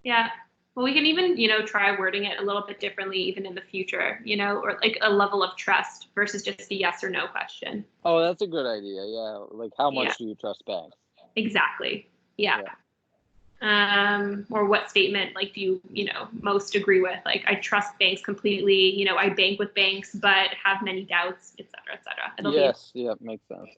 Yeah. Well, we can even, try wording it a little bit differently even in the future, or like a level of trust versus just a yes or no question. Oh, that's a good idea. Yeah. Like how much do you trust banks? Exactly. Yeah. Or what statement do you, most agree with? Like, I trust banks completely, I bank with banks, but have many doubts, et cetera, et cetera. Yeah, makes sense.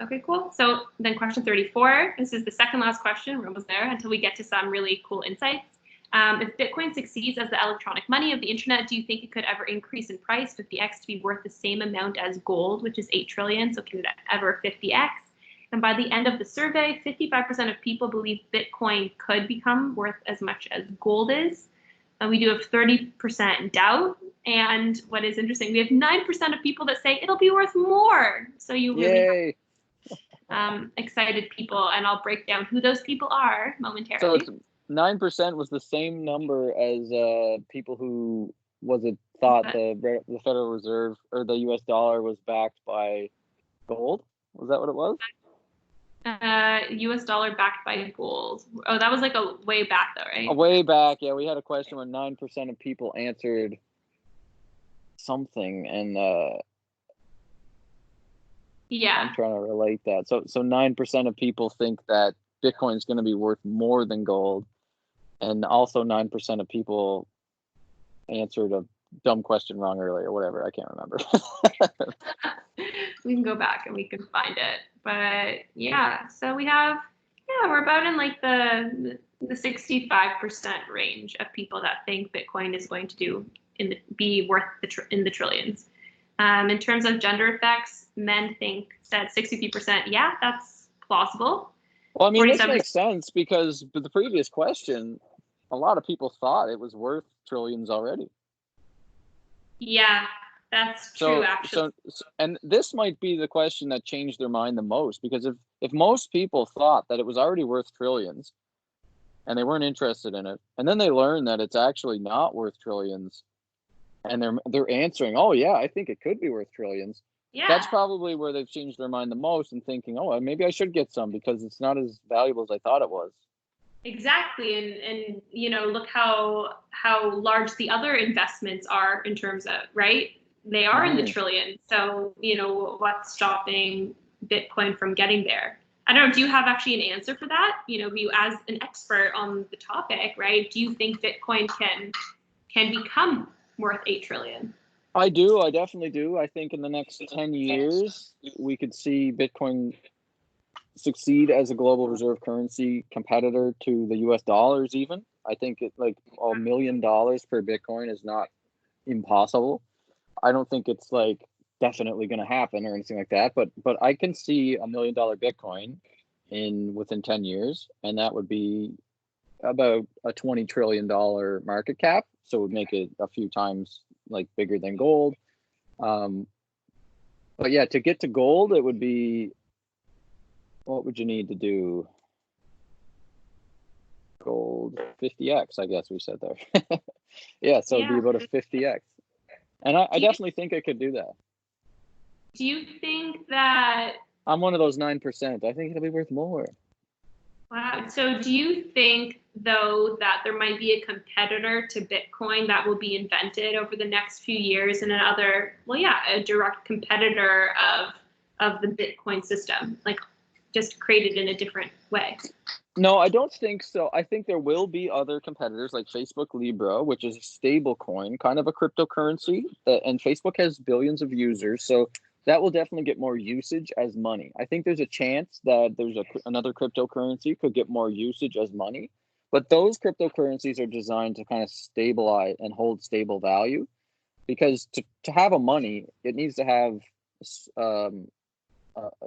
Okay, cool. So then question 34, this is the second last question. We're almost there until we get to some really cool insights. If Bitcoin succeeds as the electronic money of the internet, do you think it could ever increase in price 50x to be worth the same amount as gold, which is 8 trillion? So can it ever 50x? And by the end of the survey, 55% of people believe Bitcoin could become worth as much as gold is. And we do have 30% doubt. And what is interesting, we have 9% of people that say it'll be worth more. So you really have excited people, and I'll break down who those people are momentarily. So it's 9% was the same number as people who thought the Federal Reserve or the U.S. dollar was backed by gold. Was that what it was? U.S. dollar backed by gold. Oh, that was like a way back though, right? A way back, yeah. We had a question where 9% of people answered something, and yeah, I'm trying to relate that. So 9% of people think that Bitcoin is going to be worth more than gold, and also 9% of people answered a dumb question wrong earlier. Whatever, I can't remember. We can go back and we can find it. But yeah, so we're about in like the 65% range of people that think Bitcoin is going to be worth in the trillions. In terms of gender effects, men said 63%. Yeah, that's plausible. Well, I mean, this makes sense because the previous question, a lot of people thought it was worth trillions already. Yeah, that's true, actually. And this might be the question that changed their mind the most, because if most people thought that it was already worth trillions and they weren't interested in it, and then they learn that it's actually not worth trillions, and they're answering, oh yeah, I think it could be worth trillions. Yeah. That's probably where they've changed their mind the most and thinking, oh, maybe I should get some because it's not as valuable as I thought it was. Exactly. And look how large the other investments are in terms of, right? They are in the trillions. So, what's stopping Bitcoin from getting there? I don't know. Do you have actually an answer for that? You as an expert on the topic, right? Do you think Bitcoin can become worth 8 trillion? I do. I definitely do. I think in the next 10 years, we could see Bitcoin succeed as a global reserve currency competitor to the US dollars even. I think like $1 million per Bitcoin is not impossible. I don't think it's like definitely going to happen or anything like that, but I can see $1 million Bitcoin within 10 years, and that would be about a $20 trillion market cap. So it would make it a few times like bigger than gold. But yeah, to get to gold, it would be, what would you need to do? Gold 50x, I guess we said there. Yeah, so it'd be about a 50x. And I definitely think I could do that. Do you think that... I'm one of those 9%. I think it'll be worth more. Wow. So do you think, though, that there might be a competitor to Bitcoin that will be invented over the next few years, and a direct competitor of the Bitcoin system, like just created in a different way? No, I don't think so. I think there will be other competitors like Facebook Libra, which is a stable coin, kind of a cryptocurrency, and Facebook has billions of users. So that will definitely get more usage as money. I think there's a chance that there's another cryptocurrency could get more usage as money, but those cryptocurrencies are designed to kind of stabilize and hold stable value, because to have a money, it needs to have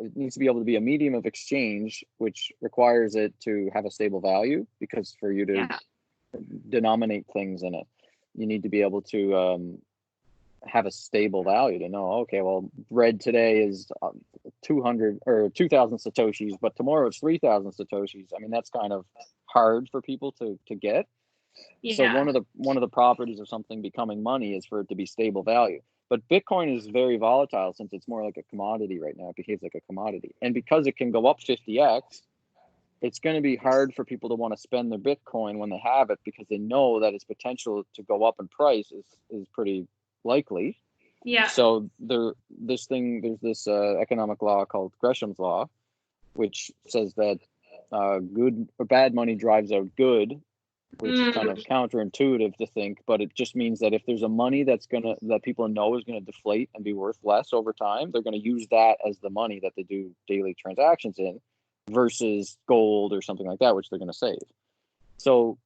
it needs to be able to be a medium of exchange, which requires it to have a stable value, because for you to denominate things in it, you need to be able to have a stable value to know, okay, well, bread today is 200 or 2,000 satoshis, but tomorrow it's 3,000 satoshis. I mean, that's kind of hard for people to get. Yeah. So one of the properties of something becoming money is for it to be stable value. But Bitcoin is very volatile since it's more like a commodity right now. It behaves like a commodity. And because it can go up 50x, it's going to be hard for people to want to spend their Bitcoin when they have it, because they know that its potential to go up in price is pretty likely. Yeah. So there's this economic law called Gresham's law, which says that good or bad money drives out good, which is kind of counterintuitive to think, but it just means that if there's a money that people know is going to deflate and be worth less over time, they're going to use that as the money that they do daily transactions in, versus gold or something like that, which they're going to save. So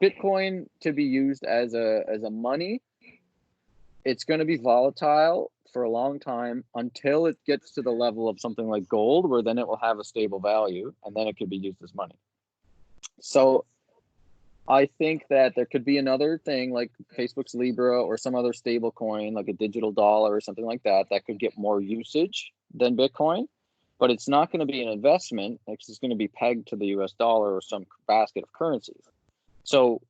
Bitcoin, to be used as a money, it's going to be volatile for a long time until it gets to the level of something like gold, where then it will have a stable value and then it could be used as money. So I think that there could be another thing like Facebook's Libra or some other stable coin, like a digital dollar or something like that, that could get more usage than Bitcoin, but it's not going to be an investment. It's going to be pegged to the US dollar or some basket of currencies. So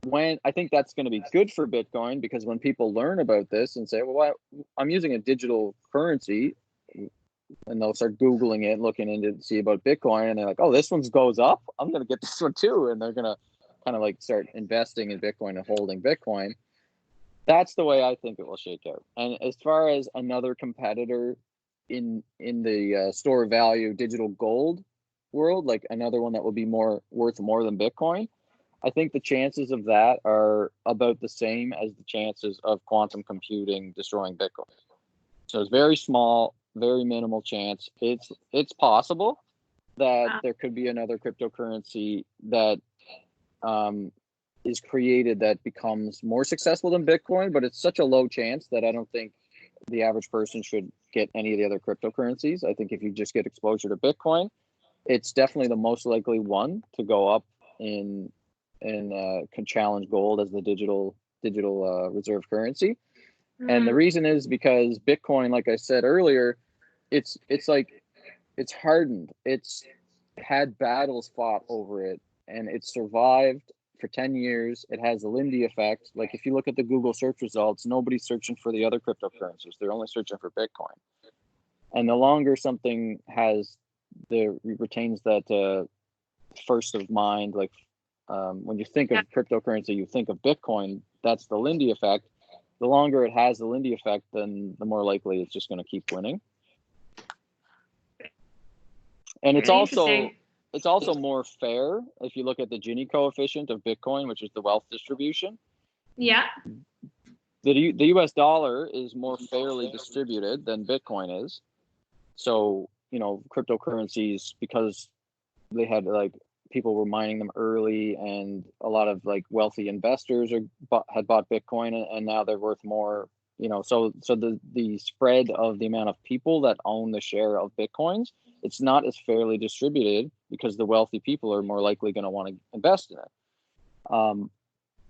when I think that's going to be good for Bitcoin, because when people learn about this and say, well, I'm using a digital currency, and they'll start Googling it, looking into to see about Bitcoin, and they're like, oh, this one goes up, I'm going to get this one too. And they're going to kind of like start investing in Bitcoin and holding Bitcoin. That's the way I think it will shake out. And as far as another competitor in the store of value digital gold world, like another one that will be worth more than Bitcoin, I think the chances of that are about the same as the chances of quantum computing destroying Bitcoin. So it's very small, very minimal chance. It's possible that there could be another cryptocurrency that is created that becomes more successful than Bitcoin, but it's such a low chance that I don't think the average person should get any of the other cryptocurrencies. I think if you just get exposure to Bitcoin, it's definitely the most likely one to go up in can challenge gold as the digital reserve currency. And the reason is because Bitcoin, like I said earlier, it's hardened. It's had battles fought over it, and it survived for 10 years. It has the Lindy effect. Like if you look at the Google search results, nobody's searching for the other cryptocurrencies. They're only searching for Bitcoin. And the longer something retains that first of mind, like when you think of cryptocurrency, you think of Bitcoin. That's the Lindy effect. The longer it has the Lindy effect, then the more likely it's just going to keep winning. And it's also more fair if you look at the Gini coefficient of Bitcoin, which is the wealth distribution. Yeah. The US dollar is more fairly distributed than Bitcoin is. So, cryptocurrencies, because they had like people were mining them early, and a lot of like wealthy investors had bought Bitcoin, and now they're worth more. So the spread of the amount of people that own the share of Bitcoins, it's not as fairly distributed because the wealthy people are more likely going to want to invest in it.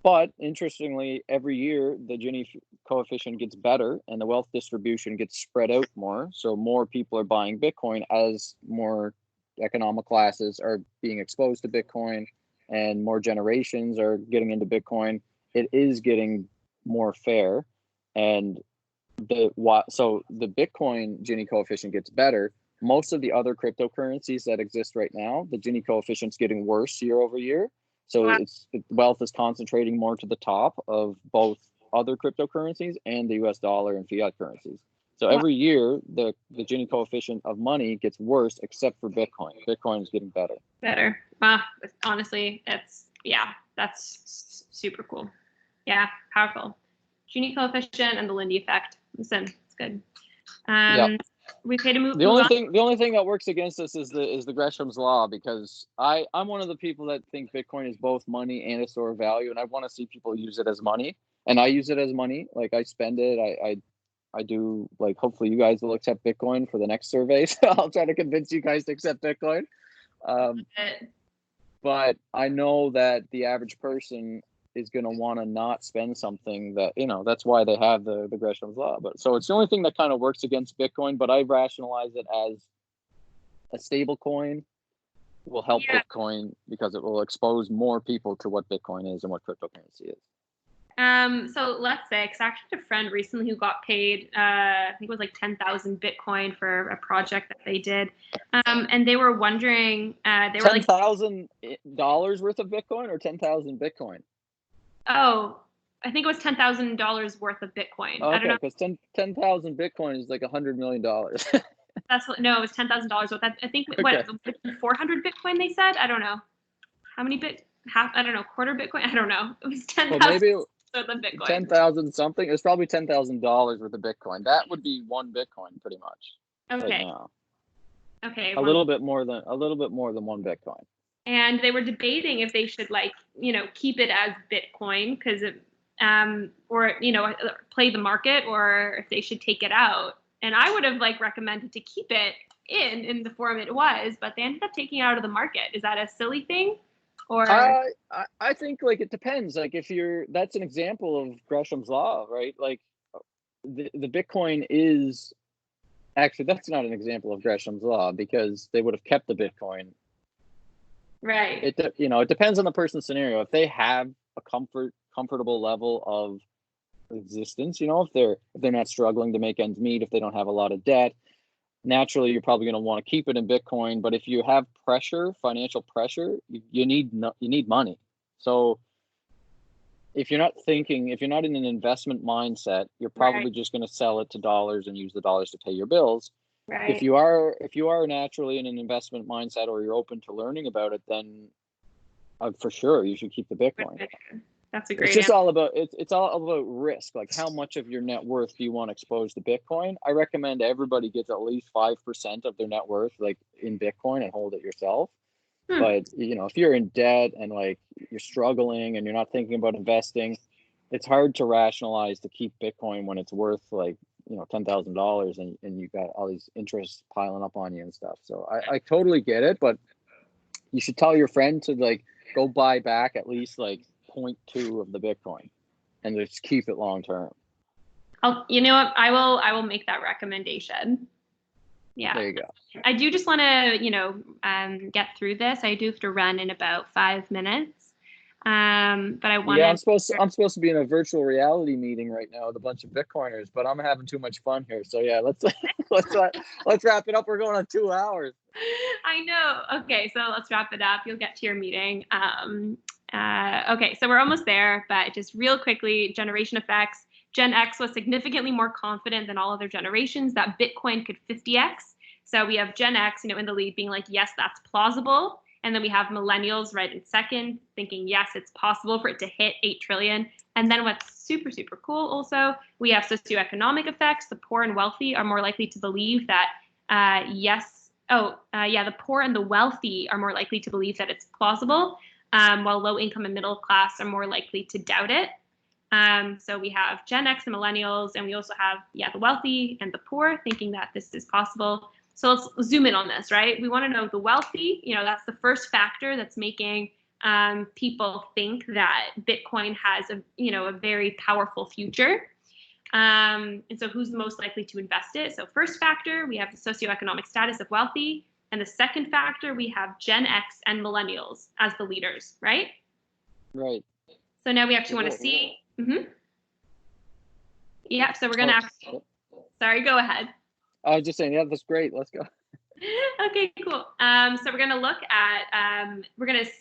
But interestingly, every year the Gini coefficient gets better and the wealth distribution gets spread out more. So more people are buying Bitcoin as more economic classes are being exposed to Bitcoin and more generations are getting into Bitcoin. It is getting more fair. And so the Bitcoin Gini coefficient gets better. Most of the other cryptocurrencies that exist right now, the Gini coefficient's getting worse year over year. So wealth is concentrating more to the top of both other cryptocurrencies and the US dollar and fiat currencies. So every year, the Gini coefficient of money gets worse, except for Bitcoin. Bitcoin is getting better. Honestly, that's super cool. Yeah, powerful. Gini coefficient and the Lindy effect. Listen, it's good. We pay to move. The only thing that works against us is the Gresham's law, because I'm one of the people that think Bitcoin is both money and a store of value, and I want to see people use it as money, and I use it as money. Like I spend it. I do, like, hopefully you guys will accept Bitcoin for the next survey. So I'll try to convince you guys to accept Bitcoin. But I know that the average person is going to want to not spend something that, that's why they have the Gresham's law. But so it's the only thing that kind of works against Bitcoin, but I rationalize it as a stable coin will help Bitcoin because it will expose more people to what Bitcoin is and what cryptocurrency is. So let's say, because I actually had a friend recently who got paid, I think it was like 10,000 Bitcoin for a project that they did. And they were wondering, they were like $10,000 worth of Bitcoin or 10,000 Bitcoin? Oh, I think it was $10,000 worth of Bitcoin. Okay, I don't know. because 10,000 Bitcoin is like $100 million. No, it was $10,000 worth. I think 400 Bitcoin. They said. I don't know how many I don't know, quarter Bitcoin. I don't know. It was 10,000. Well, maybe worth of Bitcoin. 10,000 something. It's probably $10,000 worth of Bitcoin. That would be one Bitcoin, pretty much. Okay. Right now. Okay. A little bit more than one Bitcoin. And they were debating if they should keep it as Bitcoin, because or, play the market, or if they should take it out. And I would have like recommended to keep it in the form it was, but they ended up taking it out of the market. Is that a silly thing? Or I think like it depends. Like if that's an example of Gresham's law, right? Like the Bitcoin is actually, that's not an example of Gresham's law, because they would have kept the Bitcoin. right. It depends on the person's scenario. If they have a comfortable level of existence, if they're not struggling to make ends meet, if they don't have a lot of debt, naturally you're probably going to want to keep it in Bitcoin. But if you have financial pressure, you need money. So if you're not in an investment mindset, you're probably Right. just going to sell it to dollars and use the dollars to pay your bills. Right. If you are naturally in an investment mindset, or you're open to learning about it, then for sure you should keep the Bitcoin. That's a great It's just answer. all about it's all about risk. Like, how much of your net worth do you want exposed to Bitcoin? I recommend everybody gets at least 5% of their net worth like in Bitcoin and hold it yourself. But if you're in debt and like you're struggling and you're not thinking about investing, it's hard to rationalize to keep Bitcoin when it's worth like $10,000 and you got all these interests piling up on you and stuff. So I totally get it, but you should tell your friend to like go buy back at least like 0.2 of the Bitcoin and just keep it long term. You know what? I will make that recommendation. Yeah. There you go. I do just want to, get through this. I do have to run in about 5 minutes. But I want I'm supposed to be in a virtual reality meeting right now with a bunch of Bitcoiners, but I'm having too much fun here. So yeah, let's wrap it up. We're going on 2 hours. I know. Okay, so let's wrap it up. You'll get to your meeting. Okay, so we're almost there, but just real quickly, generation effects. Gen X was significantly more confident than all other generations that Bitcoin could 50x. So we have Gen X, in the lead, being like, yes, that's plausible. And then we have millennials right in second, thinking, yes, it's possible for it to hit 8 trillion. And then what's super, super cool also, we have socioeconomic effects. The poor and wealthy are more likely to believe that, the poor and the wealthy are more likely to believe that it's plausible, while low income and middle class are more likely to doubt it. So we have Gen X and millennials, and we also have, the wealthy and the poor thinking that this is possible. So let's zoom in on this, right? We want to know the wealthy, that's the first factor that's making people think that Bitcoin has a very powerful future. And so who's most likely to invest it? So first factor, we have the socioeconomic status of wealthy. And the second factor, we have Gen X and millennials as the leaders, right? Right. So now we actually want to see. Yeah, so we're going to actually, sorry, go ahead. I was just saying, yeah, that's great. Let's go. Okay, cool. So we're going to look at, we're going to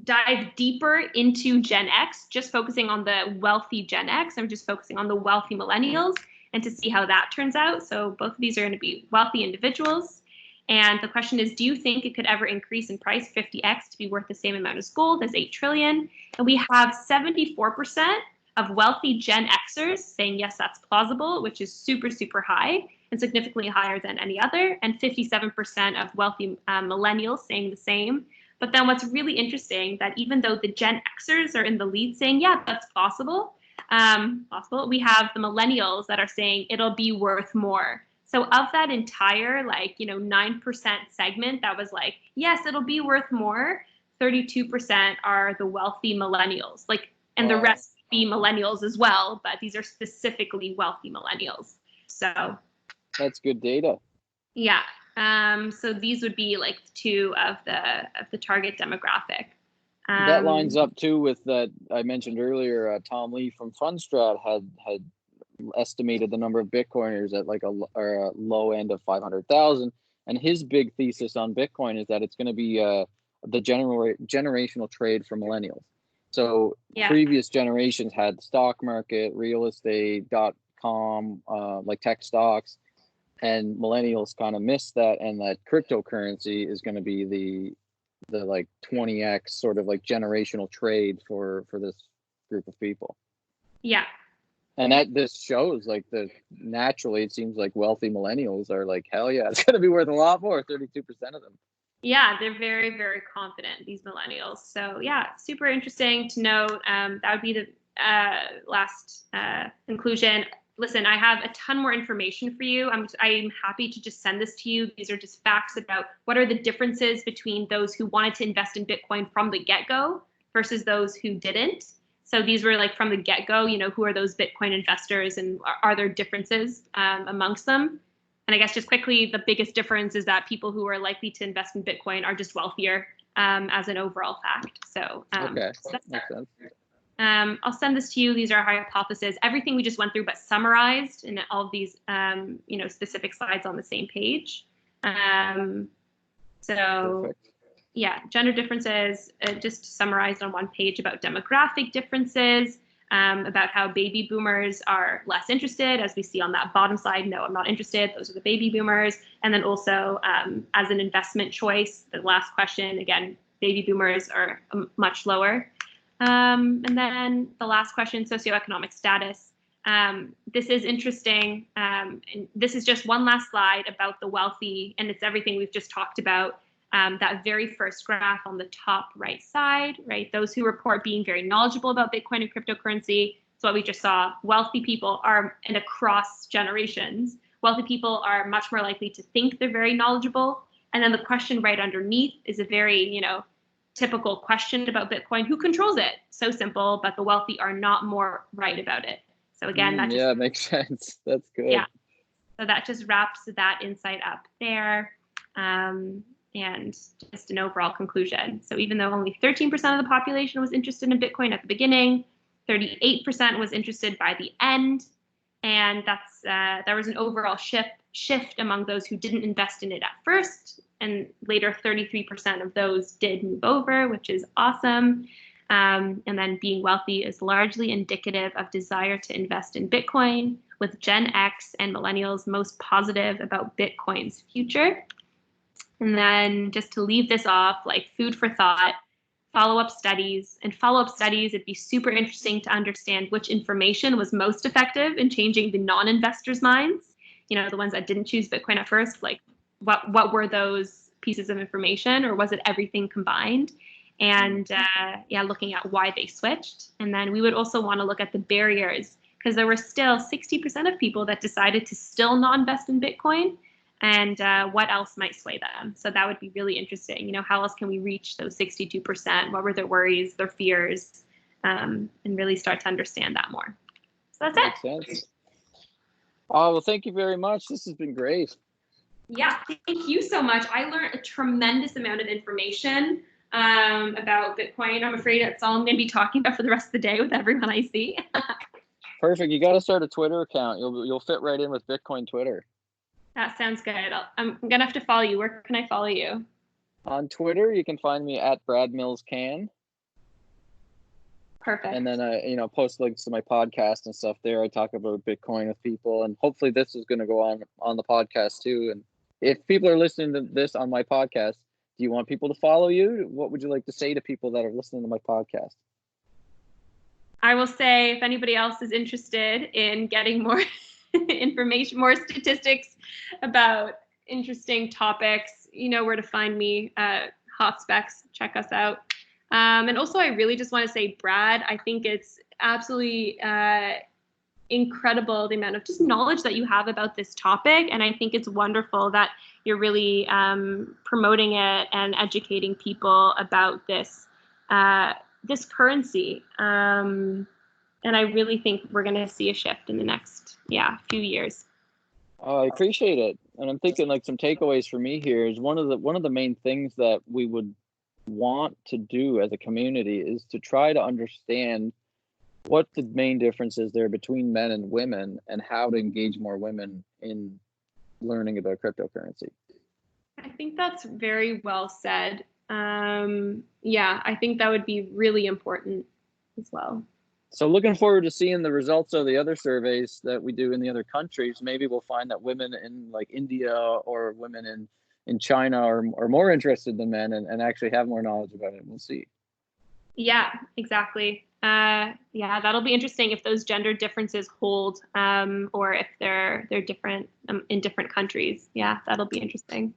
dive deeper into Gen X, just focusing on the wealthy Gen X, and just focusing on the wealthy millennials, and to see how that turns out. So both of these are going to be wealthy individuals. And the question is, do you think it could ever increase in price 50x to be worth the same amount as gold, as 8 trillion? And we have 74% of wealthy Gen Xers saying, yes, that's plausible, which is super, super high and significantly higher than any other. And 57% of wealthy millennials saying the same. But then what's really interesting, that even though the Gen Xers are in the lead saying, yeah, that's possible, we have the millennials that are saying it'll be worth more. So of that entire 9% segment that was like, yes, it'll be worth more, 32% are the wealthy millennials. And the rest be millennials as well, but these are specifically wealthy millennials. So that's good data. Yeah. So these would be like two of the target demographic. That lines up too with that I mentioned earlier. Tom Lee from Fundstrat had estimated the number of Bitcoiners at like a low end of 500,000, and his big thesis on Bitcoin is that it's going to be the generational trade for millennials. So previous generations had stock market, real estate, .com, like tech stocks, and millennials kind of missed that, and that cryptocurrency is going to be the like 20x sort of like generational trade for this group of people. Yeah. And that this shows like naturally it seems like wealthy millennials are like, hell yeah, it's going to be worth a lot more, 32% of them. Yeah, they're very, very confident, these millennials. So yeah, super interesting to note. That would be conclusion. Listen, I have a ton more information for you. I'm happy to just send this to you. These are just facts about what are the differences between those who wanted to invest in Bitcoin from the get-go versus those who didn't. So these were like from the get-go, who are those Bitcoin investors and are there differences amongst them? And I guess just quickly, the biggest difference is that people who are likely to invest in Bitcoin are just wealthier as an overall fact. So, okay, makes sense. I'll send this to you. These are our hypotheses. Everything we just went through, but summarized in all of these, specific slides on the same page. Perfect. Yeah, gender differences, just summarized on one page about demographic differences, about how baby boomers are less interested, as we see on that bottom slide. No, I'm not interested. Those are the baby boomers. And then also as an investment choice, the last question, again, baby boomers are much lower. And then the last question, socioeconomic status. This is interesting. And this is just one last slide about the wealthy, and it's everything we've just talked about. That very first graph on the top right side, right? Those who report being very knowledgeable about Bitcoin and cryptocurrency. So what we just saw, wealthy people are, and across generations, wealthy people are much more likely to think they're very knowledgeable. And then the question right underneath is a very, typical question about Bitcoin. Who controls it? So simple, but the wealthy are not more right about it. So again, that just, yeah, makes sense. That's good. Yeah. So that just wraps that insight up there. And just an overall conclusion. So even though only 13% of the population was interested in Bitcoin at the beginning, 38% was interested by the end. And that's there was an overall shift among those who didn't invest in it at first. And later, 33% of those did move over, which is awesome. And then being wealthy is largely indicative of desire to invest in Bitcoin, with Gen X and millennials most positive about Bitcoin's future. And then just to leave this off, like food for thought, follow-up studies. And follow-up studies, it'd be super interesting to understand which information was most effective in changing the non-investors' minds. The ones that didn't choose Bitcoin at first, like what were those pieces of information, or was it everything combined? And looking at why they switched. And then we would also want to look at the barriers, because there were still 60% of people that decided to still not invest in Bitcoin. And what else might sway them? So that would be really interesting. How else can we reach those 62%? What were their worries, their fears, and really start to understand that more. So that's Makes it. sense. Oh, well, thank you very much. This has been great. Yeah, thank you so much. I learned a tremendous amount of information about Bitcoin. I'm afraid that's all I'm going to be talking about for the rest of the day with everyone I see. Perfect. You got to start a Twitter account. You'll fit right in with Bitcoin Twitter. That sounds good. I'm going to have to follow you. Where can I follow you? On Twitter, you can find me at BradMillsCan. Perfect. And then I, post links to my podcast and stuff there. I talk about Bitcoin with people, and hopefully this is going to go on the podcast too. And if people are listening to this on my podcast, do you want people to follow you? What would you like to say to people that are listening to my podcast? I will say, if anybody else is interested in getting more information, more statistics about interesting topics, you know where to find me. Hotspex, check us out. And also, I really just want to say, Brad, I think it's absolutely incredible the amount of just knowledge that you have about this topic. And I think it's wonderful that you're really promoting it and educating people about this this currency. And I really think we're going to see a shift in the next few years. I appreciate it. And I'm thinking like some takeaways for me here is one of the main things that we would want to do as a community is to try to understand what the main difference is there between men and women, and how to engage more women in learning about cryptocurrency. I think that's very well said. I think that would be really important as well. So looking forward to seeing the results of the other surveys that we do in the other countries. Maybe we'll find that women in like India or women in China are more interested than men and actually have more knowledge about it. We'll see. Yeah, exactly. That'll be interesting if those gender differences hold, or if they're different in different countries. Yeah, that'll be interesting.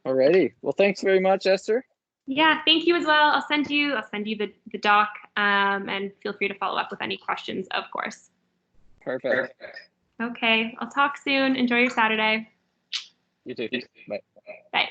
Alrighty. Well, thanks very much, Esther. Yeah, thank you as well. I'll send you the doc, and feel free to follow up with any questions, of course. Perfect. Okay, I'll talk soon. Enjoy your Saturday. You too. Bye. Bye.